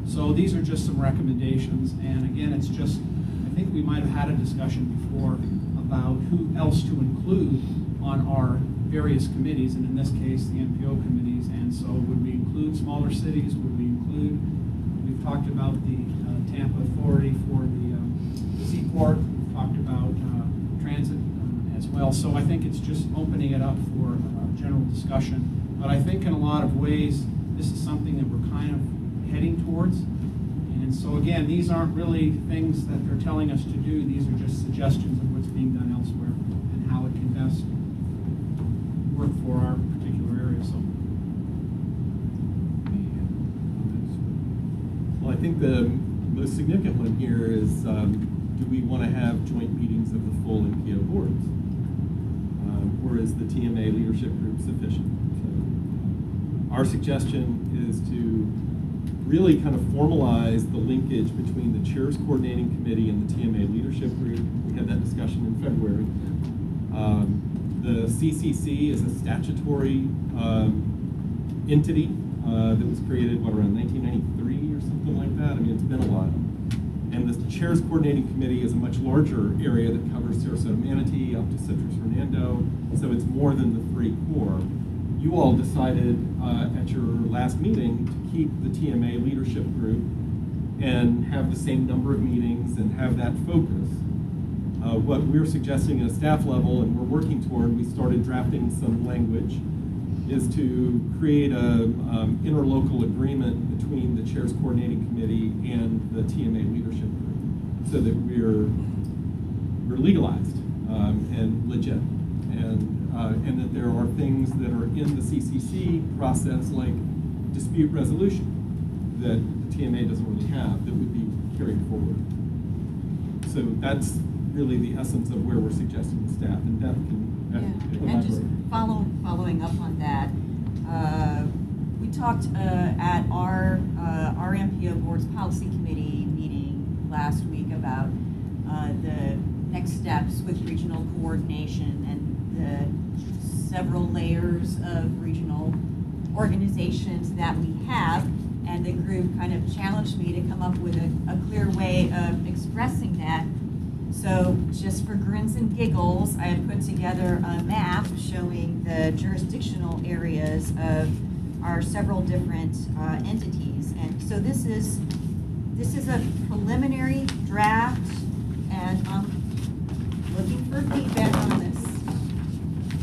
Speaker 4: So these are just some recommendations, and again, it's just, I think we might have had a discussion before about who else to include on our various committees, and in this case, the NPO committees. And so would we include smaller cities? Would we include, we've talked about the Tampa Authority for the Seaport. We've talked about transit as well. So I think it's just opening it up for general discussion. But I think in a lot of ways, this is something that we're kind of heading towards. And so again, these aren't really things that they're telling us to do. These are just suggestions of what's being done elsewhere and how it can best work for our particular area. So.
Speaker 16: Well, I think the most significant one here is, do we want to have joint meetings of the full NPO boards? Or is the TMA Leadership Group sufficient? So, our suggestion is to really kind of formalize the linkage between the Chairs Coordinating Committee and the TMA Leadership Group. We had that discussion in February. The CCC is a statutory entity that was created, around 1993 or something like that? I mean, it's been a while. And the Chairs Coordinating Committee is a much larger area that covers Sarasota Manatee up to Citrus Hernando, so it's more than the 3 core. You all decided at your last meeting to keep the TMA Leadership Group and have the same number of meetings and have that focus. What we're suggesting at a staff level, and we're working toward, we started drafting some language, is to create a interlocal agreement between the Chairs Coordinating Committee and the TMA Leadership Group, so that we're legalized and legit, and that there are things that are in the CCC process, like dispute resolution, that the TMA doesn't really have, that would be carried forward. So that's really the essence of where we're suggesting the staff, and Deb can elaborate.
Speaker 19: And just following up on that, we talked at our MPO Board's Policy Committee meeting last week about the next steps with regional coordination and the several layers of regional organizations that we have, and the group kind of challenged me to come up with a clear way of expressing that. So just for grins and giggles, I have put together a map showing the jurisdictional areas of our several different entities. And so this is a preliminary draft, and I'm looking for feedback on this.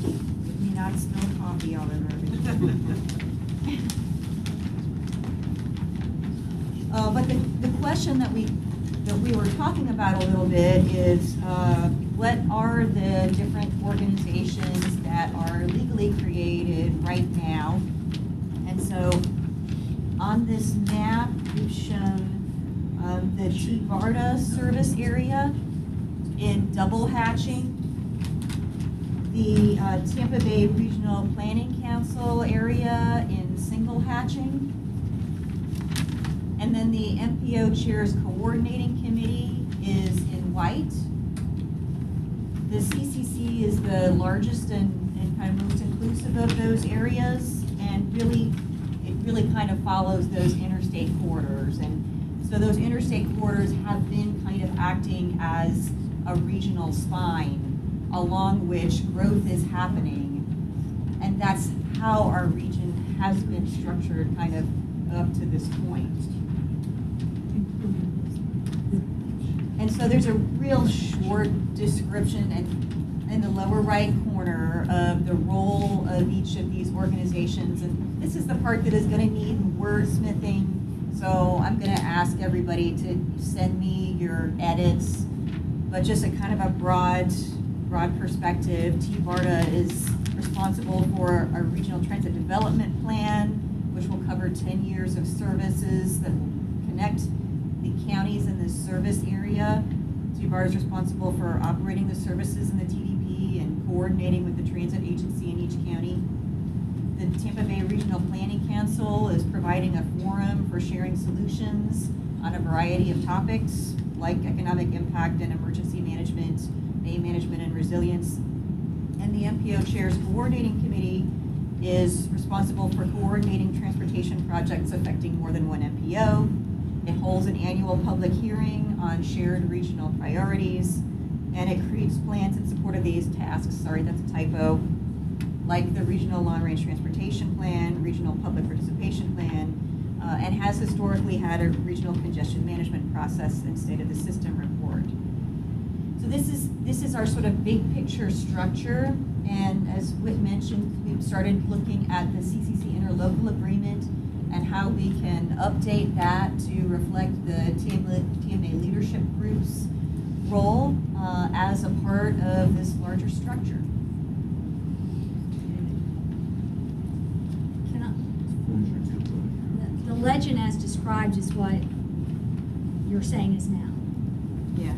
Speaker 19: Let me not spill coffee all over everything. But the question that we were talking about a little bit is what are the different organizations that are legally created right now? And so on this map, we've shown the T-BARTA service area in double hatching, the Tampa Bay Regional Planning Council area in single hatching, and then the MPO Chairs Coordinating Committee is in white. The CCC is the largest and kind of most inclusive of those areas, and it really kind of follows those interstate corridors. And so those interstate corridors have been kind of acting as a regional spine along which growth is happening. And that's how our region has been structured kind of up to this point. And so there's a real short description in the lower right corner of the role of each of these organizations. And this is the part that is going to need wordsmithing. So I'm going to ask everybody to send me your edits, but just a kind of a broad perspective. T-BARTA is responsible for a regional transit development plan, which will cover 10 years of services that will connect the counties in this service area. T-BARTA is responsible for operating the services in the TDP and coordinating with the transit agency in each county. The Tampa Bay Regional Planning Council is providing a forum for sharing solutions on a variety of topics like economic impact and emergency management, Bay management and resilience. And the MPO Chairs Coordinating Committee is responsible for coordinating transportation projects affecting more than one MPO. It holds an annual public hearing on shared regional priorities, and it creates plans in support of these tasks. Sorry, that's a typo. like the Regional Long-Range Transportation Plan, Regional Public Participation Plan, and has historically had a regional congestion management process and state of the system report. So this is our sort of big picture structure, and as Whit mentioned, we've started looking at the CCC interlocal agreement and how we can update that to reflect the TMA Leadership Group's role as a part of this larger structure.
Speaker 3: The legend as described is what you're saying is now.
Speaker 19: Yeah.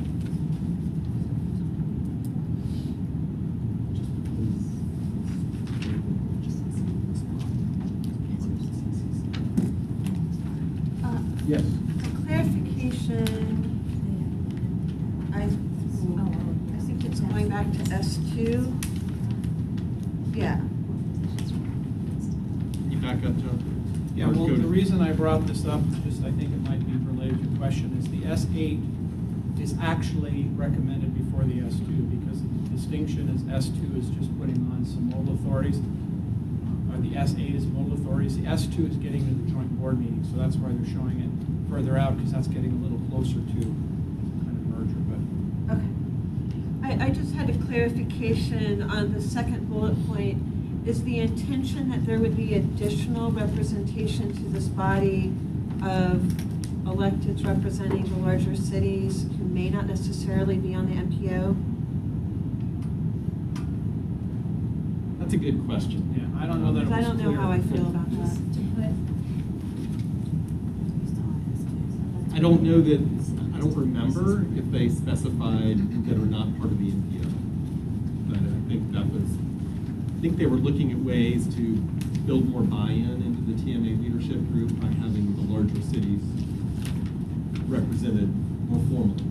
Speaker 1: Yes.
Speaker 15: A clarification, I think it's going back to S2. Yeah.
Speaker 16: Can you back up, John?
Speaker 4: Yeah,
Speaker 16: Or
Speaker 4: well,
Speaker 16: go to-
Speaker 4: the reason I brought this up, just I think it might be related to your question, is the S8 is actually recommended before the S2 because the distinction is S2 is just putting on some modal authorities, or the S8 is modal authorities. The S2 is getting to the joint board meeting, so that's why they're showing it further out because that's getting a little closer to kind of merger. But
Speaker 15: Okay. I just had a clarification on the second bullet point. Is the intention that there would be additional representation to this body of electeds representing the larger cities who may not necessarily be on the MPO?
Speaker 16: That's a good question.
Speaker 4: yeah, I don't know that it was
Speaker 15: I don't know
Speaker 4: clear.
Speaker 15: how I feel about that.
Speaker 16: I don't know that, I don't remember if they specified that are not part of the NPO. But I think that was, I think they were looking at ways to build more buy-in into the TMA leadership group by having the larger cities represented more formally.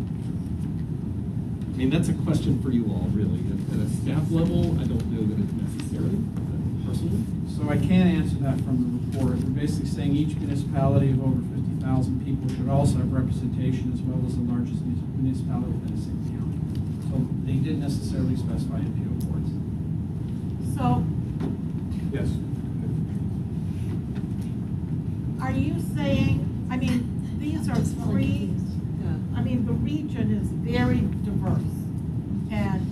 Speaker 16: I mean, that's a question for you all, really. At a staff level, I don't know that it's necessary, personally.
Speaker 4: So I can't answer that from the report. They're basically saying each municipality of over 50,000 people should also have representation as well as the largest municipality within a single county. So they didn't necessarily specify MPO boards.
Speaker 6: So
Speaker 1: Yes.
Speaker 6: are you saying, I mean, these are three, I mean, the region is very diverse. And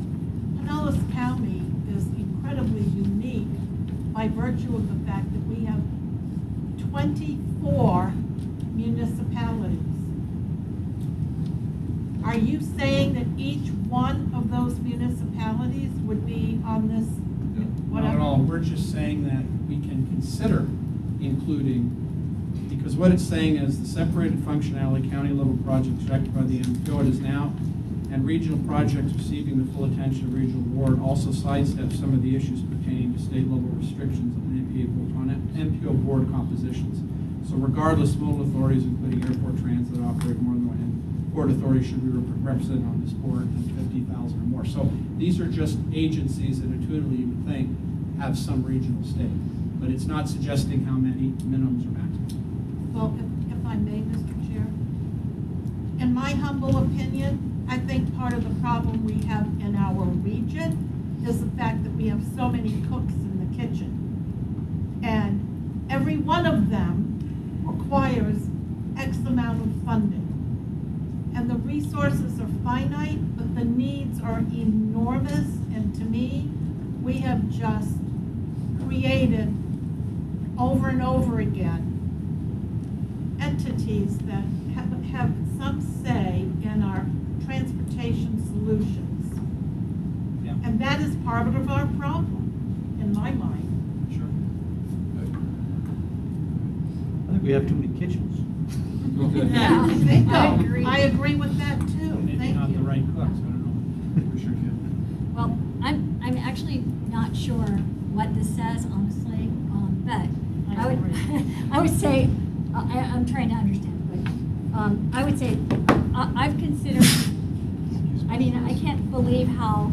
Speaker 6: Pinellas County is incredibly unique by virtue of the fact that we have 24 municipalities. Are you saying that each one of those municipalities would be on this?
Speaker 4: Not at all. We're just saying that we can consider including, because what it's saying is the separated functionality county level projects directed by the MPO it is now, and regional projects receiving the full attention of regional board also sidestep some of the issues pertaining to state level restrictions on MPO board compositions. So regardless, modal authorities, including airport transit, that operate more than one, and port authorities should be represented on this board at 50,000 or more. So these are just agencies that intuitively you would think have some regional stake, but it's not suggesting how many minimums or maximums.
Speaker 6: Well, if I may, Mr. Chair, in my humble opinion, I think part of the problem we have in our region is the fact that we have so many cooks in the kitchen. And every one of them requires X amount of funding. And the resources are finite, but the needs are enormous. And to me, we have just created over and over again entities that have some say in our transportation solutions.
Speaker 4: Yeah.
Speaker 6: And that is part of our problem, in my mind.
Speaker 4: Sure.
Speaker 12: I think we have too many kitchens.
Speaker 6: Yeah, I agree with that too.
Speaker 4: Maybe
Speaker 6: Thank
Speaker 4: not
Speaker 6: you.
Speaker 4: the right cooks, I don't know. For sure, Kim.
Speaker 3: Well, I'm actually not sure what this says, honestly, but I would say, I'm trying to understand, but I would say, I've considered, I mean, I can't believe how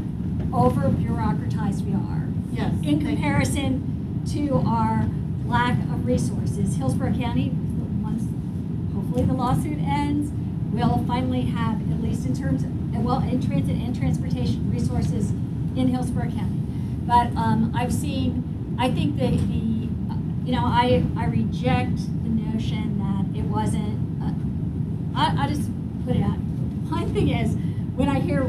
Speaker 3: over-bureaucratized we are.
Speaker 6: Yes.
Speaker 3: In comparison to our lack of resources. Hillsborough County, once hopefully the lawsuit ends, we'll finally have, at least in terms of, well, in transit and transportation resources in Hillsborough County. But I think I reject the notion that it wasn't, I just put it out. One thing is, when I hear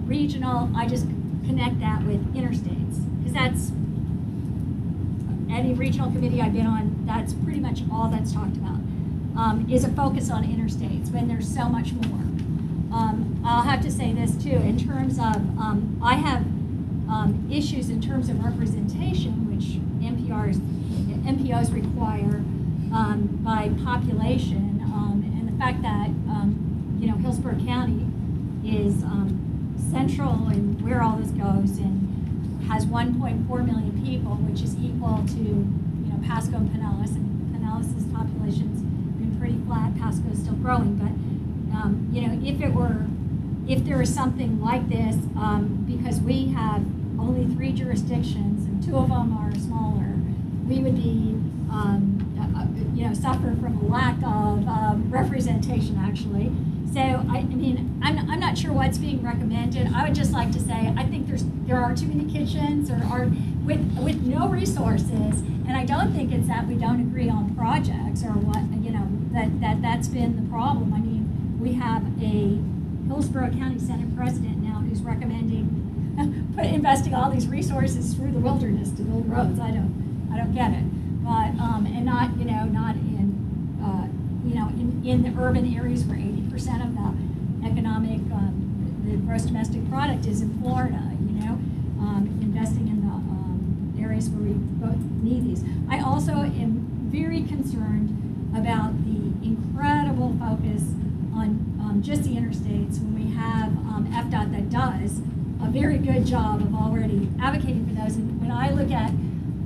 Speaker 3: regional, I just connect that with interstates, because that's, any regional committee I've been on, that's pretty much all that's talked about, is a focus on interstates when there's so much more. I'll have to say this too, in terms of, I have issues in terms of representation, which MPOs require by population, and the fact that Hillsborough County is central in where all this goes and has 1.4 million people, which is equal to Pasco and Pinellas, and Pinellas's population's been pretty flat. Pasco is still growing, but if there was something like this, because we have only 3 jurisdictions and 2 of them are smaller, we would be suffer from a lack of representation, actually. So I'm not sure what's being recommended. I would just like to say I think there are too many kitchens or with no resources, and I don't think it's that we don't agree on projects or what that's been the problem. I mean, we have a Hillsborough County Senate President now who's recommending investing all these resources through the wilderness to build roads. I don't get it, but and not in the urban areas where 80% of the economic the gross domestic product is in Florida. Investing in the areas where we both need these. I also am very concerned about the incredible focus on just the interstates when we have FDOT that does a very good job of already advocating for those. And when I look at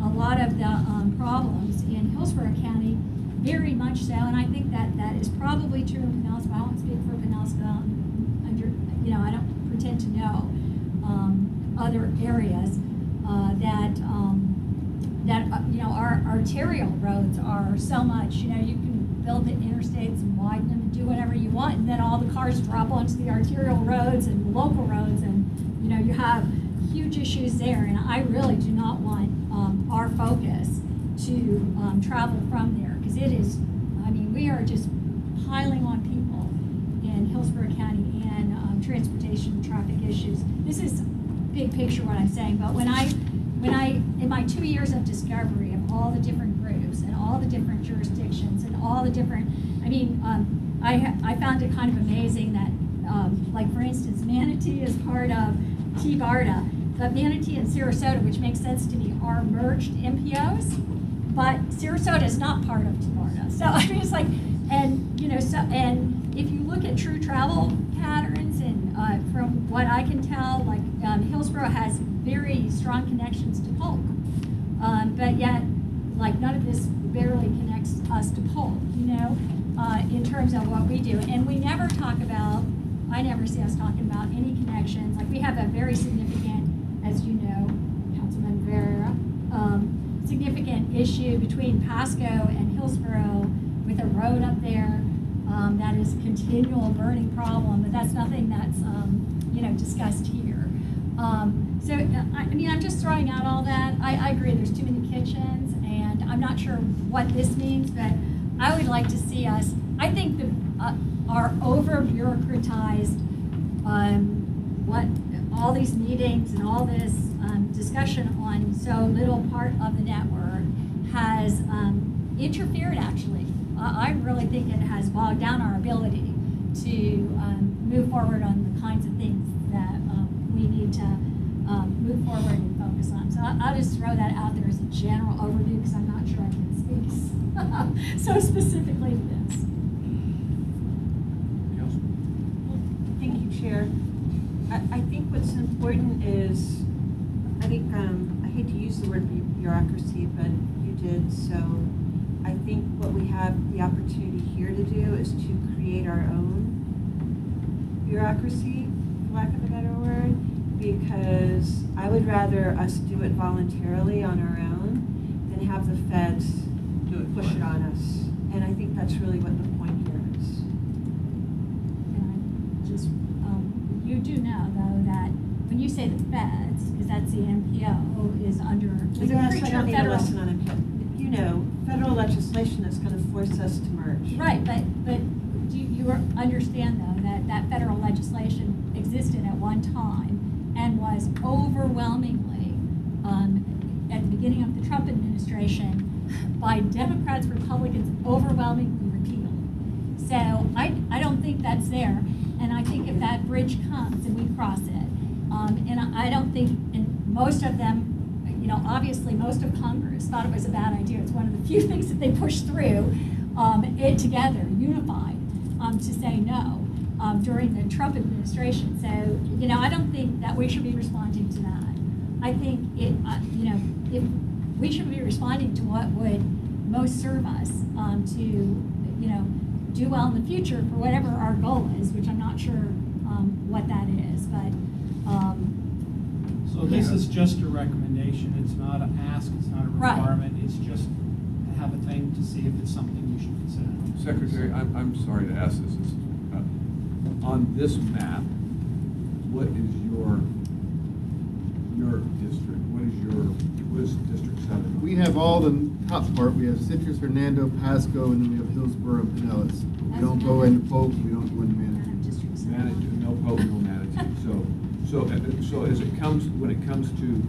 Speaker 3: a lot of the problems in Hillsborough County, very much so, and I think that is probably true in Pinellas, but I won't speak for Pinellas, I don't pretend to know other areas our arterial roads are so much, you can build the interstates and widen them and do whatever you want, and then all the cars drop onto the arterial roads and local roads, and you have huge issues there, and I really do not want our focus to travel from there, because it is, we are just piling on people in Hillsborough County and transportation and traffic issues. This is big picture what I'm saying, but when I in my 2 years of discovery of all the different groups and all the different jurisdictions and all the different, I found it kind of amazing that, like for instance, Manatee is part of T-BARTA, but Manatee and Sarasota, which makes sense to me, are merged MPOs, but Sarasota is not part of T-BARTA. So it's like, and if you look at true travel patterns, and from what I can tell, like Hillsborough has very strong connections to Polk, but yet, like, none of this barely connects us to Polk, in terms of what we do. And we never talk about, I never see us talking about any connections. Like, we have a very significant, as you know, Councilman Vera, significant issue between Pasco and Hillsborough with a road up there that is a continual burning problem, but that's nothing that's discussed here. So I'm just throwing out all that. I agree there's too many kitchens, and I'm not sure what this means, but I would like to see us, I think our over-bureaucratized, what all these meetings and all this discussion on so little part of the network has interfered, actually. I really think it has bogged down our ability to move forward on the kinds of things that we need to move forward and focus on. So I'll just throw that out there as a general overview, because I'm not sure I can speak so specifically to this.
Speaker 15: Thank you, Chair. I think what's important is, I hate to use the word bureaucracy, but you did, so I think what we have the opportunity here to do is to create our own bureaucracy, for lack of a better word, because I would rather us do it voluntarily on our own than have the feds push it on us. And I think that's really what the point here is.
Speaker 3: And I just, you do know, though, that when when you say the feds, because that's the NPO, is under, is
Speaker 15: Yes,
Speaker 3: a
Speaker 15: I don't need to
Speaker 3: federal.
Speaker 15: listen on it. You know, federal legislation that's going to force us to merge.
Speaker 3: Right, but do you understand though that that federal legislation existed at one time and was overwhelmingly, at the beginning of the Trump administration, by Democrats, Republicans, overwhelmingly repealed. So I don't think that's there, and I think if that bridge comes and we cross it, and I don't think, and most of them, you know, obviously most of Congress thought it was a bad idea. It's one of the few things that they pushed through it together, unified, to say no during the Trump administration. So, you know, I don't think that we should be responding to that. I think it, you know, if we should be responding to what would most serve us to, you know, do well in the future for whatever our goal is, which I'm not sure what that is, but.
Speaker 4: So this is just a recommendation, it's not an ask, it's not a
Speaker 3: Right.
Speaker 4: requirement, it's just have a thing to see if it's something you should consider.
Speaker 1: Secretary, I'm sorry to ask this. On this map, what is your district? What is District 7?
Speaker 18: We have all the top part. We have Citrus, Hernando, Pasco, and then we have Hillsborough and Pinellas. We don't go into Polk, we don't go into Manatee.
Speaker 1: No Polk, no Manatee. So as it comes, when it comes to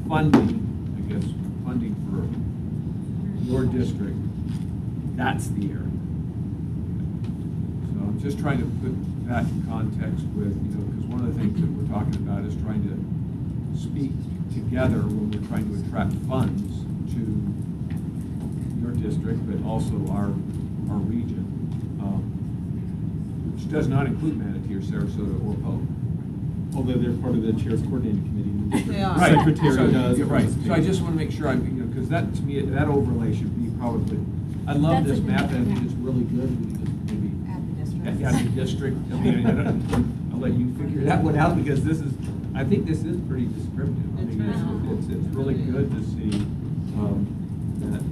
Speaker 1: funding, I guess, funding for your district, that's the area. So I'm just trying to put that in context with, you know, because one of the things that we're talking about is trying to speak together when we're trying to attract funds to your district, but also our region, which does not include Manatee or Sarasota or Polk.
Speaker 16: Although they're part of the chair's coordinating committee.
Speaker 8: They are.
Speaker 1: Right.
Speaker 16: Secretary does.
Speaker 1: Yeah, right. So I just want to make sure you know, because that, to me, that overlay should be probably, I love
Speaker 3: That's
Speaker 1: this
Speaker 3: a good
Speaker 1: map, and I think
Speaker 3: idea.
Speaker 1: it's really good. We can just maybe
Speaker 19: Add the districts.
Speaker 1: add the district. I mean, I'll let you figure that one out, because this is, I think this is pretty descriptive. I mean, it's really good to see that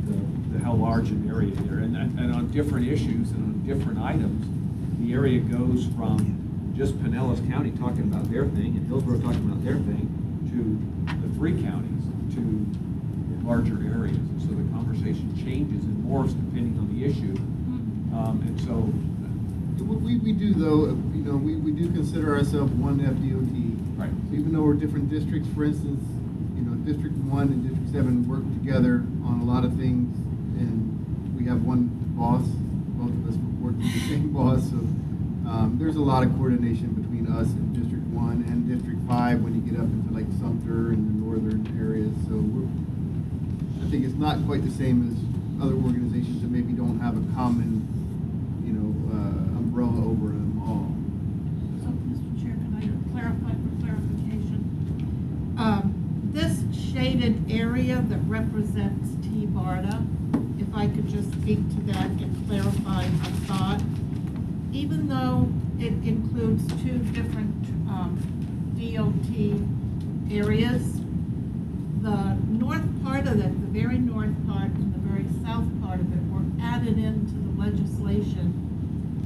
Speaker 1: how large an area there, and on different issues and on different items, the area goes from just Pinellas County talking about their thing and Hillsborough talking about their thing to the three counties to larger areas. And so the conversation changes and morphs depending on the issue. And so
Speaker 18: We do though, you know, we do consider ourselves one FDOT.
Speaker 1: Right.
Speaker 18: So even though we're different districts, for instance, you know, District 1 and District 7 work together on a lot of things, and we have one boss. Both of us report to the same boss, so there's a lot of coordination between us and District 1 and District 5 when you get up into like Sumter and the northern areas. So I think it's not quite the same as other organizations that maybe don't have a common, you know, umbrella over them all.
Speaker 6: So, Mr. Chair, can I clarify for clarification? This shaded area that represents T-BARTA, if I could just speak to that and clarify a thought. Even though it includes two different DOT areas, the north part of it, the very north part and the very south part of it were added into the legislation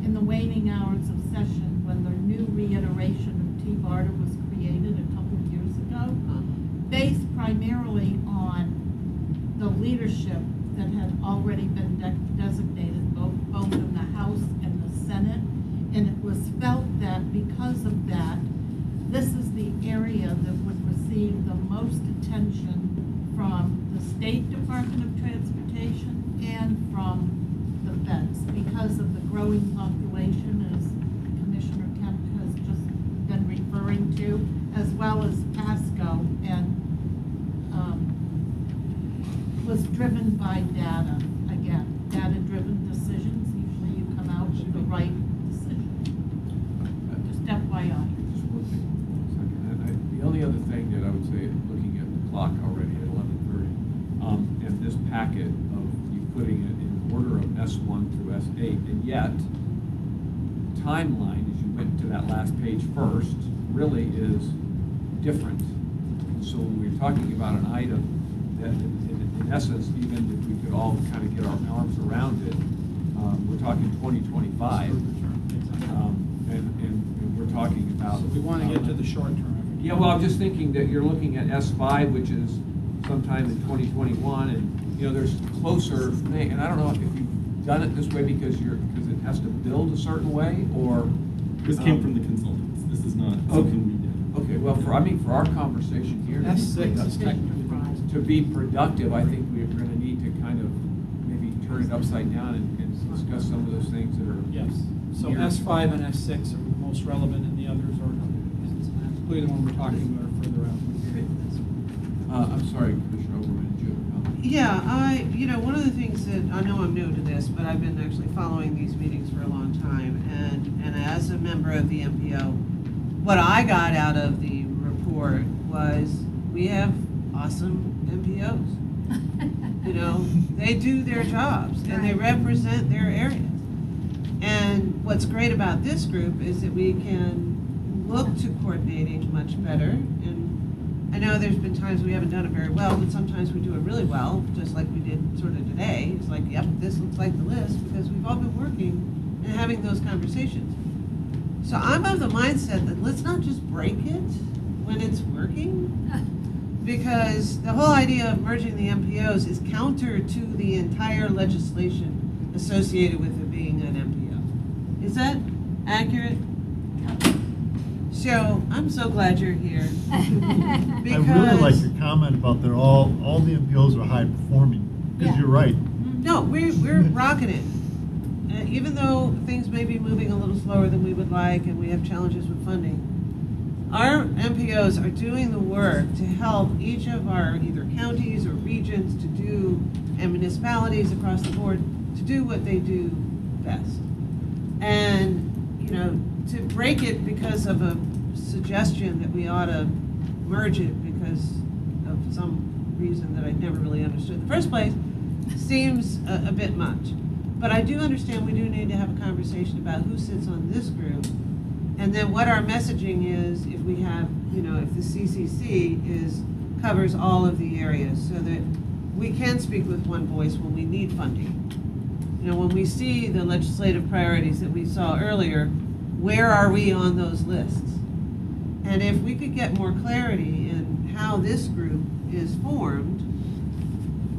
Speaker 6: in the waning hours of session when the new reiteration of T-BARTA was created a couple of years ago, based primarily on the leadership that had already been designated both in the House and the Senate. And it was felt that because of that, this is the area that would receive the most attention from the State Department of Transportation and from the feds because of the growing population, as Commissioner Kemp has just been referring to, as well as Pasco, and was driven by data. Again, data-driven decisions, usually you come out with the right decision. Just FYI.
Speaker 1: the only other thing that I would say, looking at the clock already at 11:30, and this packet of you putting it in order of S1 through S8, and yet timeline, as you went to that last page first, really is different. So when we're talking about an item that, in essence, even if we could all kind of get our arms around it, we're talking 2025, and we're talking about.
Speaker 4: So we want to get to the short term.
Speaker 1: Yeah, well, I'm just thinking that you're looking at S5, which is sometime in 2021, and, you know, there's closer thing, and I don't know if you've done it this way because it has to build a certain way, or?
Speaker 16: This came from the consultants. This is not something we did.
Speaker 1: Okay, well, for our conversation here,
Speaker 4: S6 is technically.
Speaker 1: to be productive, I think we're gonna need to kind of maybe turn it upside down and discuss some of those things that are.
Speaker 4: Yes. So
Speaker 1: here.
Speaker 4: S5 and S6 are the most relevant, and the others are clearly the one we're talking about are further out.
Speaker 1: I'm sorry, Commissioner Overman, did you have a comment?
Speaker 8: Yeah, one of the things that, I know I'm new to this, but I've been actually following these meetings for a long time, and as a member of the MPO, what I got out of the report was we have awesome MPOs. They do their jobs, and they represent their areas. And what's great about this group is that we can look to coordinating much better. And I know there's been times we haven't done it very well, but sometimes we do it really well, just like we did sort of today. It's like, yep, this looks like the list, because we've all been working and having those conversations. So I'm of the mindset that let's not just break it when it's working, because the whole idea of merging the MPOs is counter to the entire legislation associated with it being an MPO. Is that accurate? So I'm so glad you're here.
Speaker 2: I really like your comment about they're all the MPOs are high performing, because you're right.
Speaker 8: No, we're rocking it. Even though things may be moving a little slower than we would like, and we have challenges with funding, our MPOs are doing the work to help each of our either counties or regions to do, and municipalities across the board, to do what they do best. And, to break it because of a suggestion that we ought to merge it because of some reason that I never really understood in the first place seems a bit much. But I do understand we do need to have a conversation about who sits on this group, and then what our messaging is if we have, if the CCC covers all of the areas, so that we can speak with one voice when we need funding. When we see the legislative priorities that we saw earlier, where are we on those lists? And if we could get more clarity in how this group is formed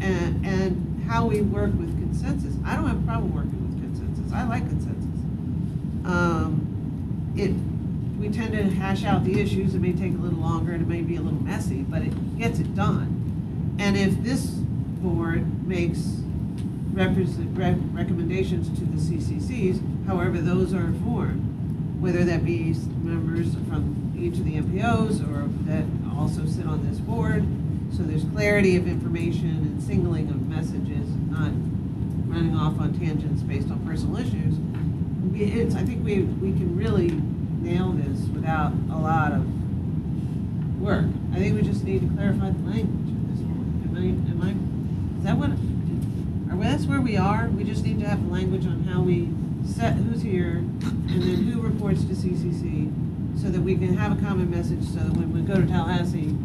Speaker 8: and how we work with consensus. I don't have a problem working with consensus. I like consensus. We tend to hash out the issues. It may take a little longer and it may be a little messy, but it gets it done. And if this board makes recommendations to the CCCs, however those are formed, whether that be members from each of the MPOs or that also sit on this board, so there's clarity of information and singling of messages, and not running off on tangents based on personal issues. I think we can really nail this without a lot of work. I think we just need to clarify the language at this point. Is that what? That's where we are. We just need to have the language on how we set who's here and then who reports to CCC, so that we can have a common message, so that when we go to Tallahassee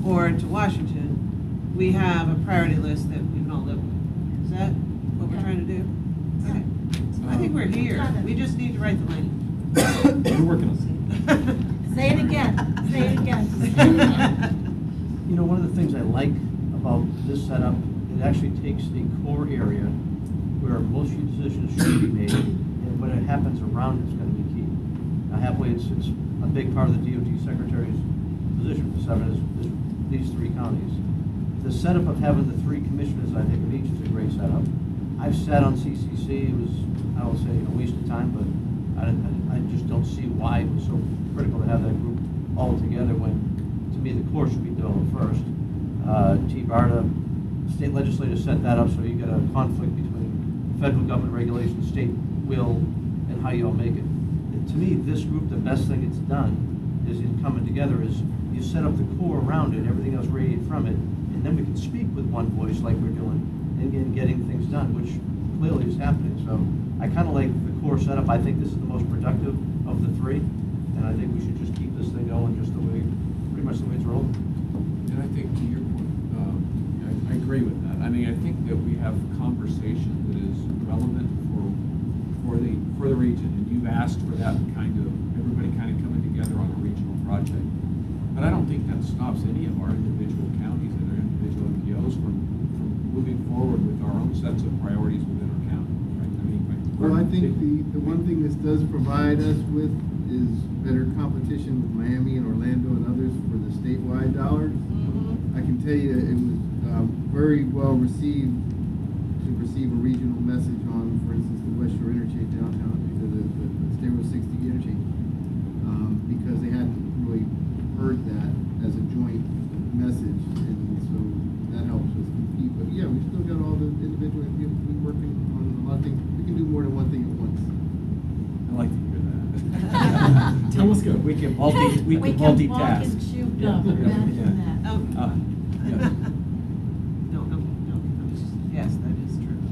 Speaker 8: or to Washington, we have a priority list that we can all live with. Is that what we're trying to do? Okay. I think we're here. We just need to write the language.
Speaker 16: We're working on it.
Speaker 6: Say it again. Say it again.
Speaker 12: One of the things I like about this setup, it actually takes the core area where most decisions should be made, and what happens around it's going to be key. Now, happily, it's a big part of the DOT Secretary's position for 7 is these 3 counties. The setup of having the 3 commissioners, I think, of each is a great setup. I've sat on CCC. It was, I will say, a waste of time, but I just don't see why it was so critical to have that group all together when, to me, the core should be developed first. T-BARTA, state legislators set that up so you get a conflict between federal government regulations, state will, and how you all make it. To me, this group, the best thing it's done is in coming together is you set up the core around it, everything else radiate from it, and then we can speak with one voice like we're doing and getting things done, which clearly is happening. So I kind of like the core setup. I think this is the most productive of the 3, and I think we should just keep this thing going just the way, pretty much the way it's rolling.
Speaker 1: And I think to your point, I agree with that. I mean, I think that we have conversation that is relevant for the region, and you've asked for that kind of everybody kind of coming together on a regional project. But I don't think that stops any of our individual counties and our individual MPOs from moving forward with our own sets of priorities within our county, right? I mean,
Speaker 18: Well, I think the one thing this does provide us with is better competition with Miami and Orlando and others for the statewide dollars. I can tell you it was very well received to receive a regional message on, for instance, the West Shore Interchange downtown, the State Road 60 interchange, because they hadn't really heard that as a joint message, and so that helps us compete. But yeah, we still got all the individual people working on a lot of things. We can do more than one thing at once.
Speaker 1: I like to hear that.
Speaker 16: Tell us go.
Speaker 12: We can multitask.
Speaker 6: walk and chew gum, imagine that.
Speaker 8: Oh.
Speaker 1: Yes.
Speaker 8: No. Yes, that is true.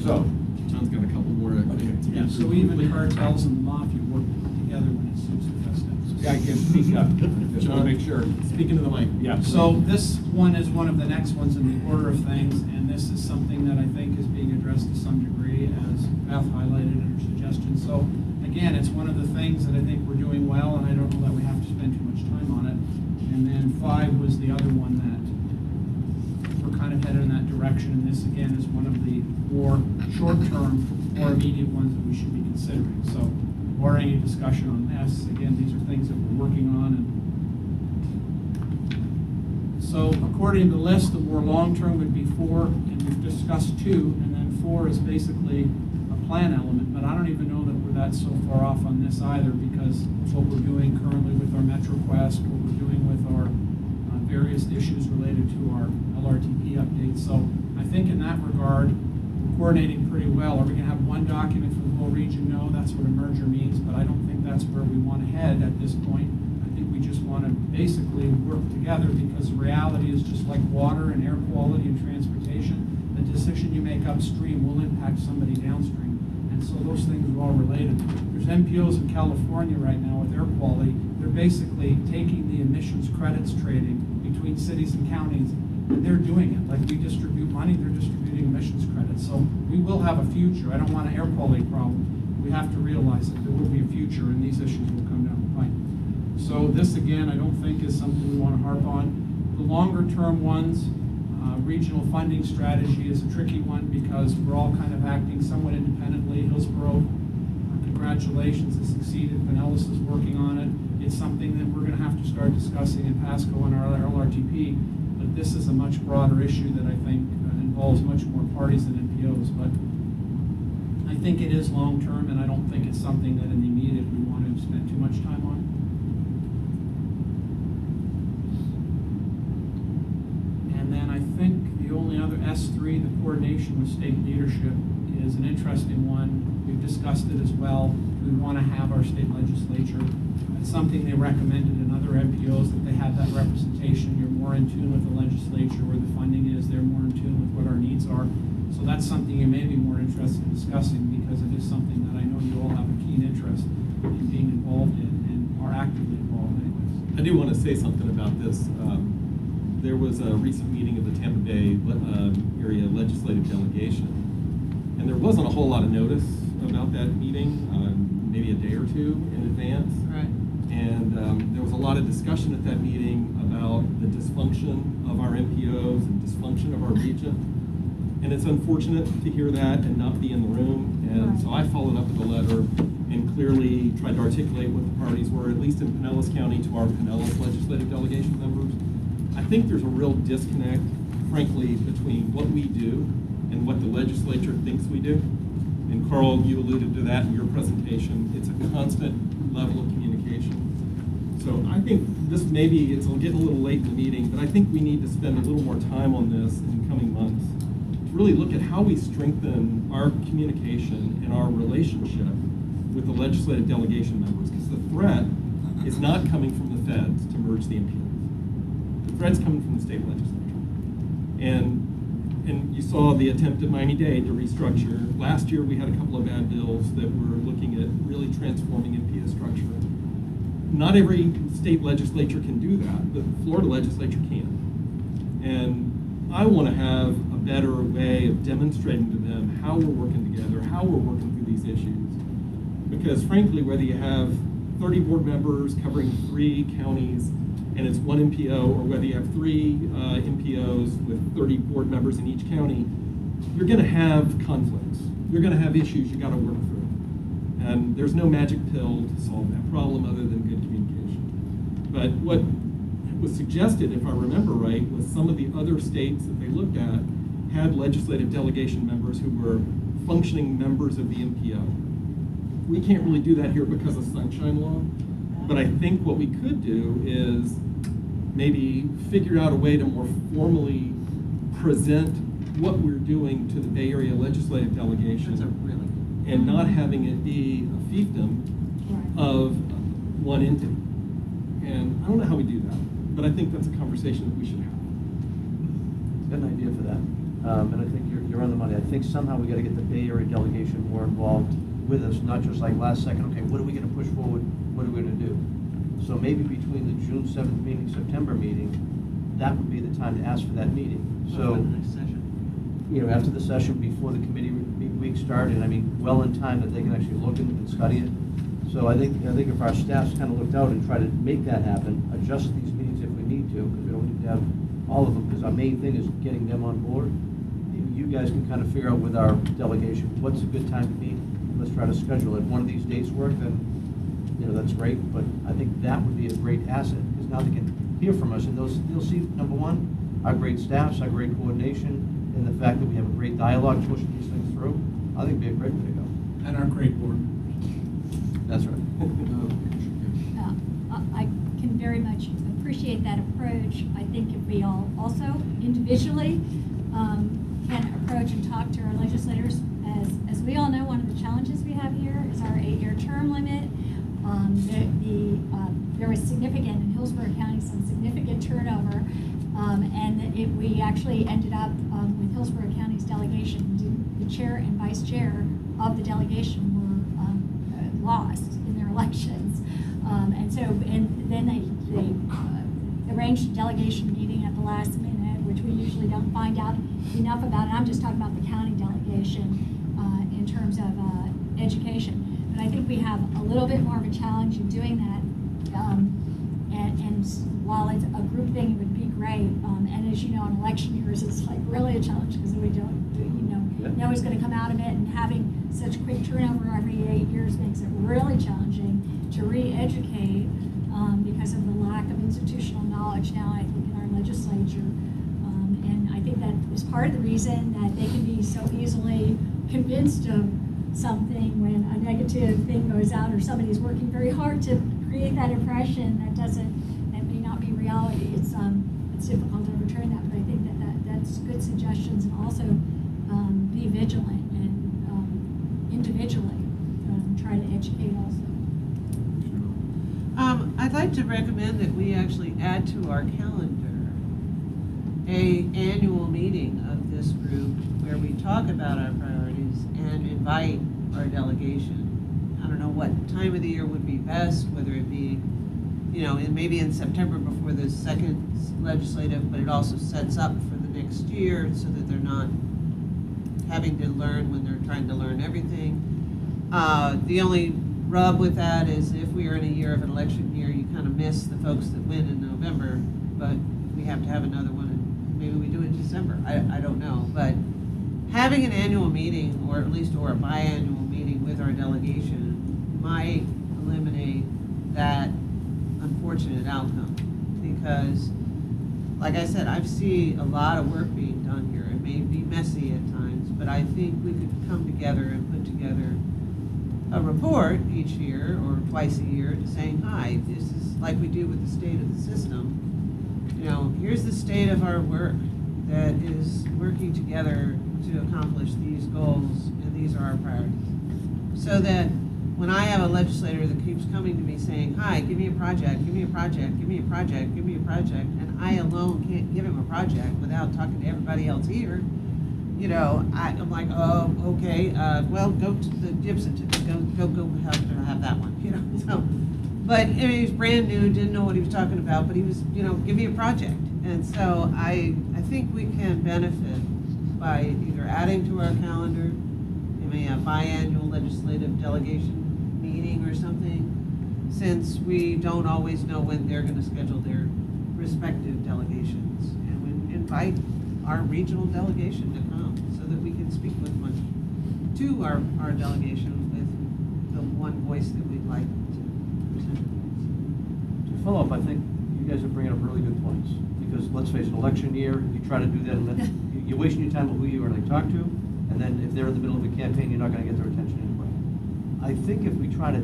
Speaker 1: So,
Speaker 16: John's got a couple more.
Speaker 4: Yeah, so even cartels and the mafia work together when it suits the best interests.
Speaker 1: yeah, I can speak up. Just want to make sure.
Speaker 16: Speaking to the mic.
Speaker 1: Yeah.
Speaker 4: So this one is one of the next ones in the order of things, and this is something that I think is being addressed to some degree, as Beth highlighted in her suggestion. So again, it's one of the things that I think we're doing well, and I don't know that we have to spend too much time on it. And then 5 was the other one that we're kind of headed in that direction, and this again is one of the more short-term, more immediate ones that we should be considering. So barring any discussion on this, again, these are things that we're working on. And so according to the list, the more long-term would be 4, and we've discussed 2, and then 4 is basically a plan element, but I don't even know that we're that so far off on this either, because what we're doing currently with our MetroQuest, what we're doing with our various issues related to our LRTP updates. So I think in that regard, we're coordinating pretty well. Are we going to have one document for the whole region? No, that's what a merger means, but I don't think that's where we want to head at this point. I think we just want to basically work together, because the reality is, just like water and air quality and transportation, the decision you make upstream will impact somebody downstream. And so those things are all related. There's MPOs in California right now with air quality. They're basically taking the emissions credits trading between cities and counties, and they're doing it. Like we distribute money, they're distributing emissions credits. So we will have a future. I don't want an air quality problem. We have to realize that there will be a future, and these issues will come down the pipe. So this, again, I don't think is something we want to harp on. The longer term ones, regional funding strategy is a tricky one, because we're all kind of acting somewhat independently. Hillsborough, congratulations, has succeeded. Pinellas is working on it. It's something that we're going to have to start discussing in Pasco and our LRTP, but this is a much broader issue that I think involves much more parties than NPOs. But I think it is long-term, and I don't think it's something that in the immediate we want to spend too much time on. And then I think the only other S3, the coordination with state leadership, is an interesting one. We've discussed it as well. We want to have our state legislature. It's something they recommended in other MPOs, that they have that representation. You're more in tune with the legislature where the funding is. They're more in tune with what our needs are. So that's something you may be more interested in discussing, because it is something that I know you all have a keen interest in being involved in, and are actively involved anyways.
Speaker 16: I do want to say something about this. There was a recent meeting of the Tampa Bay area legislative delegation, and there wasn't a whole lot of notice about that meeting, maybe a day or two in advance.
Speaker 8: Right.
Speaker 16: And there was a lot of discussion at that meeting about the dysfunction of our MPOs and dysfunction of our region. And it's unfortunate to hear that and not be in the room. And so I followed up with a letter and clearly tried to articulate what the parties were, at least in Pinellas County, to our Pinellas legislative delegation members. I think there's a real disconnect, frankly, between what we do and what the legislature thinks we do. And Carl, you alluded to that in your presentation. It's a constant level of communication. So I think this maybe, it's getting a little late in the meeting, but I think we need to spend a little more time on this in coming months to really look at how we strengthen our communication and our relationship with the legislative delegation members, because the threat is not coming from the feds to merge the MPOs. The threat's coming from the state legislature. And you saw the attempt at Miami-Dade to restructure. Last year, we had a couple of bad bills that were looking at really transforming MPO structure. Not every state legislature can do that, but the Florida legislature can. And I want to have a better way of demonstrating to them how we're working together, how we're working through these issues. Because frankly, whether you have 30 board members covering 3 counties, and it's 1 MPO, or whether you have 3 MPOs with 30 board members in each county, you're going to have conflicts. You're going to have issues you got to work through. And there's no magic pill to solve that problem other than good communication. But what was suggested, if I remember right, was some of the other states that they looked at had legislative delegation members who were functioning members of the MPO. We can't really do that here because of Sunshine Law, but I think what we could do is maybe figure out a way to more formally present what we're doing to the Bay Area legislative delegation, and not having it be a fiefdom of one entity. And I don't know how we do that, but I think that's a conversation that we should have.
Speaker 12: Got an idea for that. And I think you're on the money. I think somehow we got to get the Bay Area delegation more involved with us, not just like last second, okay, what are we going to push forward? What are we going to do? So maybe between the June 7th meeting, September meeting, that would be the time to ask for that meeting. So, you know, after the session, before the committee week started, I mean, well in time that they can actually look and study it. So I think if our staffs kind of looked out and try to make that happen, adjust these meetings if we need to, because we don't need to have all of them, because our main thing is getting them on board. You guys can kind of figure out with our delegation, what's a good time to meet. Let's try to schedule it. One of these dates work, then, you know, that's great. But I think that would be a great asset, because now they can hear from us, and they'll see, number one, our great staffs, our great coordination, and the fact that we have a great dialogue pushing these things through. I think it'd be a great way to go.
Speaker 1: And our great board.
Speaker 12: That's right.
Speaker 3: I can very much appreciate that approach. I think if we all also individually can approach and talk to our legislators, as we all know, one of the challenges we have here is our 8-year term limit. There was significant, in Hillsborough County, some significant turnover, and we actually ended up with Hillsborough County's delegation, the chair and vice chair of the delegation were lost in their elections. And then they arranged a delegation meeting at the last minute, which we usually don't find out enough about. And I'm just talking about the county delegation in terms of education. But I think we have a little bit more of a challenge in doing that. And while it's a group thing, it would be great. And as you know, in election years, it's like really a challenge because we don't, know who's going to come out of it. And having such quick turnover every 8 years makes it really challenging to re-educate because of the lack of institutional knowledge now, I think, in our legislature. And I think that is part of the reason that they can be so easily convinced of something when a negative thing goes out or somebody's working very hard to create that impression that may not be reality. It's difficult to overturn that, but I think that's good suggestions, and also be vigilant and individually try to educate also.
Speaker 8: I'd like to recommend that we actually add to our calendar an annual meeting of this group where we talk about our priorities and invite our delegation. I don't know what time of the year would be best, whether it be, maybe in September before the second legislative, but it also sets up for the next year so that they're not having to learn when they're trying to learn everything. The only rub with that is if we are in a year of an election year, you kind of miss the folks that win in November, but we have to have another one, and maybe we do it in December. I don't know, but having an annual meeting, or a biannual meeting with our delegation might eliminate that unfortunate outcome, because, like I said, I've seen a lot of work being done here. It may be messy at times, but I think we could come together and put together a report each year or twice a year saying, hi, this is like we do with the state of the system. Here's the state of our work that is working together to accomplish these goals, and these are our priorities. So that when I have a legislator that keeps coming to me saying, hi, give me a project, give me a project, give me a project, give me a project, and I alone can't give him a project without talking to everybody else here, I'm like, oh, okay, well, go to the Gibson, go have that one, So, but he's brand new, didn't know what he was talking about, but he was, give me a project. And so I think we can benefit by either adding to our calendar, maybe a biannual legislative delegation meeting or something, since we don't always know when they're going to schedule their respective delegations. And we invite our regional delegation to come so that we can speak with to our delegation with the one voice that we'd like to present.
Speaker 12: To follow up, I think you guys are bringing up really good points, because let's face it, election year, you try to do that, and you're wasting your time with who you are going to talk to, and then if they're in the middle of a campaign, you're not going to get their attention anyway. I think if we try to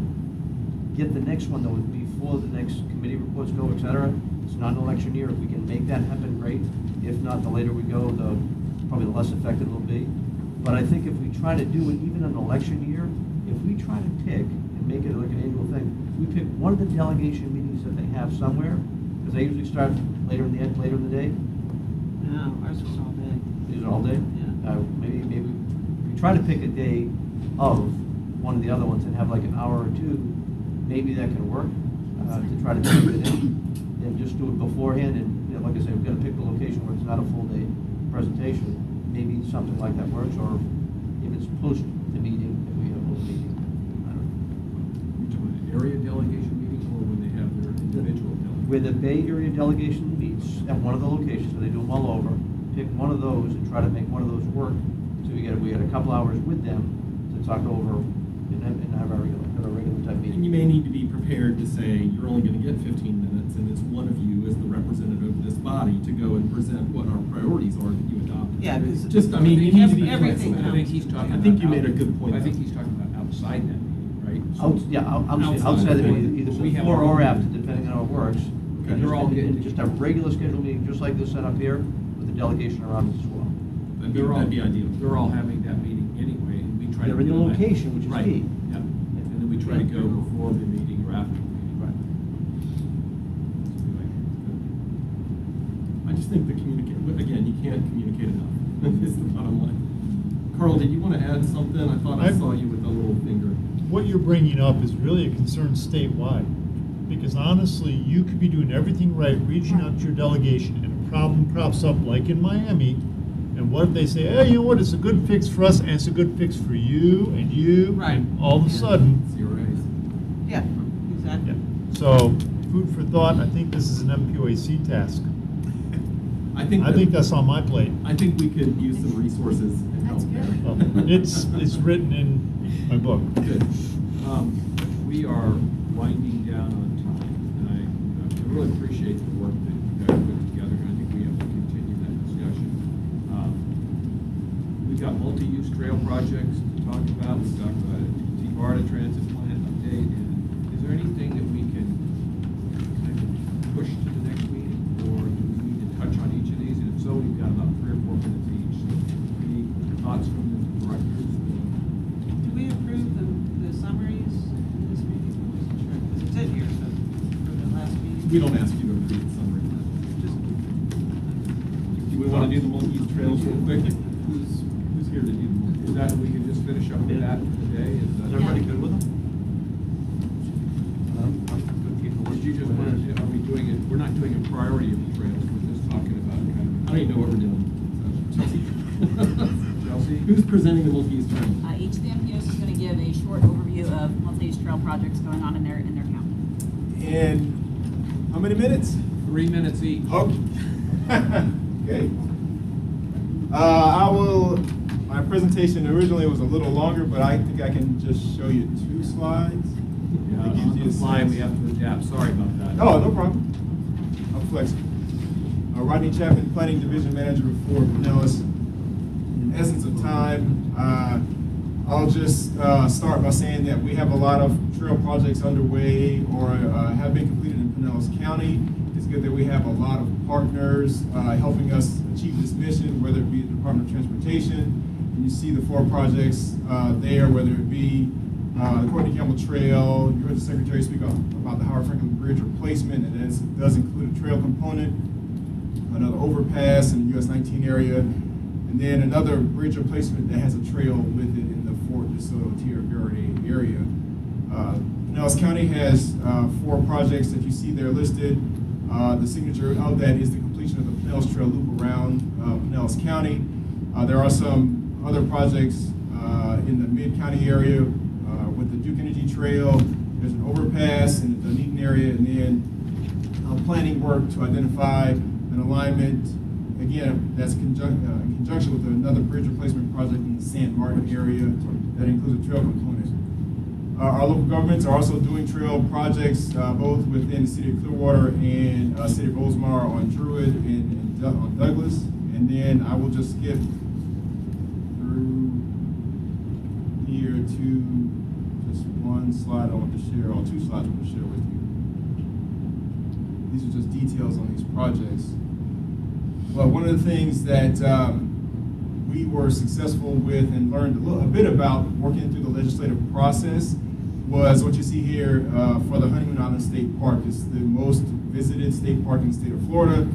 Speaker 12: get the next one, though, before the next committee reports go, et cetera, it's not an election year. If we can make that happen, great. If not, the later we go, probably the less effective it'll be. But I think if we try to do it even in an election year, if we try to pick and make it like an annual thing, we pick one of the delegation meetings that they have somewhere, because they usually start later in the day.
Speaker 8: No, ours was all day.
Speaker 12: Is it all day?
Speaker 8: Yeah.
Speaker 12: Maybe if we try to pick a day of one of the other ones and have like an hour or two, maybe that can work to try to keep it in, and just do it beforehand. And like I said, we've got to pick the location where it's not a full day presentation. Maybe something like that works, or if it's post the meeting, if we have a little meeting. I don't know.
Speaker 1: You're talking about area delegation meetings, or when they have their individual delegation?
Speaker 12: Where the Bay Area delegation meets at one of the locations, so they do them all over, pick one of those and try to make one of those work. So we had a couple hours with them to talk over and have our regular type meeting.
Speaker 16: And you may need to be prepared to say, you're only going to get 15 minutes, and it's one of you as the representative of this body to go and present what our priorities are that you adopt.
Speaker 8: Yeah, because
Speaker 16: just, I mean, you need to be
Speaker 8: everything.
Speaker 16: flexible.
Speaker 1: I think he's talking.
Speaker 16: I think you made a good point.
Speaker 1: I think he's talking about outside that meeting, right? So
Speaker 12: Outside the meeting, either
Speaker 1: we have
Speaker 12: before
Speaker 1: our
Speaker 12: or
Speaker 1: own-
Speaker 12: after, depending on how it works.
Speaker 1: Okay.
Speaker 12: And
Speaker 1: They're all getting
Speaker 12: just a regular scheduled meeting, just like this set up here, with the delegation around us as well.
Speaker 16: That'd be ideal.
Speaker 1: They're all having that meeting anyway, and we try to.
Speaker 12: They're in the
Speaker 1: do that.
Speaker 12: location, which is
Speaker 1: Right.
Speaker 12: key.
Speaker 1: Yeah, and then we try to go before the meeting or after the meeting.
Speaker 12: Right.
Speaker 16: I just think again, you can't communicate enough. It's the bottom line. Carl, did you want to add something? I thought I saw you with a little finger.
Speaker 2: What you're bringing up is really a concern statewide, because honestly, you could be doing everything right, reaching out to your delegation, and a problem crops up like in Miami, and what if they say, hey, you know what, it's a good fix for us, and it's a good fix for you, and you,
Speaker 8: Right.
Speaker 2: and all of a sudden.
Speaker 8: Yeah, exactly.
Speaker 2: So, food for thought, I think this is an MPOAC task.
Speaker 16: I think
Speaker 2: that's on my plate.
Speaker 16: I think we could use some resources and help there.
Speaker 2: Well, it's written in my book.
Speaker 1: Good. We are winding down on time, and I really appreciate the work that you guys put together, and I think we have to continue that discussion. We've got multi-use trail projects to talk about. We've talked about a T-Barta transit plan update, and is there anything that we can kind of push to the next meeting, or do we need to touch on each of these? And if so, we've got about 3 or 4 minutes each. So any thoughts from the directors?
Speaker 8: Did we approve the summaries in this meeting? I wasn't sure, because it's in here, so for the last meeting.
Speaker 16: We don't ask you to repeat the summary. Do we want to do the multi-use trails real quick? Who's here to do the multi-use?
Speaker 1: Is that, we can just finish up with that for today? Is
Speaker 12: everybody good with them?
Speaker 1: Did you just want to, are we doing it, we're not doing a priority of the trails, we're just talking about kind of.
Speaker 16: I don't even know what we're doing. Chelsea?
Speaker 1: Chelsea?
Speaker 16: Who's presenting the multi-use trails?
Speaker 20: Each of the MPOs is going to give a short overview of multi-use trail projects going on in their county.
Speaker 9: And how many minutes?
Speaker 1: 3 minutes each.
Speaker 9: Oh. Okay. My presentation originally was a little longer, but I think I can just show you 2 slides.
Speaker 1: Yeah,
Speaker 9: It gives
Speaker 1: on
Speaker 9: you
Speaker 1: the
Speaker 9: a
Speaker 1: fly,
Speaker 9: sense.
Speaker 1: we have to adapt, sorry about that.
Speaker 9: Oh, no problem. I'm flexible. Rodney Chapman, Planning Division Manager for Pinellas. In essence of time, I'll just start by saying that we have a lot of trail projects underway or have been completed in Pinellas County. It's good that we have a lot of partners helping us achieve this mission, whether it be the Department of Transportation. And you see the 4 projects there, whether it be the Courtney Campbell Trail. You heard the Secretary speak about the Howard Franklin Bridge replacement, and it does include a trail component, another overpass in the US 19 area, and then another bridge replacement that has a trail with it in the Fort DeSoto Tierra Verde area. Pinellas County has 4 projects that you see there listed. The signature of that is the completion of the Pinellas Trail loop around Pinellas County. There are some other projects in the mid-county area with the Duke Energy Trail There's an overpass in the Dunedin area, and then planning work to identify an alignment. Again, that's in conjunction with another bridge replacement project in the San Martin area that includes a trail component. Our local governments are also doing trail projects both within the city of Clearwater and city of Rosemar on Druid and on Douglas. And then I will just skip through here to just one slide I want to share, or 2 slides I want to share with you. These are just details on these projects. Well, one of the things that we were successful with and learned a bit about working through the legislative process was what you see here for the Honeymoon Island State Park. It's the most visited state park in the state of Florida.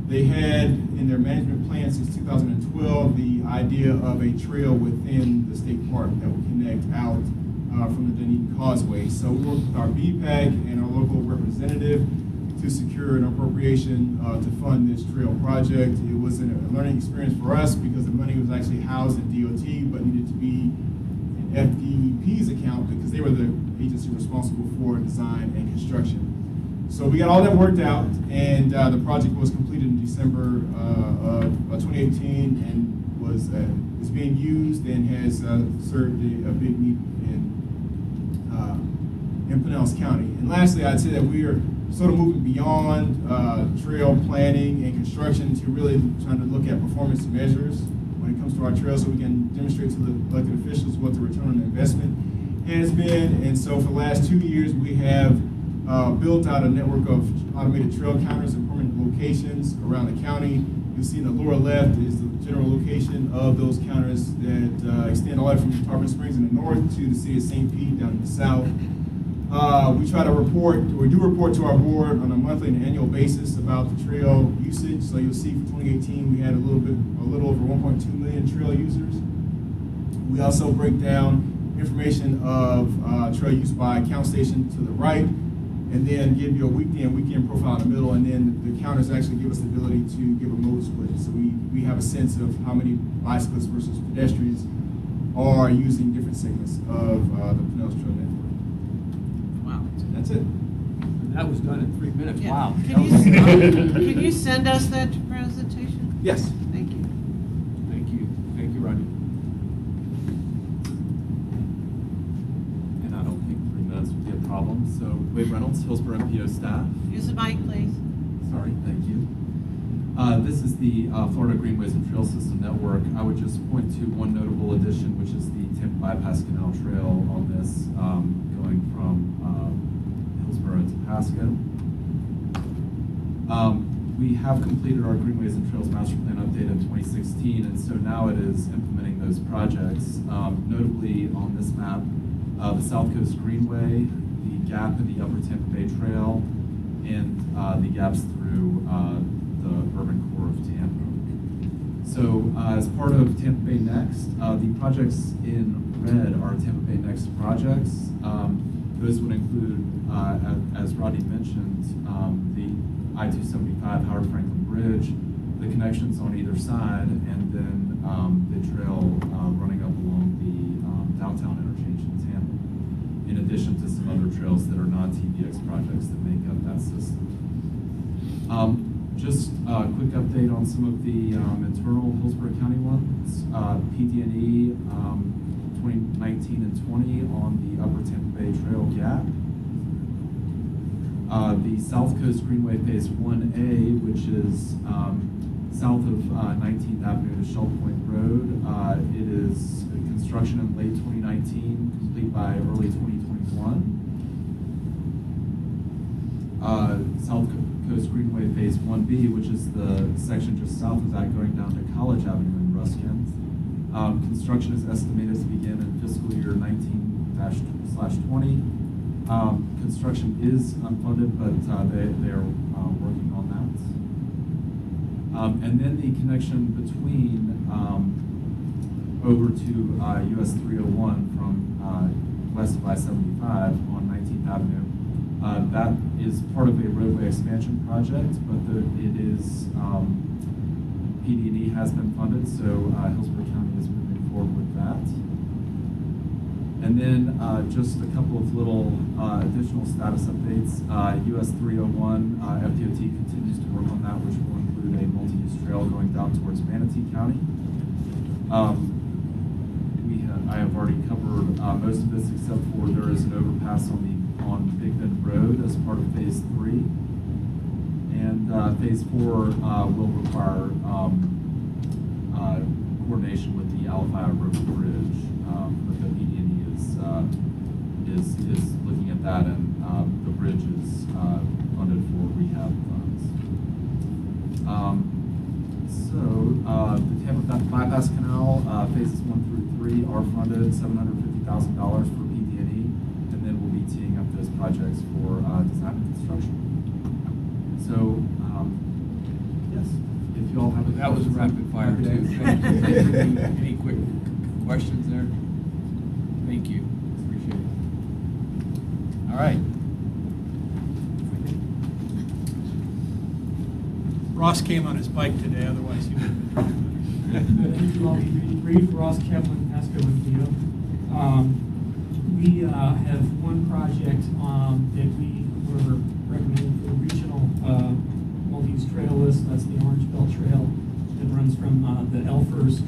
Speaker 9: They had in their management plan since 2012 the idea of a trail within the state park that would connect out from the Dunedin Causeway. So we worked with our BPAC and our local representative to secure an appropriation to fund this trail project. It was a learning experience for us because the money was actually housed in DOT but needed to be in FDEP's account because they were the agency responsible for design and construction. So we got all that worked out, and the project was completed in December of 2018 and is being used and has served a big need in Pinellas County. And lastly, I'd say that we are sort of moving beyond trail planning and construction to really trying to look at performance measures when it comes to our trails so we can demonstrate to the elected officials what the return on investment has been. And so for the last 2 years, we have built out a network of automated trail counters in permanent locations around the county. You'll see in the lower left is the general location of those counters that extend all the way from Tarpon Springs in the north to the city of St. Pete down in the south. We try to report, or we do report to our board on a monthly and annual basis about the trail usage. So you'll see for 2018 we had a little over 1.2 million trail users. We also break down information of trail use by count station to the right, and then give you a weekday and weekend profile in the middle, and then the counters actually give us the ability to give a mode split. So we have a sense of how many bicyclists versus pedestrians are using different segments of the Pinellas Trail Network. Wow, that's it.
Speaker 1: That was done in 3 minutes.
Speaker 8: Yeah.
Speaker 1: Wow.
Speaker 8: Can you send us that presentation?
Speaker 9: Yes.
Speaker 8: Thank you.
Speaker 1: Thank you. Thank you, Rodney.
Speaker 21: And I don't think 3 minutes would be a problem. So Wade Reynolds, Hillsborough MPO staff.
Speaker 8: Use the mic, please.
Speaker 21: Sorry, thank you. This is the Florida Greenways and Trail System Network. I would just point to one notable addition, which is the Tampa Bypass Canal Trail on this, going from Hillsborough to Pasco. We have completed our Greenways and Trails Master Plan update in 2016, and so now it is implementing those projects. Notably on this map, the South Coast Greenway, the gap in the Upper Tampa Bay Trail, and the gaps through the urban core of Tampa. So as part of Tampa Bay Next, the projects in red are Tampa Bay Next projects. Those would include, as Rodney mentioned, the I-275 Howard Franklin Bridge, the connections on either side, and then the trail running up along the downtown interchange in Tampa, in addition to some other trails that are non-TBX projects that make up that system. Just a quick update on some of the internal Hillsborough County ones. PD&E 2019 and 20 on the Upper Tampa Bay Trail gap. The South Coast Greenway Phase 1A, which is south of 19th Avenue to Shell Point Road. It is construction in late 2019, complete by early 2021. South Coast Greenway Phase 1B, which is the section just south of that going down to College Avenue in Ruskin. Construction is estimated to begin in fiscal year 19/20. Construction is unfunded, but they are working on that. And then the connection between over to US 301 from west of I-75 on 19th Avenue. That is part of a roadway expansion project, but it is PD&E has been funded, so Hillsborough County is moving forward with that. And then just a couple of little additional status updates. US 301, FDOT continues to work on that, which will include a multi-use trail going down towards Manatee County. I have already covered most of this, except for there is an overpass on Big Bend Road as part of Phase 3. And Phase 4 will require coordination with the Alafaya River Bridge. But the PG&E is looking at that, and the bridge is funded for rehab funds. The Tampa Bypass Canal phases 1 through 3 are funded, $750,000 for PG&E, and then we'll be teeing up those projects for design and construction. So, yes, if you all have
Speaker 1: That was a rapid fire too. Any quick questions there? Thank you. Appreciate it. All right.
Speaker 4: Ross came on his bike today, otherwise he would have been driving.
Speaker 14: Thank you. I'll be really brief. Ross Kaplan, Pasco and Theo. We have one project that we were recommending for the regional multi-use trail list. That's the Orange Belt Trail that runs from the Elfers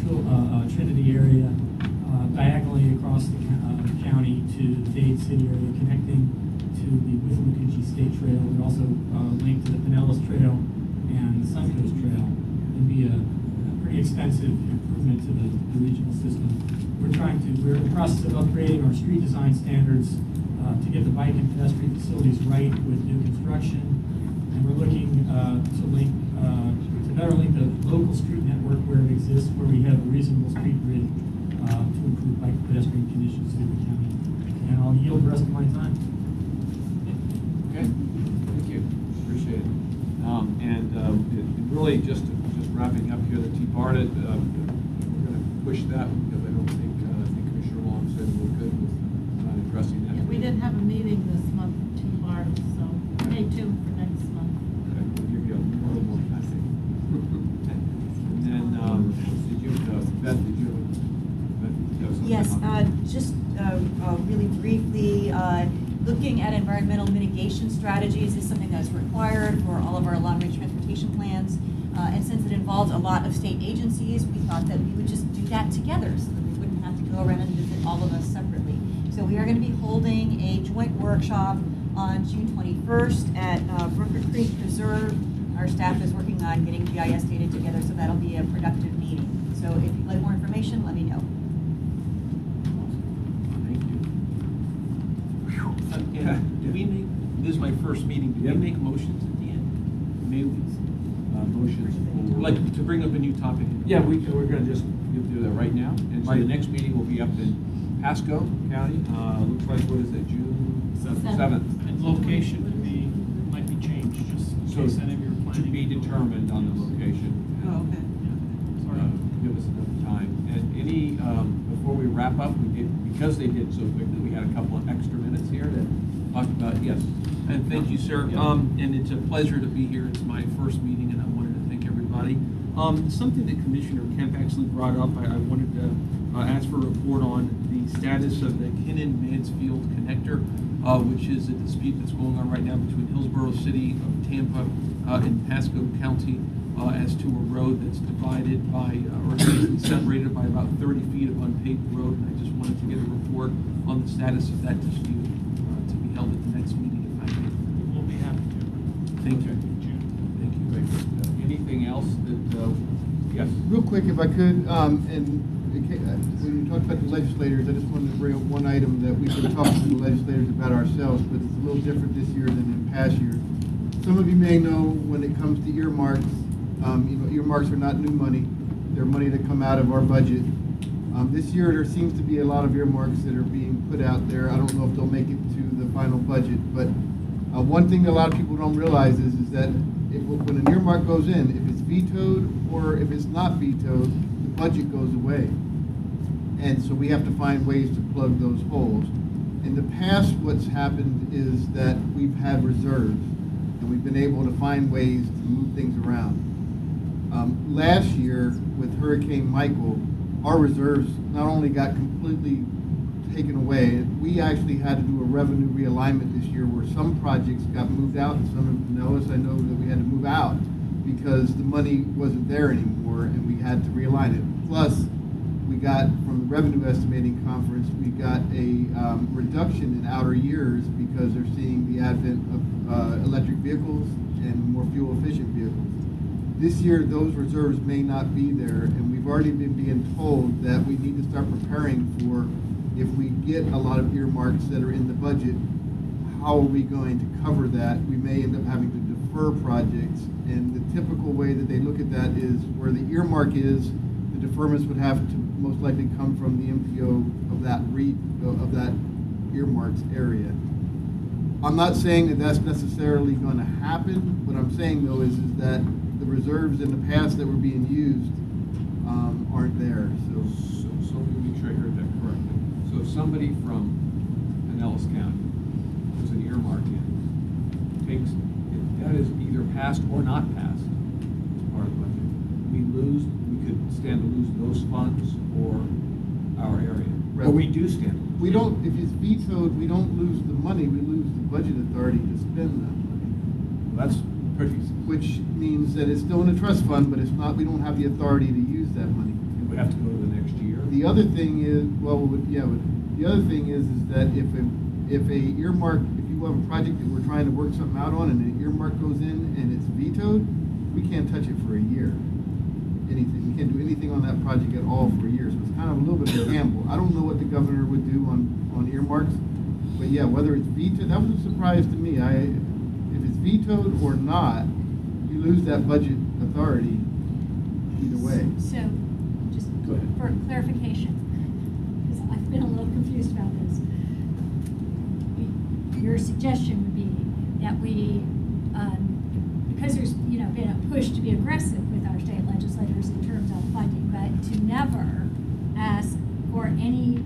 Speaker 14: Trinity area diagonally across the county to the Dade City area, connecting to the Withlacoochee State Trail. We also link to the Pinellas Trail and the Suncoast Trail, and be a pretty extensive improvement to the regional system. We're in the process of upgrading our street design standards to get the bike and pedestrian facilities right with new construction, and we're looking to better link the local street network where it exists, where we have a reasonable street grid to improve bike and pedestrian conditions through the county. And I'll yield the rest of my time.
Speaker 1: Okay, thank you, appreciate it. And really just wrapping up here, the T-BART, we're going to push that because I think Commissioner Long said we're good with not addressing that.
Speaker 6: Yeah, we didn't have a meeting this month for T-BART, so stay tuned for next month.
Speaker 1: Okay, we'll give you a little more time. And then, Beth, did you have something?
Speaker 19: Yes, just really briefly, looking at environmental mitigation strategies is something that's required for all of our long-range transportation plans. And since it involves a lot of state agencies, we thought that we would just do that together so that we wouldn't have to go around and visit all of us separately. So we are going to be holding a joint workshop on June 21st at Brooker Creek Preserve. Our staff is working on getting GIS data together, so that'll be a productive meeting. So if you'd like more information, let me know.
Speaker 5: Do we make, this is my first meeting, do we make motions at the end? May we?
Speaker 1: Motions for...
Speaker 5: Like to bring up a new topic?
Speaker 1: Yeah, we're going to just do that right now. And so the next meeting will be up in Pasco County. Looks like, what is it, June 7th?
Speaker 4: And location might be changed, just in case any of you are planning.
Speaker 1: To be determined on the location.
Speaker 8: Oh, okay.
Speaker 1: Give us enough time. And any, before we wrap up, because they did so quickly, we had a couple of extra minutes here to talk about, yes.
Speaker 5: And thank you, sir.
Speaker 1: Yeah.
Speaker 5: And it's a pleasure to be here. It's my first meeting, and I wanted to thank everybody. Something that Commissioner Kemp actually brought up, I wanted to ask for a report on the status of the Kennan-Mansfield connector, which is a dispute that's going on right now between Hillsborough City of Tampa and Pasco County as to a road that's divided by, or separated by about 30 feet of unpaved road. And I just wanted to get a report on the status of that dispute to be held at the next meeting, if I may.
Speaker 4: We'll be happy to.
Speaker 5: Thank you.
Speaker 1: Thank you. Anything else that, yes?
Speaker 18: Real quick, if I could, when you talked about the legislators, I just wanted to bring up one item that we've been talking to the legislators about ourselves, but it's a little different this year than in past years. Some of you may know when it comes to earmarks, earmarks are not new money. They're money that come out of our budget. This year, there seems to be a lot of earmarks that are being put out there. I don't know if they'll make it to the final budget, but one thing that a lot of people don't realize is that when an earmark goes in, if it's vetoed or if it's not vetoed, the budget goes away. And so we have to find ways to plug those holes. In the past, what's happened is that we've had reserves, and we've been able to find ways to move things around. Last year, with Hurricane Michael, our reserves not only got completely taken away. We actually had to do a revenue realignment this year where some projects got moved out, and some in Pinellas, I know that we had to move out because the money wasn't there anymore and we had to realign it. Plus, we got, from the revenue estimating conference, we got a reduction in outer years because they're seeing the advent of electric vehicles and more fuel efficient vehicles. This year, those reserves may not be there, and we've already been being told that we need to start preparing for, if we get a lot of earmarks that are in the budget, how are we going to cover that? We may end up having to defer projects, and the typical way that they look at that is where the earmark is, the deferments would have to most likely come from the MPO of that earmarks area. I'm not saying that that's necessarily going to happen. What I'm saying though is that the reserves in the past that were being used aren't there.
Speaker 1: So let me make sure I heard that correctly. So if somebody from Pinellas County puts an earmark in, that is either passed or not passed as part of the budget. We could stand to lose those funds for our area.
Speaker 18: Right.
Speaker 1: Or we do stand to lose.
Speaker 18: We don't, if it's vetoed, we don't lose the money, we lose the budget authority to spend that money.
Speaker 1: Well, that's pretty.
Speaker 18: Which means that it's still in a trust fund, but it's not, we don't have the authority to use that money.
Speaker 1: It would have to go to the next year.
Speaker 18: The other thing is, the other thing is that if a earmark, if you have a project that we're trying to work something out on and an earmark goes in and it's vetoed, we can't touch it for a year. Anything, we can't do anything on that project at all for a year. So it's kind of a little bit of a gamble. I don't know what the governor would do on earmarks, but yeah, whether it's vetoed, that was a surprise to me. If it's vetoed or not, you lose that budget authority either way.
Speaker 3: So, just for clarification, because I've been a little confused about this. Your suggestion would be that we, because there's been a push to be aggressive with our state legislators in terms of funding, but to never ask for any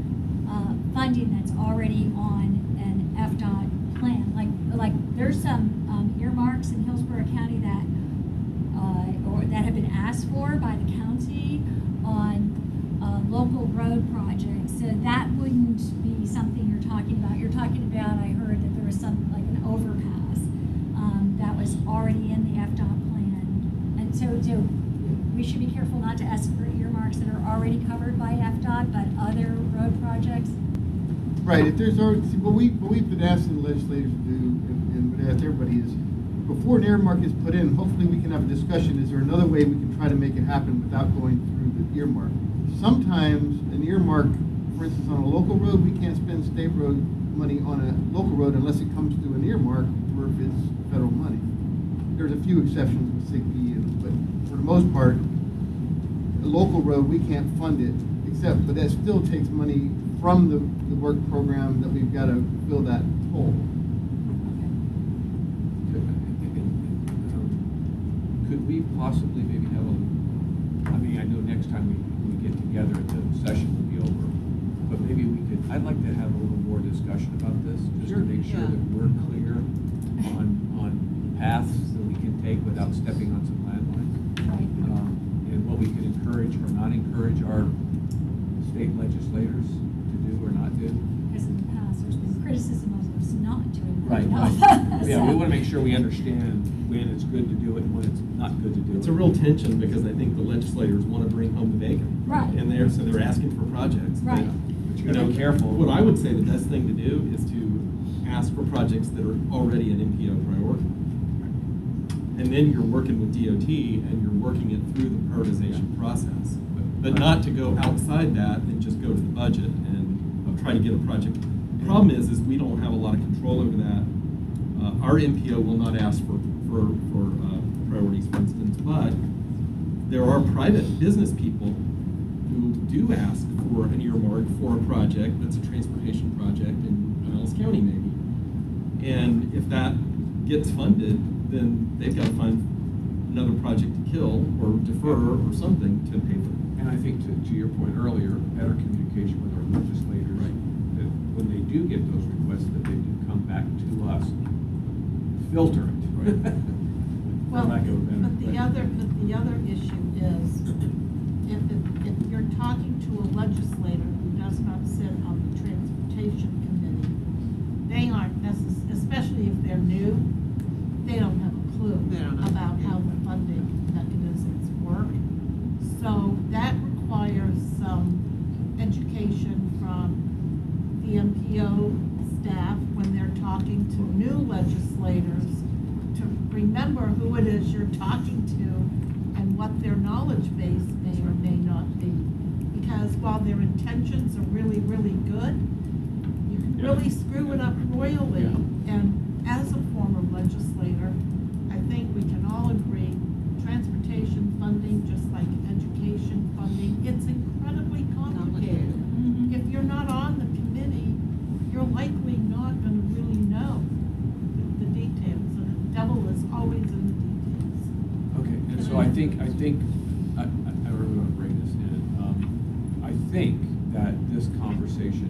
Speaker 3: funding that's already on an FDOT plan. Like there's some earmarks in Hillsborough County that that have been asked for by the county on local road projects. So that wouldn't be something you're talking about. You're talking about, I heard that there was some, like an overpass that was already in the FDOT plan. And so we should be careful not to ask for earmarks that are already covered by FDOT, but other road projects.
Speaker 18: Right, if there's already, what we've been asking the legislators to do, and would ask everybody is, before an earmark is put in, hopefully we can have a discussion, is there another way we can try to make it happen without going through the earmark? Sometimes an earmark, for instance, on a local road, we can't spend state road money on a local road unless it comes to an earmark or if it's federal money. There's a few exceptions with SIGB, but for the most part, a local road, we can't fund it, but that still takes money from the work program that we've got to fill that hole.
Speaker 1: Could we possibly maybe have I know next time we get together, the session will be over, but maybe we could, I'd like to have a little more discussion about this, just to make sure that we're clear on paths that we can take without stepping on some landmines.
Speaker 3: Right.
Speaker 1: And what we can encourage or not encourage our state legislators to do or not do.
Speaker 3: Because in the past, there's been criticism of us not doing that.
Speaker 1: Right.
Speaker 3: enough.
Speaker 1: Yeah, we want to make sure we understand when it's good to do it and when it's not good to do it.
Speaker 16: It's a real tension because I think the legislators want to bring home the bacon.
Speaker 3: Right.
Speaker 16: And they're asking for projects.
Speaker 3: Right.
Speaker 1: But you gotta be careful.
Speaker 16: What I would say the best thing to do is to ask for projects that are already an MPO priority. And then you're working with DOT and you're working it through the prioritization process. But not to go outside that and just go to the budget and try to get a project. The problem is we don't have a lot of control over that. Our MPO will not ask for priorities, for instance, but there are private business people who do ask for an earmark for a project that's a transportation project in Pinellas County, maybe. And if that gets funded, then they've got to find another project to kill or defer or something to pay for it.
Speaker 1: And I think to your point earlier, better communication with our legislators, right, that when they do get those requests, that they do come back to us, filter it. Right.
Speaker 6: Well, but the other issue is if you're talking to a legislator who does not sit on the transportation Transportation Committee, they aren't especially if they're new, they don't have a clue about how the funding mechanisms work. So that requires some education from the MPO staff when they're talking to new legislators to remember who it is you're talking to and what their knowledge base may or may not be. Because while their intentions are really, really good, you can really screw it up royally. And as a former legislator, I think we can all agree, transportation funding, just like education funding, it's incredibly complicated. If you're not on the committee, you're likely not going to really know the details, and the devil is always in the details.
Speaker 1: Okay, and so I really want to bring this in. I think that this conversation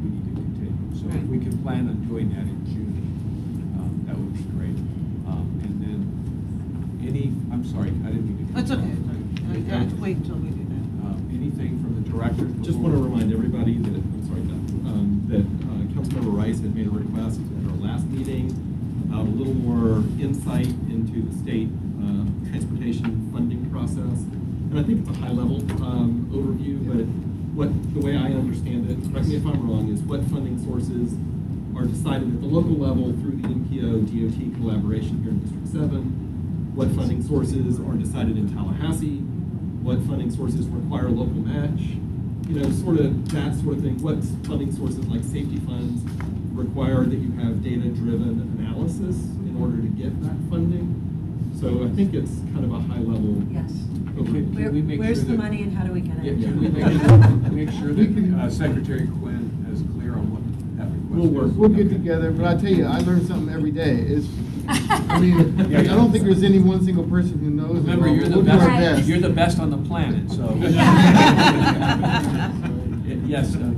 Speaker 1: we need to continue. So if we can plan on doing that in June, that would be great. And then I'm sorry, I didn't mean to.
Speaker 8: That's okay. I have to wait until we do that.
Speaker 1: Anything from the director?
Speaker 16: Just want to remind everybody that, Councilmember Rice had made a request at our last meeting about a little more insight into the state transportation funding process. And I think it's a high-level overview, but the way I understand it, correct me if I'm wrong, is what funding sources are decided at the local level through the MPO-DOT collaboration here in District 7, what funding sources are decided in Tallahassee, what funding sources require local match, sort of that sort of thing. What funding sources like safety funds require that you have data-driven analysis in order to get that funding. So I think it's kind of a high-level.
Speaker 15: Yes.
Speaker 19: Where's the money and how do we get it?
Speaker 1: Can we make sure that Secretary Quinn is clear on what that request is?
Speaker 18: We'll get together, but I tell you, I learn something every day. I don't think there's any one single person who knows.
Speaker 1: Remember, you're the best. You're the best on the planet, so. Yes.
Speaker 19: So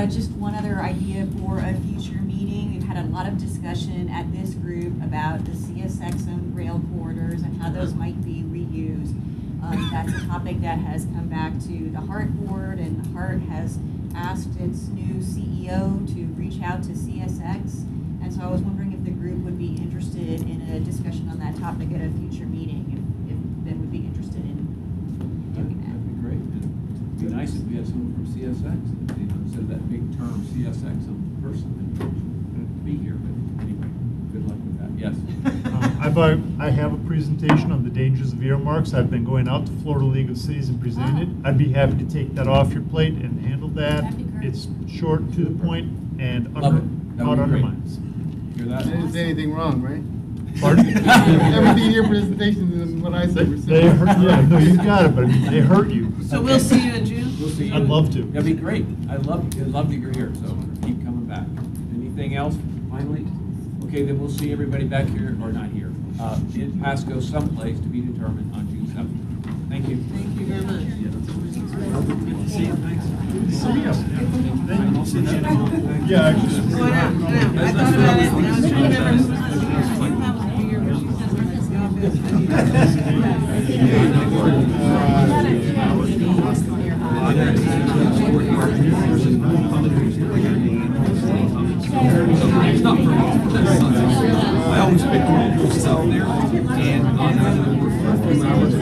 Speaker 19: just one other idea for a future meeting. We've had a lot of discussion at this group about the CSXM rail corridors and how those might be reused. That's a topic that has come back to the HART board, and HART has asked its new CEO to reach out to CSX. And so I was wondering if the group would be interested in a discussion on that topic at a future meeting, if Ben would be interested in doing that.
Speaker 1: That'd be great. It'd be nice if we had someone from CSX, instead of that big term CSX, a person that couldn't be here. But anyway, good luck with that. Yes.
Speaker 2: I have a presentation on the dangers of earmarks. I've been going out to Florida League of Cities and presenting it. I'd be happy to take that off your plate and handle that. It's short, to the point, and not undermines.
Speaker 1: Hear that?
Speaker 18: I didn't say anything wrong, right?
Speaker 2: Pardon?
Speaker 18: Everything in your presentation and what I said.
Speaker 2: They hurt, yeah, no, you got it, but they hurt you.
Speaker 8: So we'll see you in June?
Speaker 1: We'll see you.
Speaker 2: I'd love to.
Speaker 1: That'd be great. I'd love to you're here, so keep coming back. Anything else, finally? Okay, then we'll see everybody back here, or not here, in Pasco someplace to be determined on June 7th. Thank you.
Speaker 8: Thank you very much.
Speaker 1: See you, thanks.
Speaker 2: Yeah, I just.
Speaker 8: I thought about it, and I was trying to remember.
Speaker 5: It's not for me. I always pick posts out there, and on a few hours.